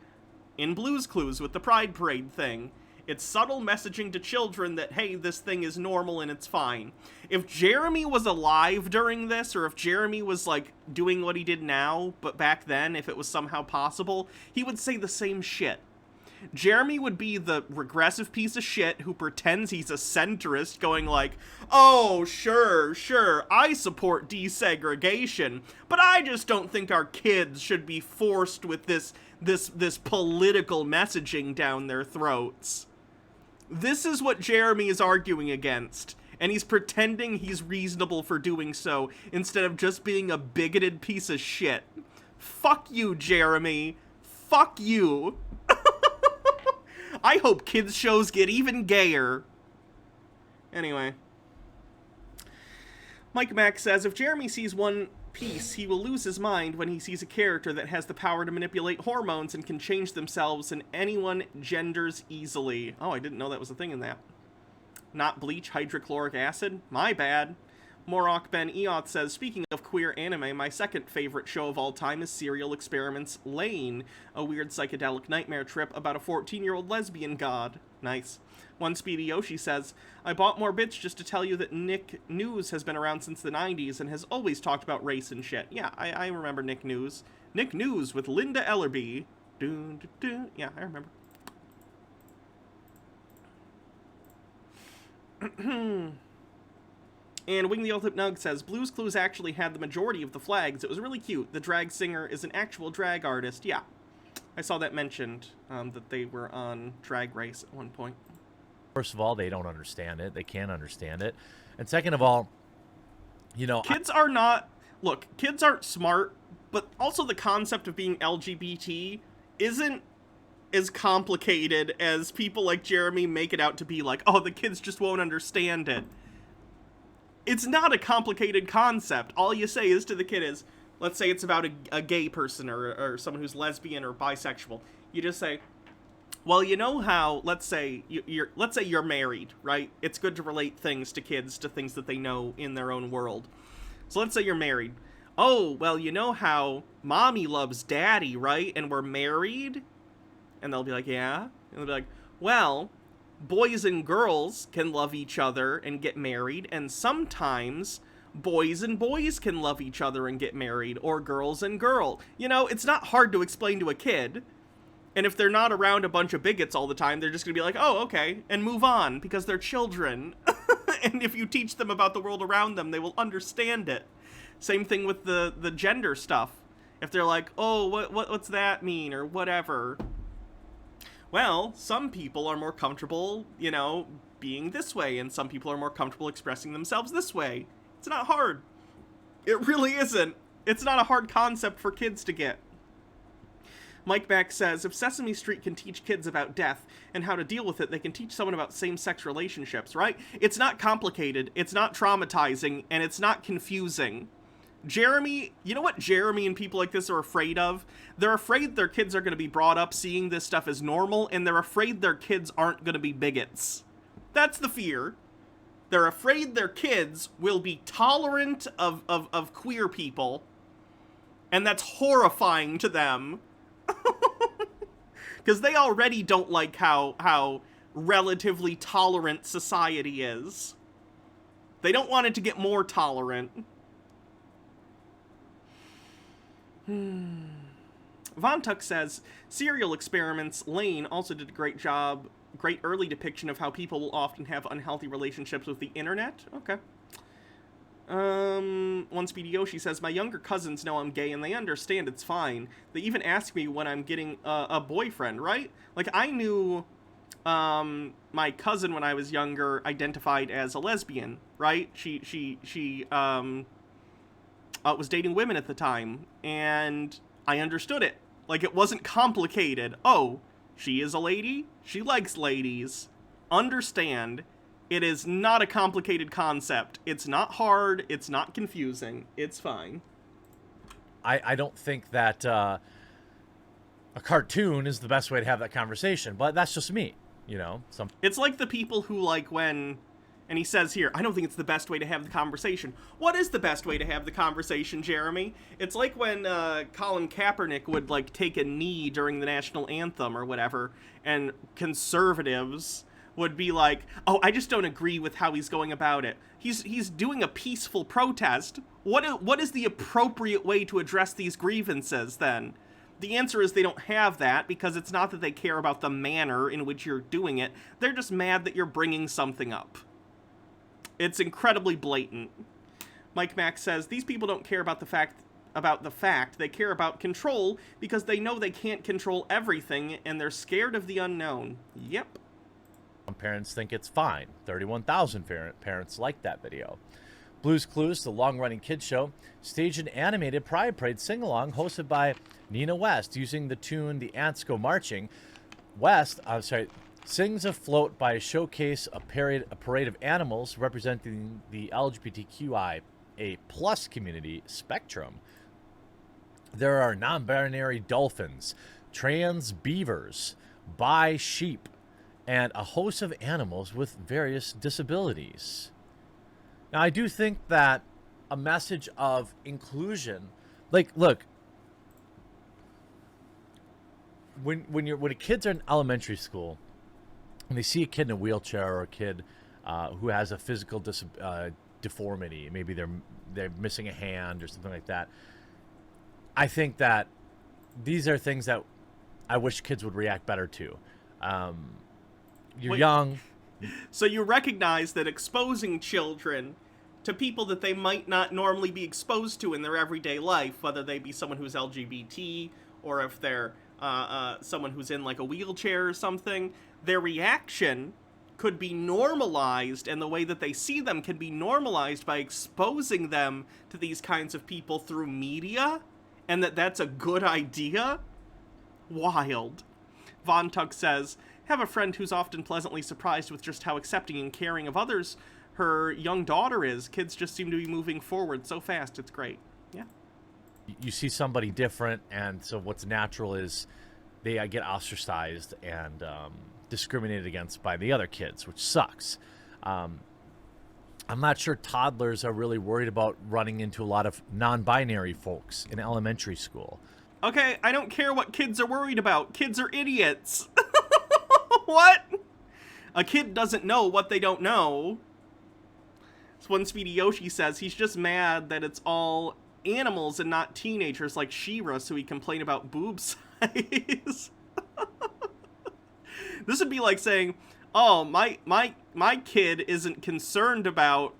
in Blue's Clues with the Pride Parade thing. It's subtle messaging to children that, hey, this thing is normal and it's fine. If Jeremy was alive during this, or if Jeremy was, like, doing what he did now, but back then, if it was somehow possible, he would say the same shit. Jeremy would be the regressive piece of shit who pretends he's a centrist, going like, oh, sure, I support desegregation, but I just don't think our kids should be forced with this political messaging down their throats. This is what Jeremy is arguing against, and he's pretending he's reasonable for doing so, instead of just being a bigoted piece of shit. Fuck you, Jeremy. Fuck you. I hope kids' shows get even gayer. Anyway. Mike Mack says, if Jeremy sees One Piece, he will lose his mind when he sees a character that has the power to manipulate hormones and can change themselves and anyone genders easily. Oh, I didn't know that was a thing in that. Not bleach, hydrochloric acid? My bad. Morok Ben Eoth says, speaking of queer anime, my second favorite show of all time is Serial Experiments Lane, a weird psychedelic nightmare trip about a 14-year-old lesbian god. Nice. One Speedy Yoshi says, I bought more bits just to tell you that Nick News has been around since the 90s and has always talked about race and shit. Yeah, I remember Nick News. Nick News with Linda Ellerby. Yeah, I remember. And Wing the Ultimate Nug says, Blue's Clues actually had the majority of the flags. It was really cute. The drag singer is an actual drag artist. Yeah, I saw that mentioned, that they were on Drag Race at one point. First of all, they don't understand it. They can't understand it. And second of all, you know... Kids are not... Look, kids aren't smart, but also the concept of being LGBT isn't as complicated as people like Jeremy make it out to be. Like, oh, the kids just won't understand it. It's not a complicated concept. All you say is to the kid is, let's say it's about a gay person or someone who's lesbian or bisexual. You just say, well, you know how, let's say you're married, right? It's good to relate things to kids to things that they know in their own world. So let's say you're married. Oh, well, you know how mommy loves daddy, right? And we're married? And they'll be like, yeah. And they'll be like, well, boys and girls can love each other and get married, and sometimes boys and boys can love each other and get married, or girls and girl. You know, it's not hard to explain to a kid. And if they're not around a bunch of bigots all the time, they're just going to be like, oh, okay, and move on, because they're children. And if you teach them about the world around them, they will understand it. Same thing with the gender stuff. If they're like, oh, what's that mean, or whatever. Well, some people are more comfortable, you know, being this way, and some people are more comfortable expressing themselves this way. It's not hard. It really isn't. It's not a hard concept for kids to get. Mike Mack says, if Sesame Street can teach kids about death and how to deal with it, they can teach someone about same-sex relationships, right? It's not complicated, it's not traumatizing, and it's not confusing. Jeremy, you know what Jeremy and people like this are afraid of? They're afraid their kids are going to be brought up seeing this stuff as normal, and they're afraid their kids aren't going to be bigots. That's the fear. They're afraid their kids will be tolerant of queer people, and that's horrifying to them. Because they already don't like how relatively tolerant society is. They don't want it to get more tolerant. Von Tuck says, Serial Experiments, Lane also did a great job, great early depiction of how people will often have unhealthy relationships with the internet. Okay. One Speedy Yoshi says, my younger cousins know I'm gay and they understand it's fine. They even ask me when I'm getting a boyfriend, right? Like, I knew my cousin when I was younger identified as a lesbian, right? She was dating women at the time, and I understood it. Like, it wasn't complicated. Oh, she is a lady? She likes ladies. Understand. It is not a complicated concept. It's not hard. It's not confusing. It's fine. I don't think that a cartoon is the best way to have that conversation, but that's just me, you know. It's like the people who, like, when... And he says here, I don't think it's the best way to have the conversation. What is the best way to have the conversation, Jeremy? It's like when Colin Kaepernick would, like, take a knee during the national anthem or whatever, and conservatives would be like, oh, I just don't agree with how he's going about it. He's doing a peaceful protest. What is the appropriate way to address these grievances, then? The answer is they don't have that, because it's not that they care about the manner in which you're doing it. They're just mad that you're bringing something up. It's incredibly blatant. Mike Mack says, these people don't care about the fact. They care about control because they know they can't control everything, and they're scared of the unknown. Yep. Some parents think it's fine. 31,000 parents liked that video. Blue's Clues, the long-running kids show, staged an animated Pride Parade sing-along hosted by Nina West using the tune The Ants Go Marching. West, sings afloat by showcase a parade of animals representing the LGBTQIA+ community spectrum. There are non-binary dolphins, trans beavers, bi sheep, and a host of animals with various disabilities. Now, I do think that a message of inclusion, like, look, when a kid's in elementary school, and they see a kid in a wheelchair or a kid who has a physical deformity, maybe they're missing a hand or something like that, I think that these are things that I wish kids would react better to. You're young. So you recognize that exposing children to people that they might not normally be exposed to in their everyday life, whether they be someone who's LGBT or if they're someone who's in like a wheelchair or something. Their reaction could be normalized, and the way that they see them can be normalized by exposing them to these kinds of people through media, and that's a good idea? Wild. Von Tuck says, have a friend who's often pleasantly surprised with just how accepting and caring of others her young daughter is. Kids just seem to be moving forward so fast. It's great. Yeah. You see somebody different, and so what's natural is they get ostracized and discriminated against by the other kids, which sucks. I'm not sure toddlers are really worried about running into a lot of non-binary folks in elementary school. Okay, I don't care what kids are worried about. Kids are idiots. What? A kid doesn't know what they don't know. So one Speedy Yoshi says he's just mad that it's all animals and not teenagers like She-Ra, so he complain about boob size. This would be like saying, oh, my kid isn't concerned about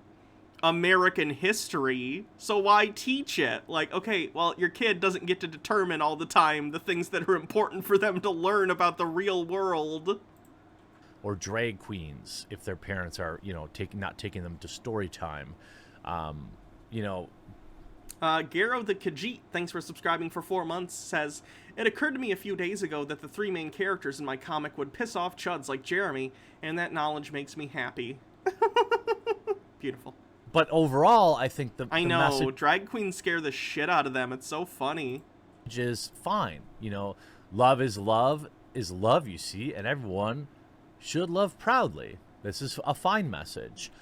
American history, so why teach it? Like, okay, well, your kid doesn't get to determine all the time the things that are important for them to learn about the real world. Or drag queens, if their parents are, not taking them to story time. Garo the Khajiit, thanks for subscribing for 4 months, says, it occurred to me a few days ago that the 3 main characters in my comic would piss off chuds like Jeremy, and that knowledge makes me happy. Beautiful. But overall, I think I know, drag queens scare the shit out of them. It's so funny. Is fine. Love is love, you see, and everyone should love proudly. This is a fine message.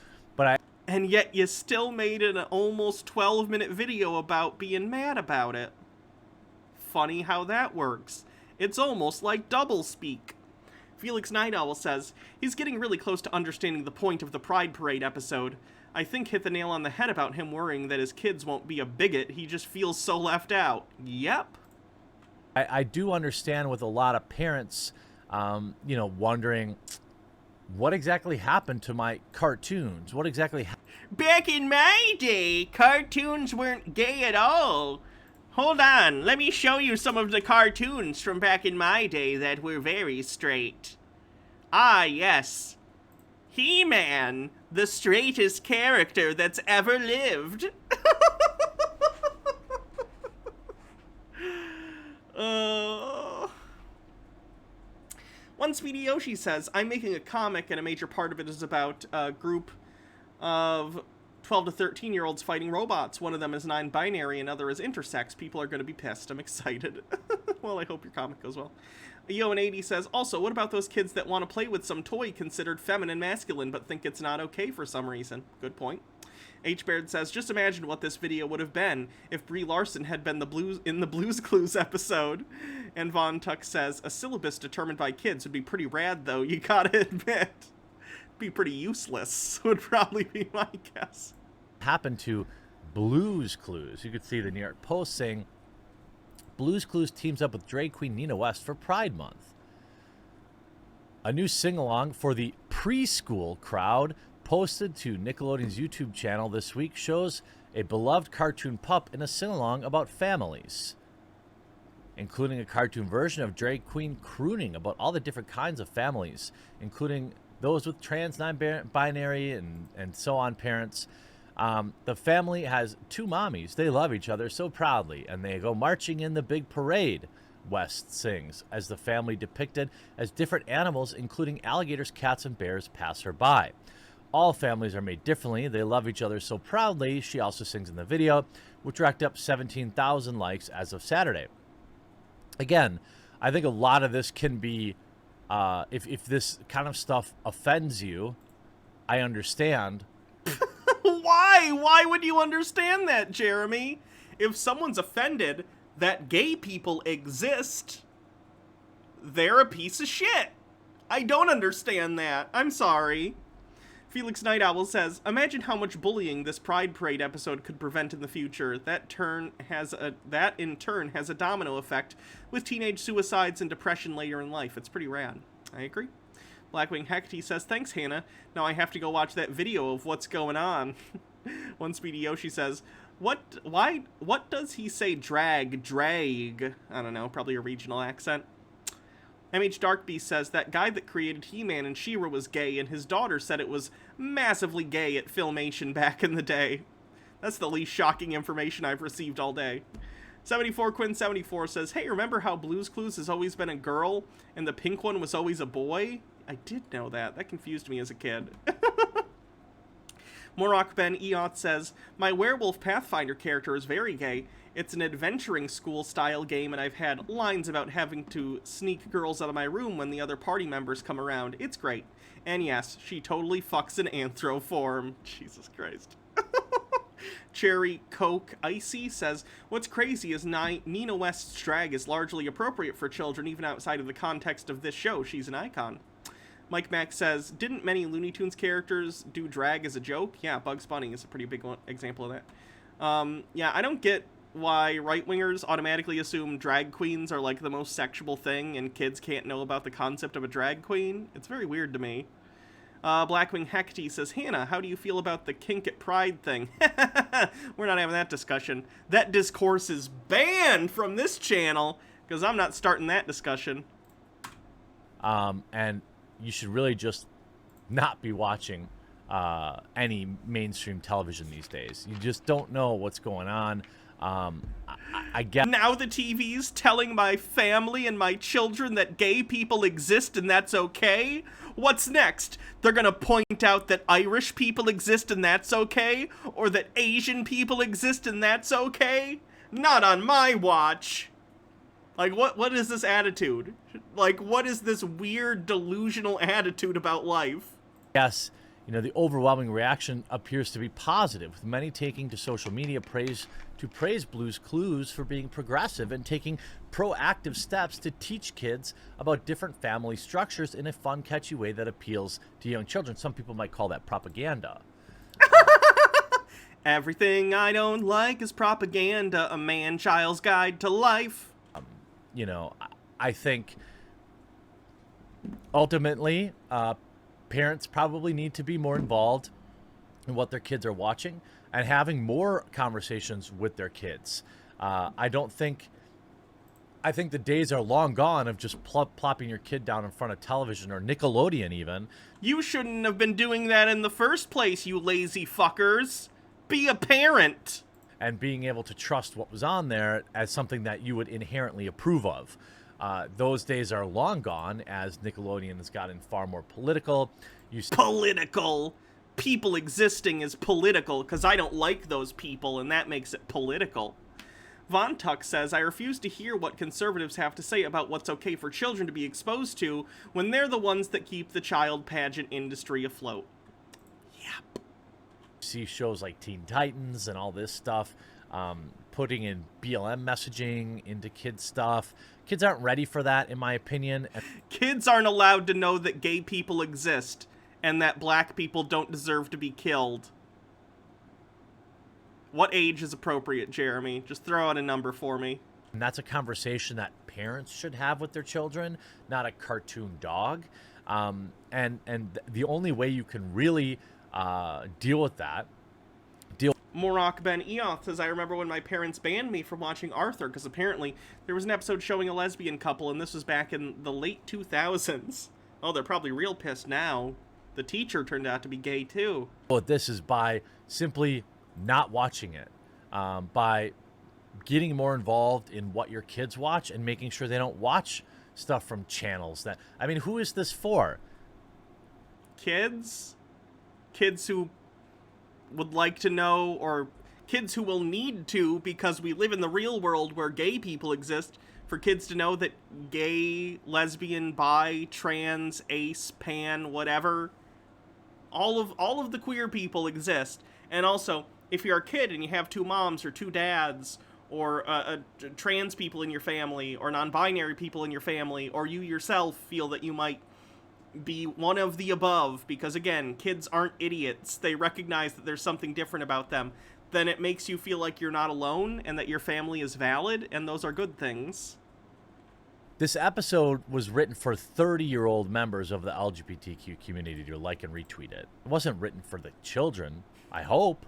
And yet you still made an almost 12-minute video about being mad about it. Funny how that works. It's almost like doublespeak. Felix Night Owl says, he's getting really close to understanding the point of the Pride Parade episode. I think hit the nail on the head about him worrying that his kids won't be a bigot. He just feels so left out. Yep. I do understand with a lot of parents, wondering, what exactly happened to my cartoons? What exactly Back in my day, cartoons weren't gay at all. Hold on, let me show you some of the cartoons from back in my day that were very straight. Ah, yes. He-Man, the straightest character that's ever lived. One Speedy Yoshi says, I'm making a comic and a major part of it is about a group of 12 to 13-year-olds fighting robots. One of them is non-binary, another is intersex. People are going to be pissed. I'm excited. Well, I hope your comic goes well. Yo&80 says, also, what about those kids that want to play with some toy considered feminine masculine but think it's not okay for some reason? Good point. H-Baird says, just imagine what this video would have been if Brie Larson had been in the Blues Clues episode. And Von Tuck says, a syllabus determined by kids would be pretty rad, though, you gotta admit. Be pretty useless, would probably be my guess. Happened to Blues Clues. You could see the New York Post saying, Blues Clues teams up with drag queen Nina West for Pride Month. A new sing-along for the preschool crowd posted to Nickelodeon's YouTube channel this week shows a beloved cartoon pup in a sing-along about families, including a cartoon version of drag queen crooning about all the different kinds of families, including those with trans, non-binary, and so on parents. The family has 2 mommies. They love each other so proudly, and they go marching in the big parade, West sings, as the family depicted as different animals, including alligators, cats, and bears, pass her by. All families are made differently. They love each other so proudly, she also sings in the video, which racked up 17,000 likes as of Saturday. Again, I think a lot of this can be, if this kind of stuff offends you, I understand. Why? Why would you understand that, Jeremy? If someone's offended that gay people exist, they're a piece of shit. I don't understand that. I'm sorry. Felix Night Owl says, imagine how much bullying this Pride Parade episode could prevent in the future. That in turn has a domino effect with teenage suicides and depression later in life. It's pretty rad. I agree. Blackwing Hecate says, thanks, Hannah. Now I have to go watch that video of what's going on. One Speedy Yoshi says, what does he say drag? I don't know, probably a regional accent. MH Darkbeast says that guy that created He-Man and She-Ra was gay, and his daughter said it was massively gay at Filmation back in the day. That's the least shocking information I've received all day. 74 Quinn 74 says, hey, remember how Blue's Clues has always been a girl, and the pink one was always a boy? I did know that. That confused me as a kid. Morok Ben Eoth says, my Werewolf Pathfinder character is very gay. It's an adventuring school-style game, and I've had lines about having to sneak girls out of my room when the other party members come around. It's great. And yes, she totally fucks in anthro form. Jesus Christ. Cherry Coke Icy says, what's crazy is Nina West's drag is largely appropriate for children, even outside of the context of this show. She's an icon. Mike Mack says, didn't many Looney Tunes characters do drag as a joke? Yeah, Bugs Bunny is a pretty big example of that. Yeah, I don't get why right-wingers automatically assume drag queens are like the most sexual thing and kids can't know about the concept of a drag queen. It's very weird to me. Blackwing Hecate says, Hannah, how do you feel about the kink at Pride thing? We're not having that discussion. That discourse is banned from this channel because I'm not starting that discussion. And you should really just not be watching any mainstream television these days. You just don't know what's going on. I get now the TV's telling my family and my children that gay people exist and that's okay. What's next? They're gonna point out that Irish people exist and that's okay, or that Asian people exist and that's okay? Not on my watch. Like, what is this attitude? Like, what is this weird delusional attitude about life? Yes, you know, the overwhelming reaction appears to be positive, with many taking to social media praise Blue's Clues for being progressive and taking proactive steps to teach kids about different family structures in a fun, catchy way that appeals to young children. Some people might call that propaganda. Everything I don't like is propaganda, a man-child's guide to life. You know, I think ultimately parents probably need to be more involved in what their kids are watching and having more conversations with their kids. I think the days are long gone of just plopping your kid down in front of television or Nickelodeon even. You shouldn't have been doing that in the first place, you lazy fuckers. Be a parent. And being able to trust what was on there as something that you would inherently approve of. Those days are long gone as Nickelodeon has gotten far more political. Political? People existing is political because I don't like those people and that makes it political. Von Tuck says, I refuse to hear what conservatives have to say about what's okay for children to be exposed to when they're the ones that keep the child pageant industry afloat. Yep. See shows like Teen Titans and all this stuff, putting in BLM messaging into kids' stuff. Kids aren't ready for that, in my opinion. Kids aren't allowed to know that gay people exist and that black people don't deserve to be killed. What age is appropriate, Jeremy? Just throw out a number for me. And that's a conversation that parents should have with their children, not a cartoon dog. And the only way you can really deal with that. Morok Ben Eoth says, I remember when my parents banned me from watching Arthur because apparently there was an episode showing a lesbian couple and this was back in the late 2000s. Oh, they're probably real pissed now. The teacher turned out to be gay too. But this is by simply not watching it, by getting more involved in what your kids watch and making sure they don't watch stuff from channels that, I mean, who is this for? Kids? Kids who would like to know, or kids who will need to because we live in the real world where gay people exist, for kids to know that gay, lesbian, bi, trans, ace, pan, whatever, all of the queer people exist. And also, if you're a kid and you have two moms or two dads or trans people in your family or non-binary people in your family, or you yourself feel that you might be one of the above, because again, kids aren't idiots. They recognize that there's something different about them. Then it makes you feel like you're not alone and that your family is valid, and those are good things. This episode was written for 30-year-old members of the LGBTQ community to like and retweet it. It wasn't written for the children, I hope.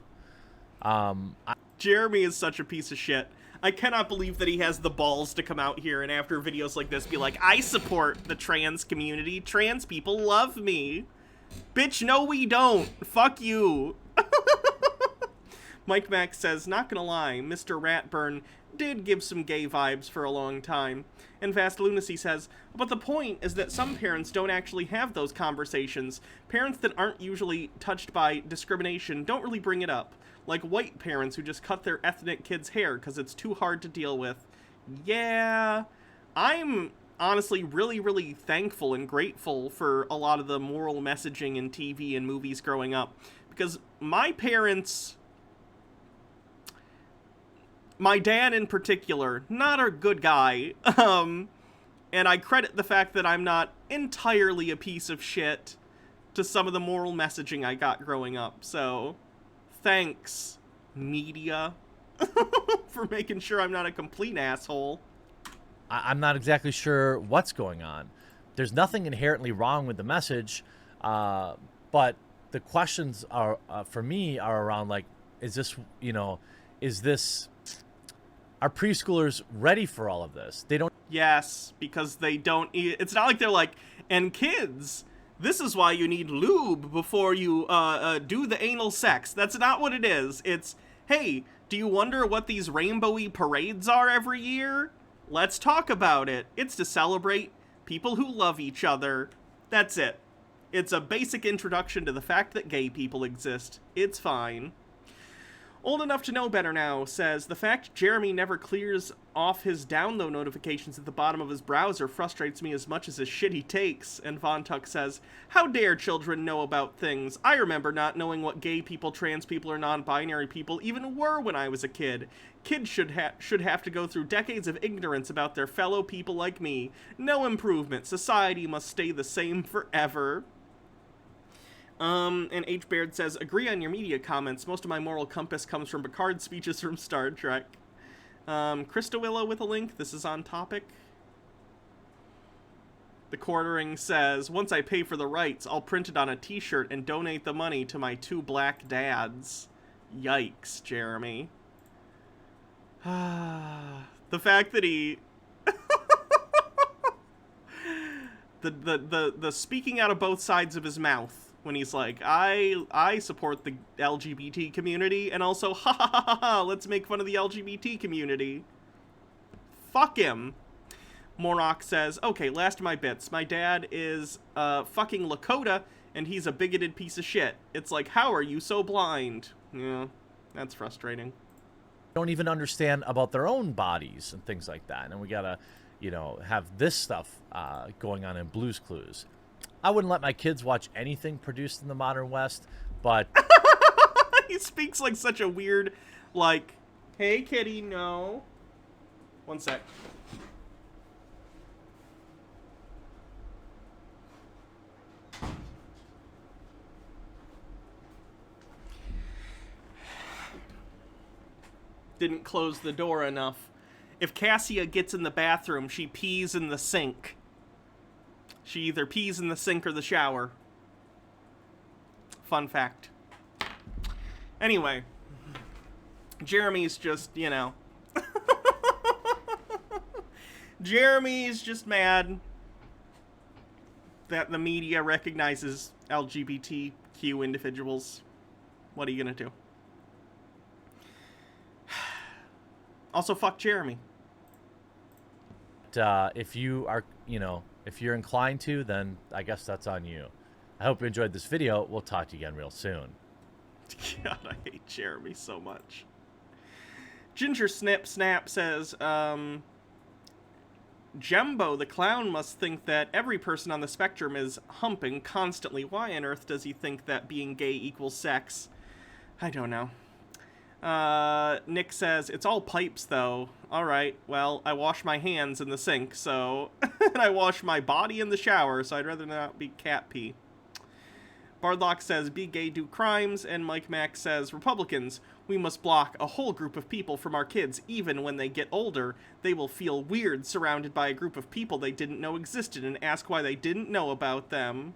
Jeremy is such a piece of shit. I cannot believe that he has the balls to come out here and after videos like this be like, I support the trans community. Trans people love me. Bitch, no we don't. Fuck you. Mike Mack says, not gonna lie, Mr. Ratburn did give some gay vibes for a long time. And Vast Lunacy says, but the point is that some parents don't actually have those conversations. Parents that aren't usually touched by discrimination don't really bring it up. Like white parents who just cut their ethnic kids' hair because it's too hard to deal with. Yeah, I'm honestly really, really thankful and grateful for a lot of the moral messaging in TV and movies growing up. Because my parents... My dad in particular, not a good guy, and I credit the fact that I'm not entirely a piece of shit to some of the moral messaging I got growing up, so thanks, media, for making sure I'm not a complete asshole. I'm not exactly sure what's going on. There's nothing inherently wrong with the message, but the questions are, for me, are around, like, is this, are preschoolers ready for all of this? They don't. Yes, because they don't. It's not like they're like, and kids, this is why you need lube before you do the anal sex. That's not what it is. It's, hey, do you wonder what these rainbowy parades are every year? Let's talk about it. It's to celebrate people who love each other. That's it. It's a basic introduction to the fact that gay people exist. It's fine. Old Enough to Know Better Now says, the fact Jeremy never clears off his download notifications at the bottom of his browser frustrates me as much as his shit he takes. And Von Tuck says, how dare children know about things? I remember not knowing what gay people, trans people, or non-binary people even were when I was a kid. Kids should have to go through decades of ignorance about their fellow people like me. No improvement. Society must stay the same forever. And H. Baird says, agree on your media comments. Most of my moral compass comes from Picard's speeches from Star Trek. Krista Willow with a link. This is on topic. The Quartering says, once I pay for the rights, I'll print it on a t-shirt and donate the money to my 2 black dads. Yikes, Jeremy. The fact that he... the speaking out of both sides of his mouth. When he's like, I support the LGBT community, and also, ha ha ha ha ha, let's make fun of the LGBT community. Fuck him. Morok says, okay, last of my bits. My dad is fucking Lakota, and he's a bigoted piece of shit. It's like, how are you so blind? Yeah, that's frustrating. Don't even understand about their own bodies and things like that. And we gotta, have this stuff going on in Blue's Clues. I wouldn't let my kids watch anything produced in the modern West, but... He speaks like such a weird, like, hey, kitty, no. One sec. Didn't close the door enough. If Cassia gets in the bathroom, she pees in the sink. She either pees in the sink or the shower. Fun fact. Anyway. Jeremy's just, Jeremy's just mad that the media recognizes LGBTQ individuals. What are you gonna do? Also, fuck Jeremy. If you are, if you're inclined to, then I guess that's on you. I hope you enjoyed this video. We'll talk to you again real soon. God, I hate Jeremy so much. Ginger Snip Snap says, Jumbo the clown must think that every person on the spectrum is humping constantly. Why on earth does he think that being gay equals sex? I don't know. Nick says, it's all pipes, though. Alright, well, I wash my hands in the sink, so... and I wash my body in the shower, so I'd rather not be cat pee. Bardlock says, be gay, do crimes, and Mike Mack says, Republicans, we must block a whole group of people from our kids. Even when they get older, they will feel weird surrounded by a group of people they didn't know existed and ask why they didn't know about them.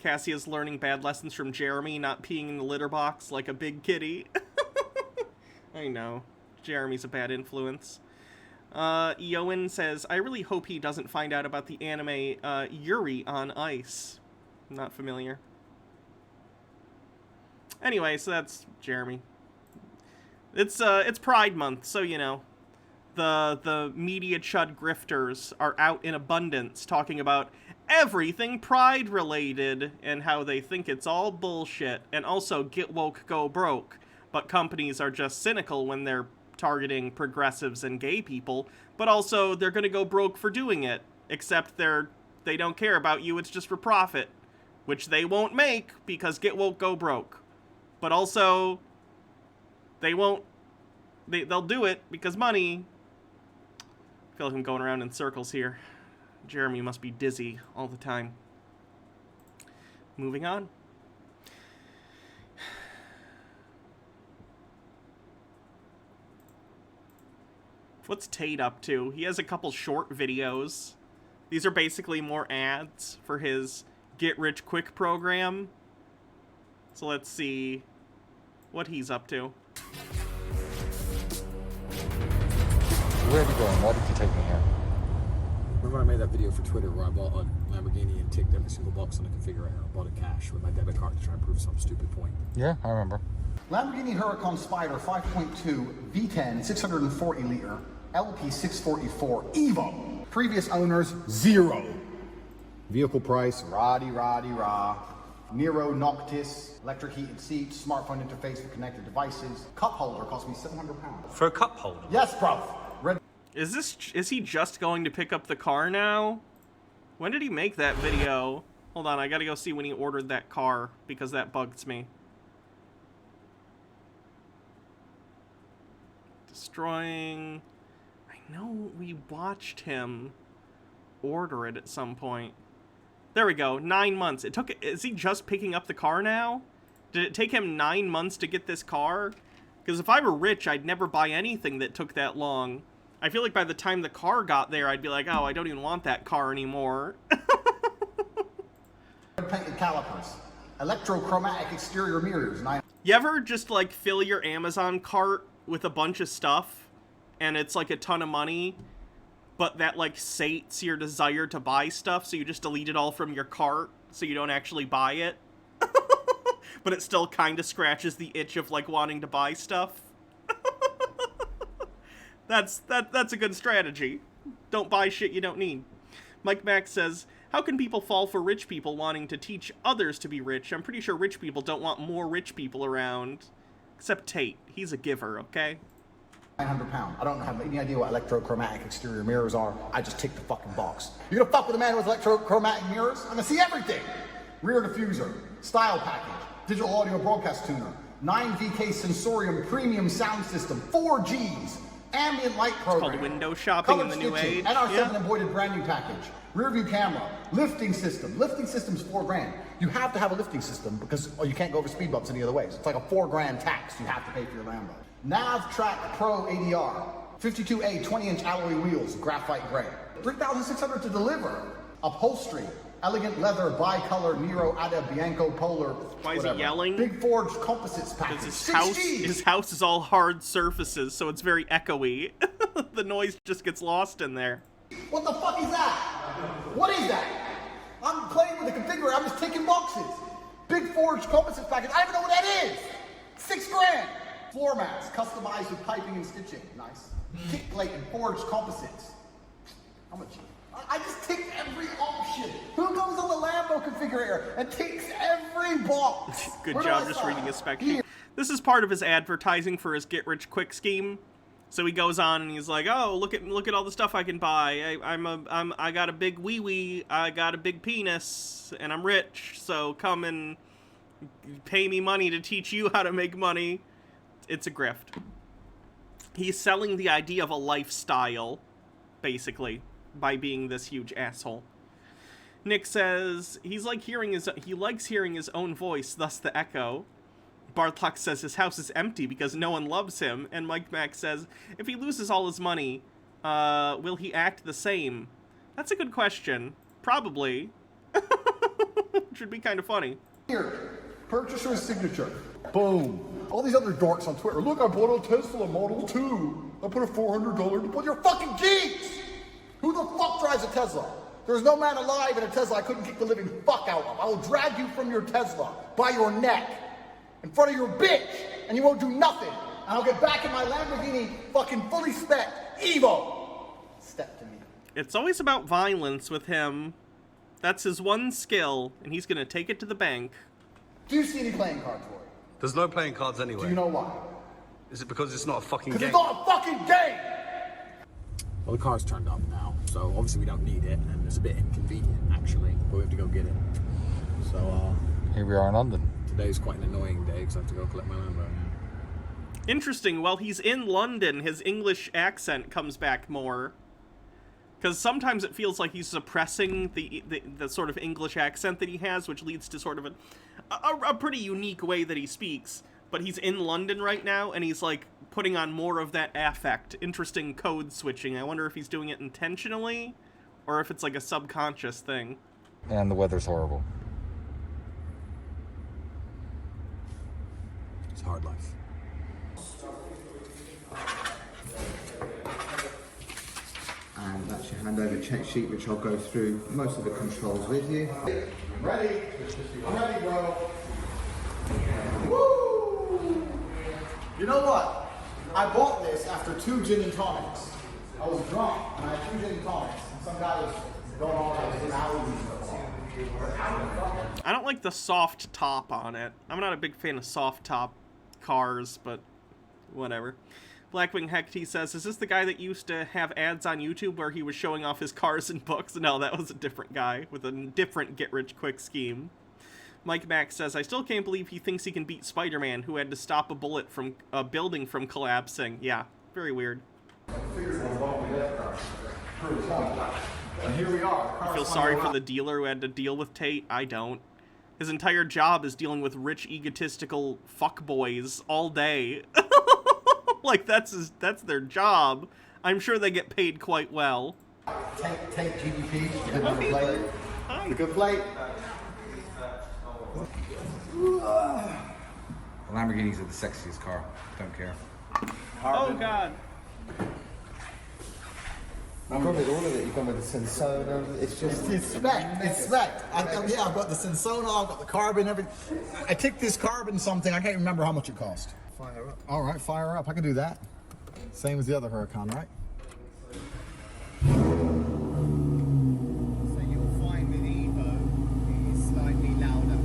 Cassia's learning bad lessons from Jeremy, not peeing in the litter box like a big kitty. I know. Jeremy's a bad influence. Eowyn says, I really hope he doesn't find out about the anime Yuri on Ice. Not familiar. Anyway, so that's Jeremy. It's Pride Month, so you know. The media chud grifters are out in abundance talking about everything Pride related and how they think it's all bullshit, and also get woke, go broke. But companies are just cynical when they're targeting progressives and gay people, but also they're gonna go broke for doing it, except they don't care about you, it's just for profit, which they won't make because get woke, go broke. But also they'll do it because money. I feel like I'm going around in circles here. Jeremy must be dizzy all the time. Moving on. What's Tate up to? He has a couple short videos. These are basically more ads for his get-rich-quick program. So let's see what he's up to. Where are you going? Why did you take me here? Remember I made that video for Twitter where I bought a Lamborghini and ticked every single box on the configurator. I bought it cash with my debit card to try and prove some stupid point. Yeah, I remember. Lamborghini Huracan Spider 5.2 V10 640 liter LP644 Evo. Previous owners, 0. Vehicle price, rah. Nero Noctis, electric heated seats, smartphone interface for connected devices. Cup holder cost me £700. For a cup holder? Yes, bro. Is he just going to pick up the car now? When did he make that video? Hold on, I gotta go see when he ordered that car, because that bugs me. Destroying... I know we watched him order it at some point. There we go, 9 months. Is he just picking up the car now? Did it take him 9 months to get this car? Because if I were rich, I'd never buy anything that took that long. I feel like by the time the car got there, I'd be like, oh, I don't even want that car anymore. Painted calipers, electrochromatic exterior mirrors. You ever just like fill your Amazon cart with a bunch of stuff and it's like a ton of money, but that like sates your desire to buy stuff, so you just delete it all from your cart so you don't actually buy it? But it still kind of scratches the itch of like wanting to buy stuff. That's a good strategy. Don't buy shit you don't need. Mike Max says, how can people fall for rich people wanting to teach others to be rich? I'm pretty sure rich people don't want more rich people around. Except Tate. He's a giver, okay? £900. I don't have any idea what electrochromatic exterior mirrors are. I just tick the fucking box. You gonna fuck with a man with electrochromatic mirrors? I'm gonna see everything. Rear diffuser, style package, digital audio broadcast tuner, 9VK Sensorium premium sound system, 4 Gs. Ambient light program. It's called window shopping Colored in the new age. NR7 embroidered brand new package. Rear view camera. Lifting system. Lifting system's $4,000. You have to have a lifting system because you can't go over speed bumps any other ways. It's like a $4,000 tax you have to pay for your Lambo. NavTrack Pro ADR. 52A 20-inch alloy wheels, graphite gray. $3,600 to deliver. Upholstery. Elegant leather bicolor Nero Ada Bianco Polar. Why is he yelling? Big Forge composites package. His house is all hard surfaces, so it's very echoey. The noise just gets lost in there. What the fuck is that? What is that? I'm playing with the configurator. I'm just ticking boxes. Big Forge composites package. I don't even know what that is. $6,000. Floor mats customized with piping and stitching. Nice. Kick plate and forged composites. How much? I just ticked every option. Who goes on the Lambo configurator and ticks every box? Good job just reading his spec sheet. This is part of his advertising for his get-rich-quick scheme. So he goes on and he's like, "Oh, look at all the stuff I can buy. I got a big wee-wee. I got a big penis, and I'm rich. So come and pay me money to teach you how to make money." It's a grift. He's selling the idea of a lifestyle, basically, by being this huge asshole. Nick says he likes hearing his own voice, thus the echo. Bartlok says his house is empty because no one loves him, and Mike Max says if he loses all his money, will he act the same? That's a good question. Probably. Which would be kind of funny. Here, purchaser's signature. Boom. All these other dorks on Twitter. Look, I bought a Tesla Model 2. I put a $400 to put your fucking geeks. Who the fuck drives a Tesla? There's no man alive in a Tesla I couldn't kick the living fuck out of. I will drag you from your Tesla by your neck in front of your bitch, and you won't do nothing. And I'll get back in my Lamborghini fucking fully spec Evo. Step to me. It's always about violence with him. That's his one skill, and he's gonna take it to the bank. Do you see any playing cards, Roy? There's no playing cards anyway. Do you know why? Is it because it's not a fucking game? Because it's not a fucking game! Well, the car's turned up now, so obviously we don't need it, and it's a bit inconvenient, actually, but we have to go get it. So, here we are in London. Today's quite an annoying day, because I have to go collect my Lambo. Interesting, while he's in London, his English accent comes back more. Because sometimes it feels like he's suppressing the sort of English accent that he has, which leads to sort of a pretty unique way that he speaks. But he's in London right now, and he's, like, putting on more of that affect. Interesting code switching. I wonder if he's doing it intentionally, or if it's, like, a subconscious thing. And the weather's horrible. It's hard life. And that's your handover check sheet, which I'll go through most of the controls with you. Ready? I'm ready, bro. Woo! You know what? I bought this after 2 gin and tonics. I was drunk, and I had 2 gin and tonics, and some guy was going on like an hour. I don't like the soft top on it. I'm not a big fan of soft top cars, but whatever. Blackwing Hecty says, is this the guy that used to have ads on YouTube where he was showing off his cars and books? No, that was a different guy with a different get-rich-quick scheme. Mike Mack says, I still can't believe he thinks he can beat Spider-Man, who had to stop a bullet from a building from collapsing. Yeah, very weird. And here we are. I feel sorry for the dealer who had to deal with Tate. I don't. His entire job is dealing with rich, egotistical fuckboys all day. Like, that's their job. I'm sure they get paid quite well. Take GDP, the good plate. The good plate. Lamborghinis are the sexiest car. Don't care. Oh, God. You've gone with all of it. You've gone with the Sensona. It's just... It's spec. It's spec. Yeah, I've got the Sensona, I've got the carbon, everything. I took this carbon something, I can't remember how much it cost. Fire up. All right, fire up. I can do that. Same as the other Huracan, right? So you'll find with Evo, it's slightly louder.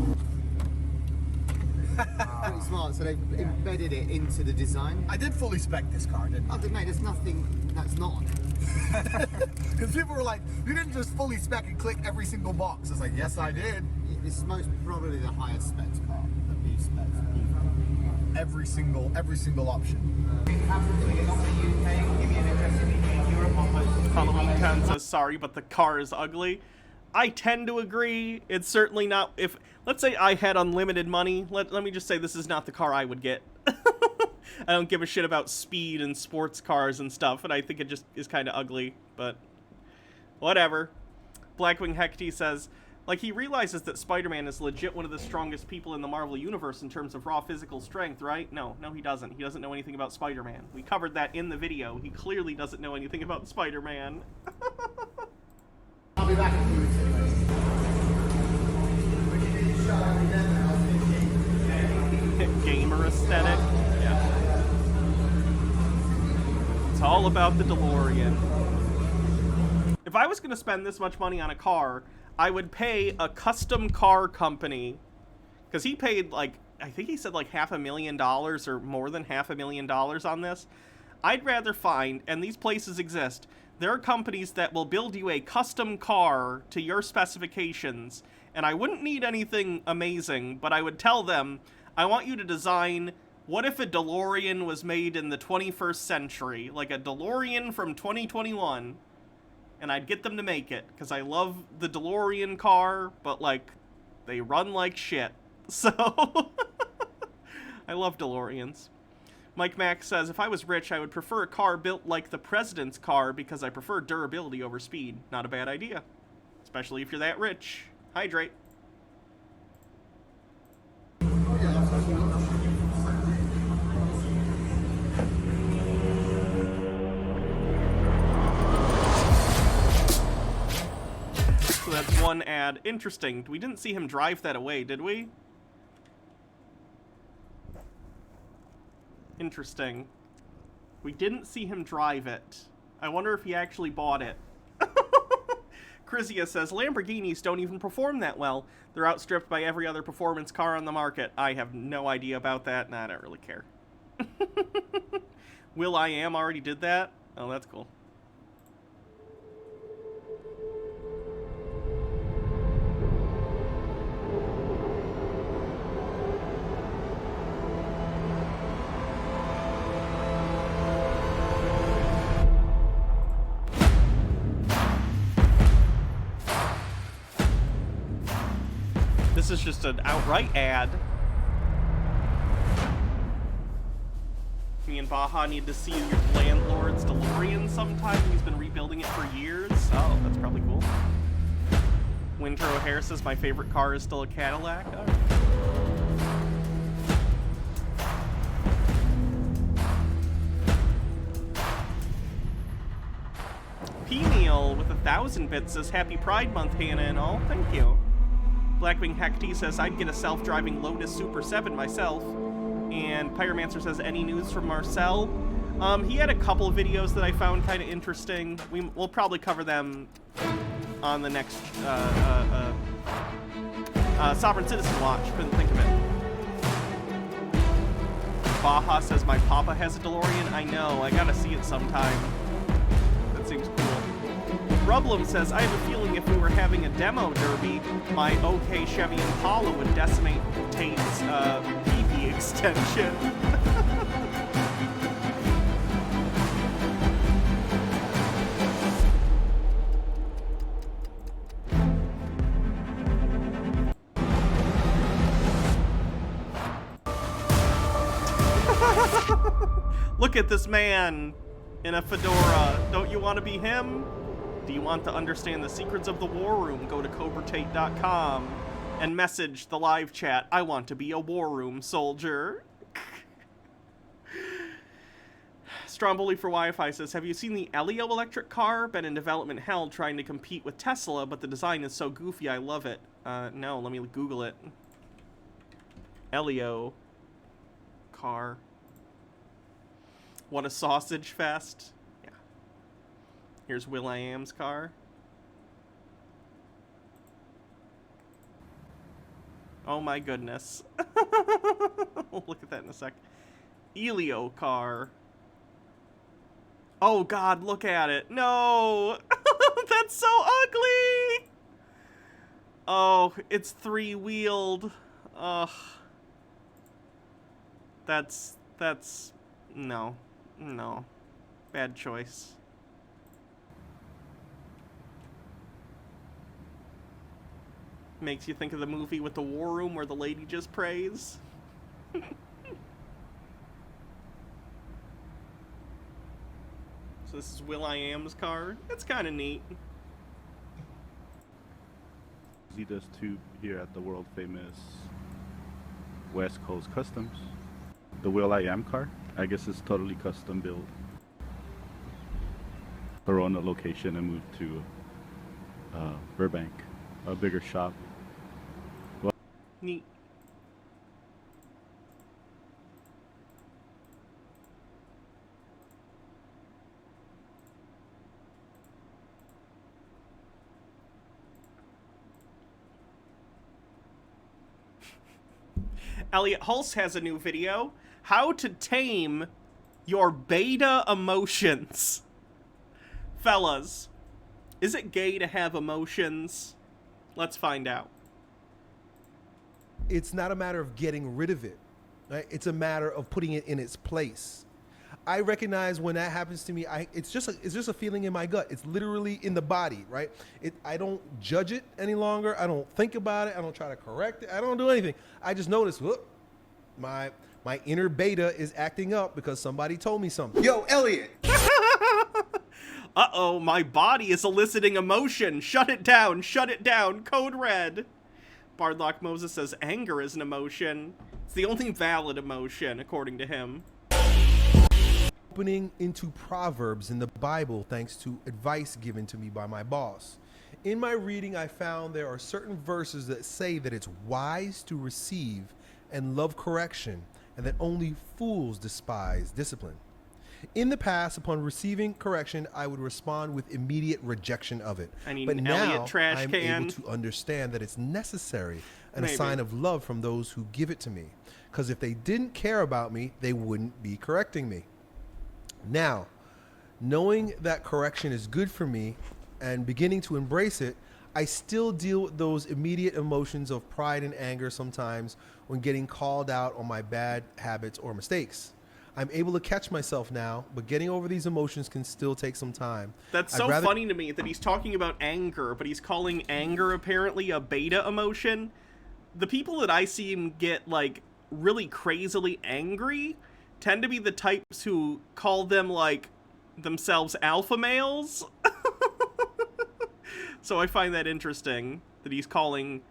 Pretty smart. So they've embedded it into the design. I did fully spec this car, didn't I? Oh, mate, there's nothing that's not on it. Because people were like, you didn't just fully spec and click every single box. I was like, yes, I did. This is most probably the highest spec car that we've spec. Every single option. Halloween Town says, sorry, but the car is ugly. I tend to agree. It's certainly not... If let's say I had unlimited money, let me just say this is not the car I would get. I don't give a shit about speed and sports cars and stuff, and I think it just is kind of ugly, but whatever. Blackwing Hecty says, like, he realizes that Spider-Man is legit one of the strongest people in the Marvel Universe in terms of raw physical strength, right? No, he doesn't. He doesn't know anything about Spider-Man. We covered that in the video. He clearly doesn't know anything about Spider-Man. I'll be back in a few weeks anyway. Gamer aesthetic. Yeah. It's all about the DeLorean. If I was going to spend this much money on a car, I would pay a custom car company, because he paid, like, I think he said like $500,000 or more than $500,000 on this. I'd rather find, and these places exist, there are companies that will build you a custom car to your specifications, and I wouldn't need anything amazing, but I would tell them, I want you to design, what if a DeLorean was made in the 21st century, like a DeLorean from 2021, and I'd get them to make it, because I love the DeLorean car, but, like, they run like shit, so I love DeLoreans. Mike Mack says, if I was rich, I would prefer a car built like the president's car because I prefer durability over speed. Not a bad idea. Especially if you're that rich. Hydrate. fun ad. Interesting. We didn't see him drive that away, did we? Interesting. We didn't see him drive it. I wonder if he actually bought it. Chrysia says, Lamborghinis don't even perform that well. They're outstripped by every other performance car on the market. I have no idea about that, and I don't really care. Will I Am already did that? Oh, that's cool. This is just an outright ad. Me and Baja need to see your landlord's DeLorean sometime. He's been rebuilding it for years. Oh, that's probably cool. Winter O'Hare says my favorite car is still a Cadillac. Oh. P-Meal with 1,000 bits says Happy Pride Month, Hannah and all. Thank you. Blackwing Hecty says I'd get a self-driving Lotus Super 7 myself. And Pyromancer says, any news from Marcel? He had a couple of videos that I found kind of interesting. We'll probably cover them on the next Sovereign Citizen Watch. Couldn't think of it. Baja says, my papa has a DeLorean. I know, I gotta see it sometime. That seems cool. Rublum says, I have a feeling if we were having a demo derby, my OK Chevy Impala would decimate Tate's PP extension. Look at this man in a fedora. Don't you want to be him? Do you want to understand the secrets of the war room? Go to cobratate.com and message the live chat. I want to be a war room soldier. Stromboli for Wi-Fi says, have you seen the Elio electric car? Been in development hell trying to compete with Tesla, but the design is so goofy, I love it. No, let me Google it. Elio car. What a sausage fest. Yeah. Here's Will.i.am's car. Oh my goodness. We'll look at that in a sec. Elio car. Oh god, look at it. No! That's so ugly! Oh, it's three-wheeled. Ugh. That's... No. No. Bad choice. Makes you think of the movie with the war room where the lady just prays. So this is Will.i.am's car. It's kind of neat. He does tube here at the world famous West Coast Customs. The Will.i.am car, I guess, is totally custom built. Her own location and moved to Burbank, a bigger shop. Neat. Elliot Hulse has a new video. How to tame your beta emotions. Fellas, is it gay to have emotions? Let's find out. It's not a matter of getting rid of it, right? It's a matter of putting it in its place. I recognize when that happens to me, it's just a feeling in my gut. It's literally in the body, right? I don't judge it any longer. I don't think about it. I don't try to correct it. I don't do anything. I just notice, whoop, my inner beta is acting up because somebody told me something. Yo, Elliot! Uh-oh, my body is eliciting emotion. Shut it down, shut it down. Code red. Bardlock Moses says anger is an emotion. It's the only valid emotion, according to him. Opening into Proverbs in the Bible thanks to advice given to me by my boss. In my reading, I found there are certain verses that say that it's wise to receive and love correction, and that only fools despise discipline. In the past, upon receiving correction, I would respond with immediate rejection of it. I need but an now Elliot trash I'm can. able to understand that it's necessary and Maybe. a sign of love from those who give it to me. Because if they didn't care about me, they wouldn't be correcting me. Now, knowing that correction is good for me and beginning to embrace it, I still deal with those immediate emotions of pride and anger sometimes when getting called out on my bad habits or mistakes. I'm able to catch myself now, but getting over these emotions can still take some time. That's so funny to me that he's talking about anger, but he's calling anger apparently a beta emotion. The people that I see him get, like, really crazily angry tend to be the types who call them, like, themselves alpha males. So I find that interesting that he's calling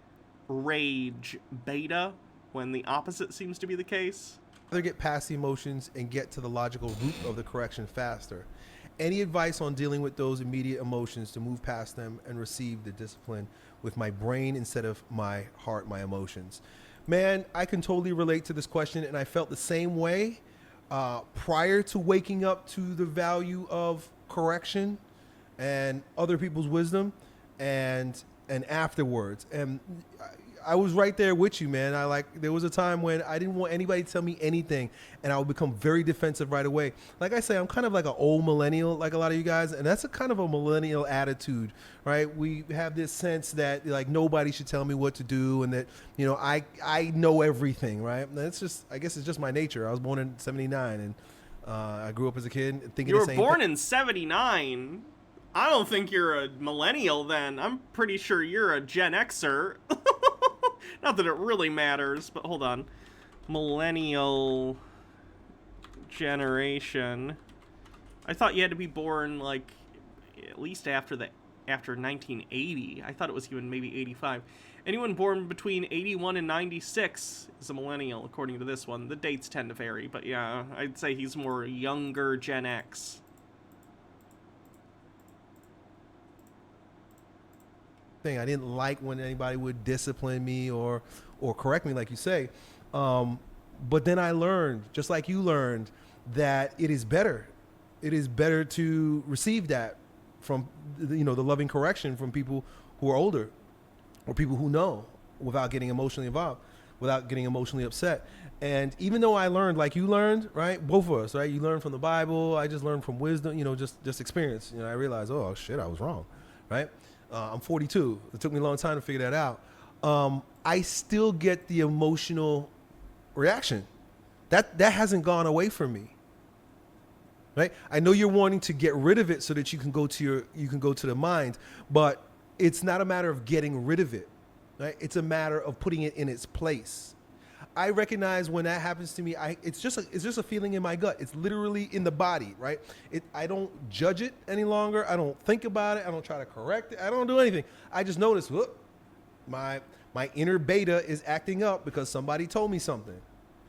rage beta when the opposite seems to be the case. Rather get past the emotions and get to the logical root of the correction faster. Any advice on dealing with those immediate emotions to move past them and receive the discipline with my brain instead of my heart, my emotions? Man, I can totally relate to this question, and I felt the same way prior to waking up to the value of correction and other people's wisdom, and afterwards. And I was right there with you, man. There was a time when I didn't want anybody to tell me anything, and I would become very defensive right away. Like I say, I'm kind of like an old millennial, like a lot of you guys, and that's a kind of a millennial attitude, right? We have this sense that like nobody should tell me what to do, and that, you know, I know everything, right? And it's just, I guess it's just my nature. I was born in '79, and I grew up as a kid thinking You the were same born thing. in '79. I don't think you're a millennial then. I'm pretty sure you're a Gen Xer. Not that it really matters, but hold on. Millennial generation. I thought you had to be born, like, at least after 1980. I thought it was even maybe 85. Anyone born between 81 and 96 is a millennial, according to this one. The dates tend to vary, but yeah, I'd say he's more younger Gen X. Thing. I didn't like when anybody would discipline me or correct me, like you say. But then I learned, just like you learned, that it is better. It is better to receive that from, you know, the loving correction from people who are older or people who know, without getting emotionally involved, without getting emotionally upset. And even though I learned, like you learned, right? Both of us, right? You learned from the Bible. I just learned from wisdom, you know, just experience. You know, I realized, oh shit, I was wrong, right? I'm 42. It took me a long time to figure that out. I still get the emotional reaction. That hasn't gone away from me. Right? I know you're wanting to get rid of it so that you can go to the mind, but it's not a matter of getting rid of it. Right? It's a matter of putting it in its place. I recognize when that happens to me, it's just a feeling in my gut. It's literally in the body, right? I don't judge it any longer. I don't think about it. I don't try to correct it. I don't do anything. I just notice, whoop, my inner beta is acting up because somebody told me something,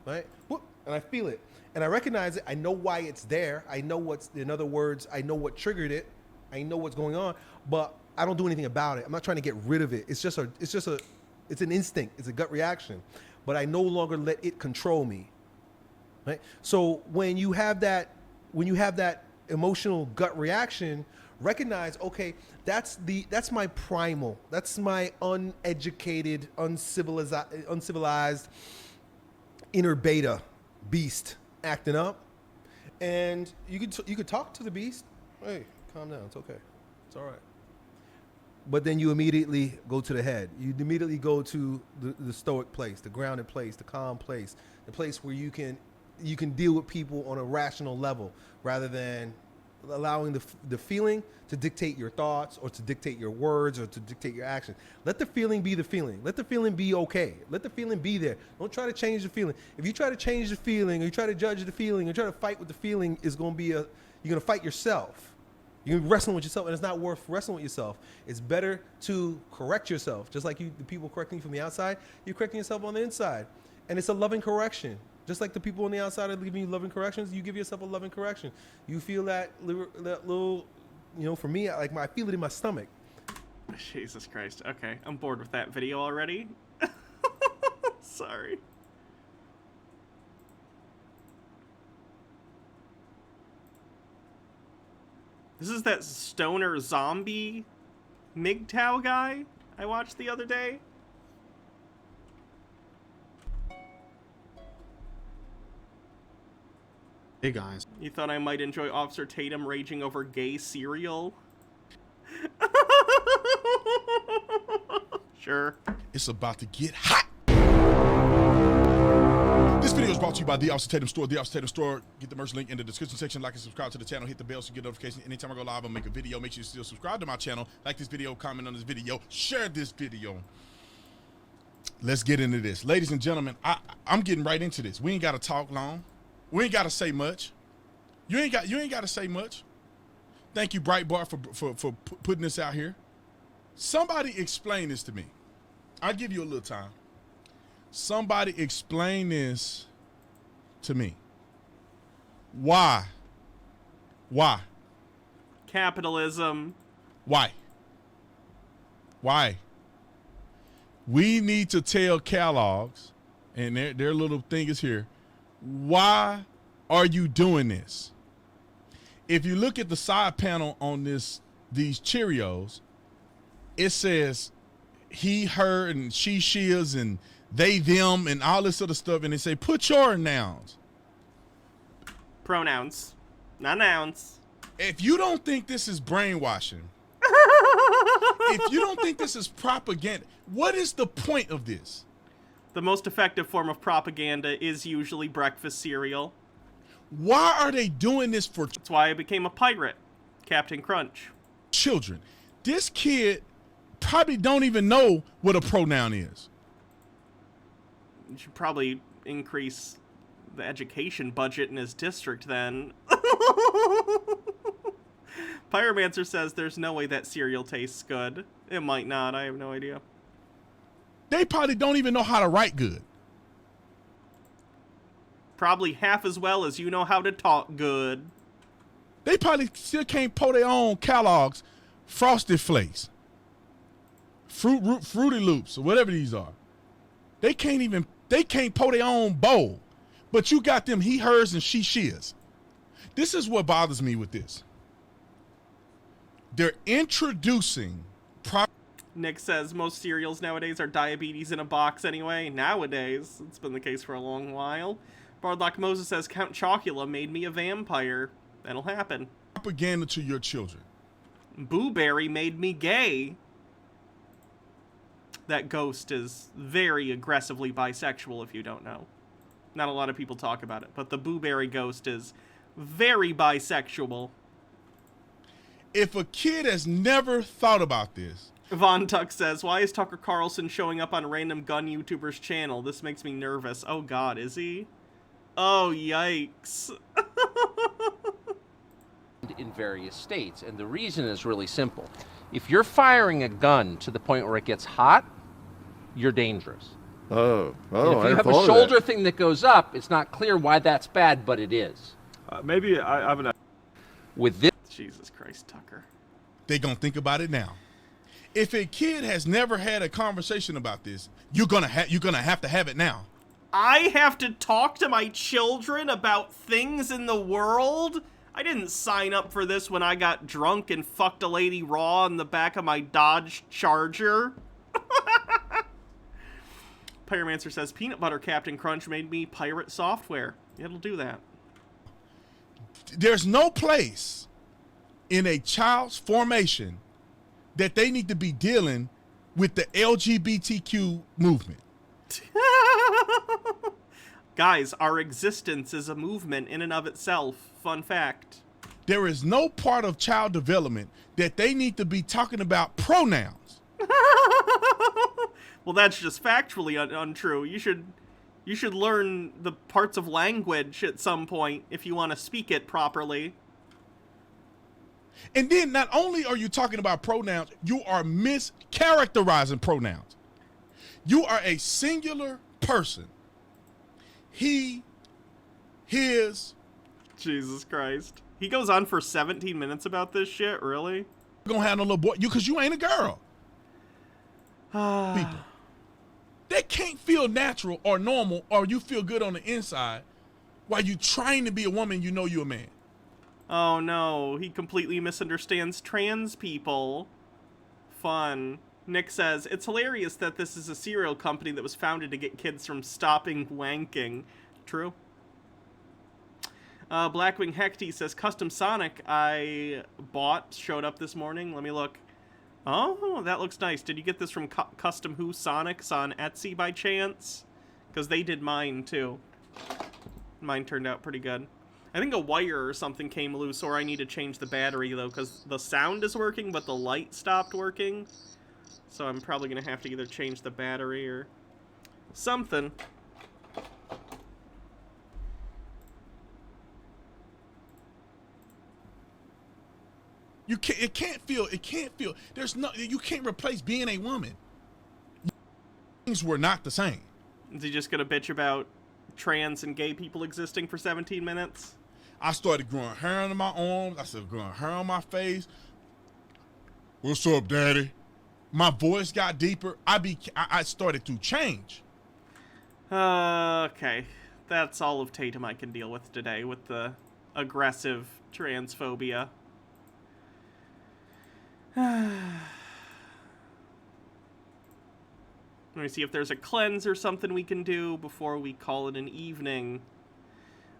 right? Whoop, and I feel it. And I recognize it. I know why it's there. I know in other words, I know what triggered it. I know what's going on, but I don't do anything about it. I'm not trying to get rid of it. It's an instinct. It's a gut reaction. But I no longer let it control me, right? So when you have that emotional gut reaction, recognize, okay, that's my primal, that's my uneducated, uncivilized inner beta beast acting up, and you could talk to the beast. Hey, calm down, it's okay, it's all right. But then you immediately go to the head. You immediately go to the stoic place, the grounded place, the calm place, the place where you can deal with people on a rational level rather than allowing the feeling to dictate your thoughts or to dictate your words or to dictate your actions. Let the feeling be the feeling. Let the feeling be okay. Let the feeling be there. Don't try to change the feeling. If you try to change the feeling or you try to judge the feeling or try to fight with the feeling, you're going to fight yourself. You're wrestling with yourself, and it's not worth wrestling with yourself. It's better to correct yourself. Just like the people correcting you from the outside, you're correcting yourself on the inside. And it's a loving correction. Just like the people on the outside are giving you loving corrections, you give yourself a loving correction. You feel that little, you know, for me, I feel it in my stomach. Jesus Christ. Okay, I'm bored with that video already. Sorry. This is that stoner zombie MGTOW guy I watched the other day. Hey guys. You thought I might enjoy Officer Tatum raging over gay cereal? Sure. It's about to get hot. This video is brought to you by The Officer Tatum Store. The Officer Tatum Store. Get the merch link in the description section. Like and subscribe to the channel. Hit the bell so you get notifications. Anytime I go live, I'll make a video. Make sure you still subscribe to my channel. Like this video, comment on this video, share this video. Let's get into this. Ladies and gentlemen, I'm getting right into this. We ain't got to talk long. We ain't got to say much. You ain't got to say much. Thank you, Breitbart, for putting this out here. Somebody explain this to me. I'll give you a little time. Somebody explain this to me. Why? Why? Capitalism. Why? Why? We need to tell Kellogg's, and their little thing is here, why are you doing this? If you look at the side panel on these Cheerios, it says he, her, and she, she's, and they, them, and all this other stuff, and they say, put your nouns. Pronouns, not nouns. If you don't think this is brainwashing, if you don't think this is propaganda, what is the point of this? The most effective form of propaganda is usually breakfast cereal. Why are they doing this for? That's why I became a pirate, Captain Crunch. Children. This kid probably don't even know what a pronoun is. You should probably increase the education budget in his district then. Pyromancer says there's no way that cereal tastes good. It might not, I have no idea. They probably don't even know how to write good. Probably half as well as you know how to talk good. They probably still can't pour their own Kellogg's Frosted Flakes, Fruity Loops, or whatever these are. They can't pour their own bowl. But you got them he, hers, and she, she's. This is what bothers me with this. They're introducing Nick says most cereals nowadays are diabetes in a box anyway. Nowadays. It's been the case for a long while. Bardlock Moses says Count Chocula made me a vampire. That'll happen. Propaganda to your children. Boo Berry made me gay. That ghost is very aggressively bisexual, if you don't know. Not a lot of people talk about it, but the Boo Berry ghost is very bisexual. If a kid has never thought about this. Von Tuck says, why is Tucker Carlson showing up on random gun YouTuber's channel? This makes me nervous. Oh god, is he? Oh, yikes. In various states, and the reason is really simple. If you're firing a gun to the point where it gets hot, you're dangerous. Oh, if you have a shoulder thing that goes up, it's not clear why that's bad, but it is. Maybe I have an. With this, Jesus Christ, Tucker. They gonna think about it now. If a kid has never had a conversation about this, you're gonna have to have it now. I have to talk to my children about things in the world? I didn't sign up for this when I got drunk and fucked a lady raw in the back of my Dodge Charger. Pyromancer says, Peanut Butter Captain Crunch made me pirate software. It'll do that. There's no place in a child's formation that they need to be dealing with the LGBTQ movement. Guys, our existence is a movement in and of itself. Fun fact. There is no part of child development that they need to be talking about pronouns. Well, that's just factually untrue. You should learn the parts of language at some point if you want to speak it properly. And then not only are you talking about pronouns, you are mischaracterizing pronouns. You are a singular person. He, his. Jesus Christ. He goes on for 17 minutes about this shit, really? You're gonna have no little boy, because you ain't a girl. People. That can't feel natural or normal or you feel good on the inside while you trying to be a woman you know you're a man. Oh no, he completely misunderstands trans people. Fun. Nick says, it's hilarious that this is a cereal company that was founded to get kids from stopping wanking. True. Blackwing Hecty says, Custom Sonic I bought, showed up this morning. Let me look. Oh, that looks nice. Did you get this from Custom Who Sonics on Etsy by chance? Because they did mine too. Mine turned out pretty good. I think a wire or something came loose, or I need to change the battery though, because the sound is working, but the light stopped working. So I'm probably going to have to either change the battery or something. You can't. It can't feel. There's no. You can't replace being a woman. Things were not the same. Is he just gonna bitch about trans and gay people existing for 17 minutes? I started growing hair under my arms. I started growing hair on my face. What's up, Daddy? My voice got deeper. I started to change. Okay, that's all of Tatum I can deal with today with the aggressive transphobia. Let me see if there's a cleanse or something we can do before we call it an evening.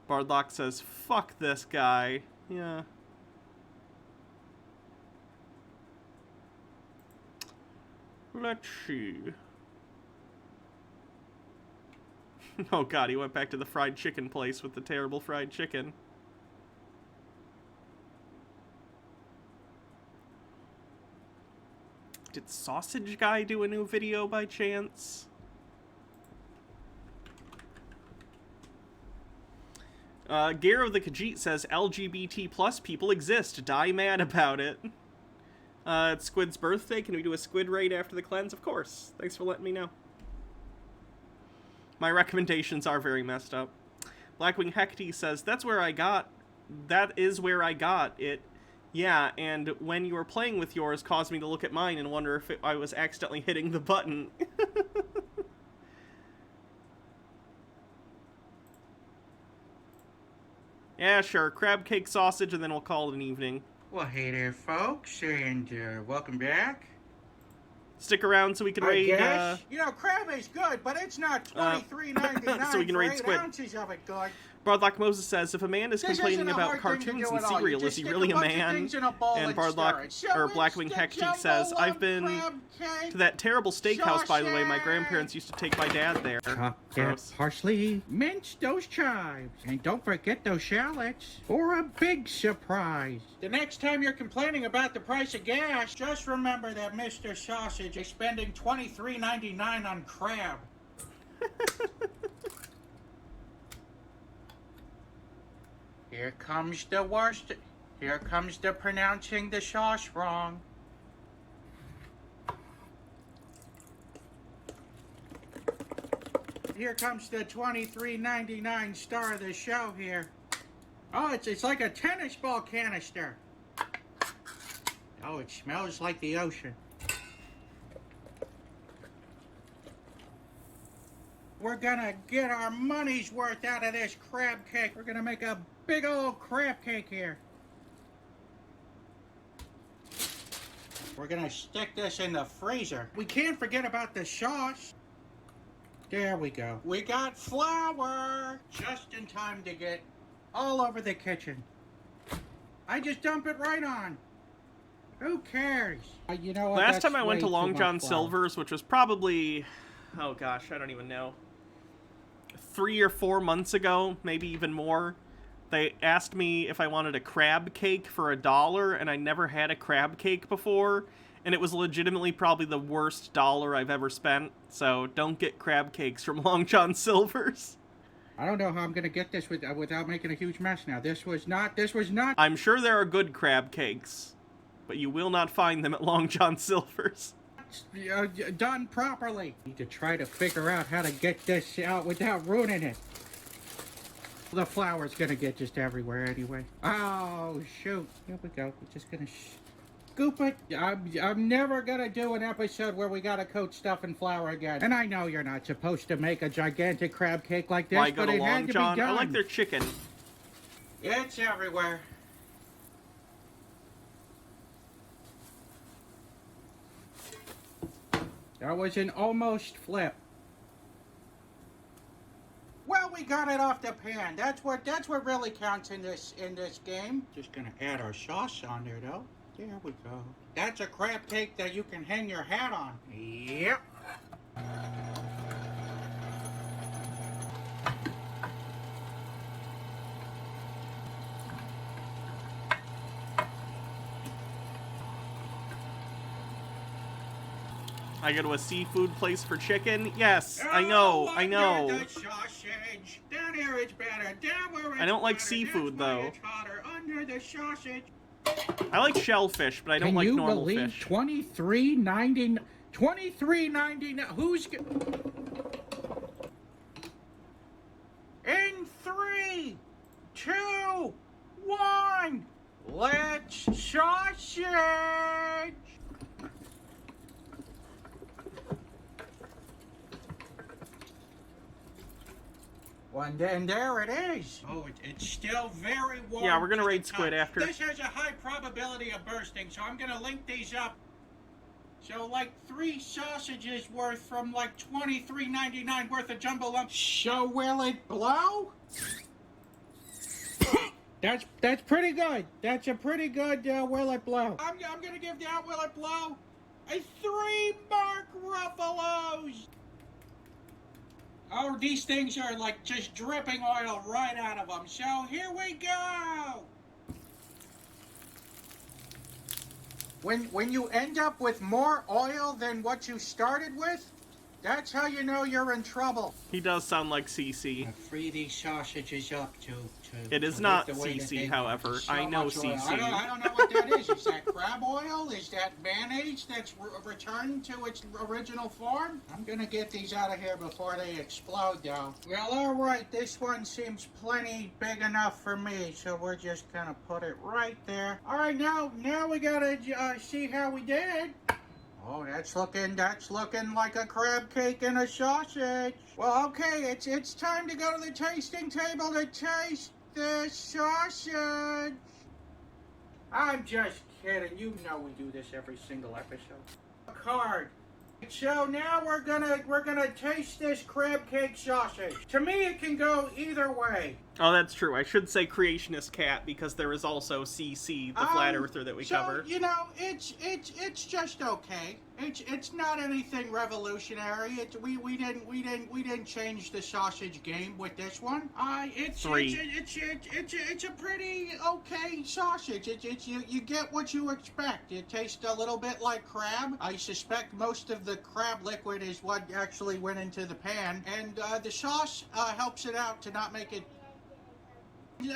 Bardlock says, fuck this guy. Yeah. Let's see. Oh god, he went back to the fried chicken place with the terrible fried chicken. Did Sausage Guy do a new video by chance? Garo the Khajiit says LGBT plus people exist. Die mad about it. It's Squid's birthday. Can we do a Squid raid after the cleanse? Of course. Thanks for letting me know. My recommendations are very messed up. Blackwing Hecty says, that is where I got it. Yeah, and when you were playing with yours caused me to look at mine and wonder if I was accidentally hitting the button. Yeah, sure. Crab cake sausage, and then we'll call it an evening. Well, hey there, folks, and welcome back. Stick around so we can raid. You know, crab is good, but it's not $23.99 so we can raid for 8 Squid. ounces of it good. Bardlock Moses says, if a man is This complaining isn't a about hard thing to cartoons do and at all. You cereal, just is he stick really a a bunch of man? things in a bowl And and stir Bardlock, it. So or it's Blackwing just Hecty a says, bowl I've of been crab cake. to that terrible steakhouse, by the way. My grandparents used to take my dad there. Get parsley, mince those chives, and don't forget those shallots for a big surprise. The next time you're complaining about the price of gas, just remember that Mr. Sausage is spending $23.99 on crab. Here comes the worst. Here comes the pronouncing the sauce wrong. Here comes the $23.99 star of the show here. Oh, it's like a tennis ball canister. Oh, it smells like the ocean. We're gonna get our money's worth out of this crab cake. We're gonna make a big old crab cake here. We're gonna stick this in the freezer. We can't forget about the sauce. There we go. We got flour just in time to get all over the kitchen. I just dump it right on. Who cares? You know what? Last time I went to way Long too much John flour. Silver's, which was probably, oh gosh, I don't even know, 3 or 4 months ago, maybe even more, they asked me if I wanted a crab cake for $1, and I never had a crab cake before, and it was legitimately probably the worst $1 I've ever spent, so don't get crab cakes from Long John Silver's. I don't know how I'm gonna get this without making a huge mess now. This was not. I'm sure there are good crab cakes, but you will not find them at Long John Silver's. Done properly. Need to try to figure out how to get this out without ruining it. The flour's gonna get just everywhere anyway. Oh, shoot. Here we go. We're just gonna scoop it. I'm never gonna do an episode where we gotta coat stuff in flour again. And I know you're not supposed to make a gigantic crab cake like this, Why but go it to had Long to be John? done. I like their chicken. It's everywhere. That was an almost flip. Well, we got it off the pan. That's what really counts in this game. Just gonna add our sauce on there though. There we go. That's a crab cake that you can hang your hat on. Yep. I go to a seafood place for chicken. Yes, I know, I know. The sausage. Down here it's better. Down where it's I don't like hotter. seafood, That's why though. it's hotter. Under the sausage. I like shellfish, but I don't like normal Can you fish. believe $23.99? $23.99. Who's... In 3, 2, 1. Let's sausage. Well, and there it is. Oh, it's still very warm. Yeah, we're gonna to raid the squid top. after. This has a high probability of bursting, so I'm gonna link these up. So, like 3 sausages worth from like $23.99 worth of jumbo lumps. So will it blow? That's pretty good. That's a pretty good will it blow. I'm gonna give that will it blow a 3 Mark Ruffalos. Oh, these things are like just dripping oil right out of them. So here we go. When you end up with more oil than what you started with, that's how you know you're in trouble. He does sound like CC. Free these sausages up to It is to not live the way that CC, they however. want. So I know much oil. CC. I don't know what that is. Is that crab oil? Is that mayonnaise that's returned to its original form? I'm gonna get these out of here before they explode, though. Well, all right. This one seems plenty big enough for me, so we're just gonna put it right there. All right, now we gotta see how we did. Oh, that's looking like a crab cake and a sausage. Well, okay, it's time to go to the tasting table to taste the sausage. I'm just kidding. You know we do this every single episode. Card. So now we're gonna taste this crab cake sausage. To me, it can go either way. Oh, that's true. I should say Creationist Cat because there is also CC, the flat earther that we cover. You know, it's just okay. It's not anything revolutionary. We didn't change the sausage game with this one. It's a pretty okay sausage. You get what you expect. It tastes a little bit like crab. I suspect most of the crab liquid is what actually went into the pan, and the sauce helps it out to not make it.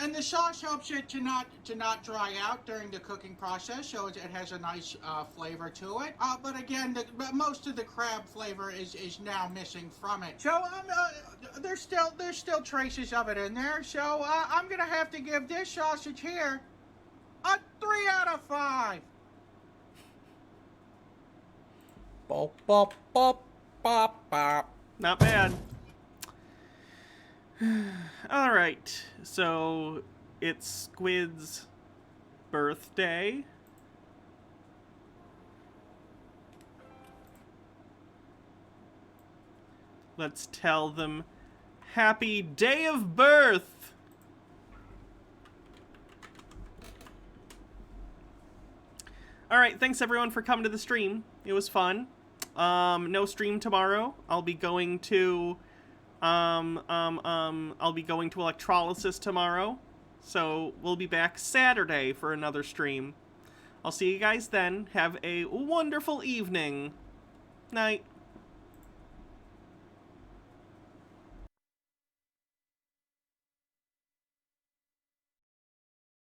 And the sauce helps it to not dry out during the cooking process, so it has a nice flavor to it. But again, most of the crab flavor is now missing from it. So there's still traces of it in there. So I'm gonna have to give this sausage here a 3 out of 5. Bop, bop, bop, bop, bop. Not bad. All right, so it's Squid's birthday. Let's tell them happy day of birth. All right, thanks everyone for coming to the stream. It was fun. No stream tomorrow. I'll be going to electrolysis tomorrow, so we'll be back Saturday for another stream. I'll see you guys then. Have a wonderful evening. Night.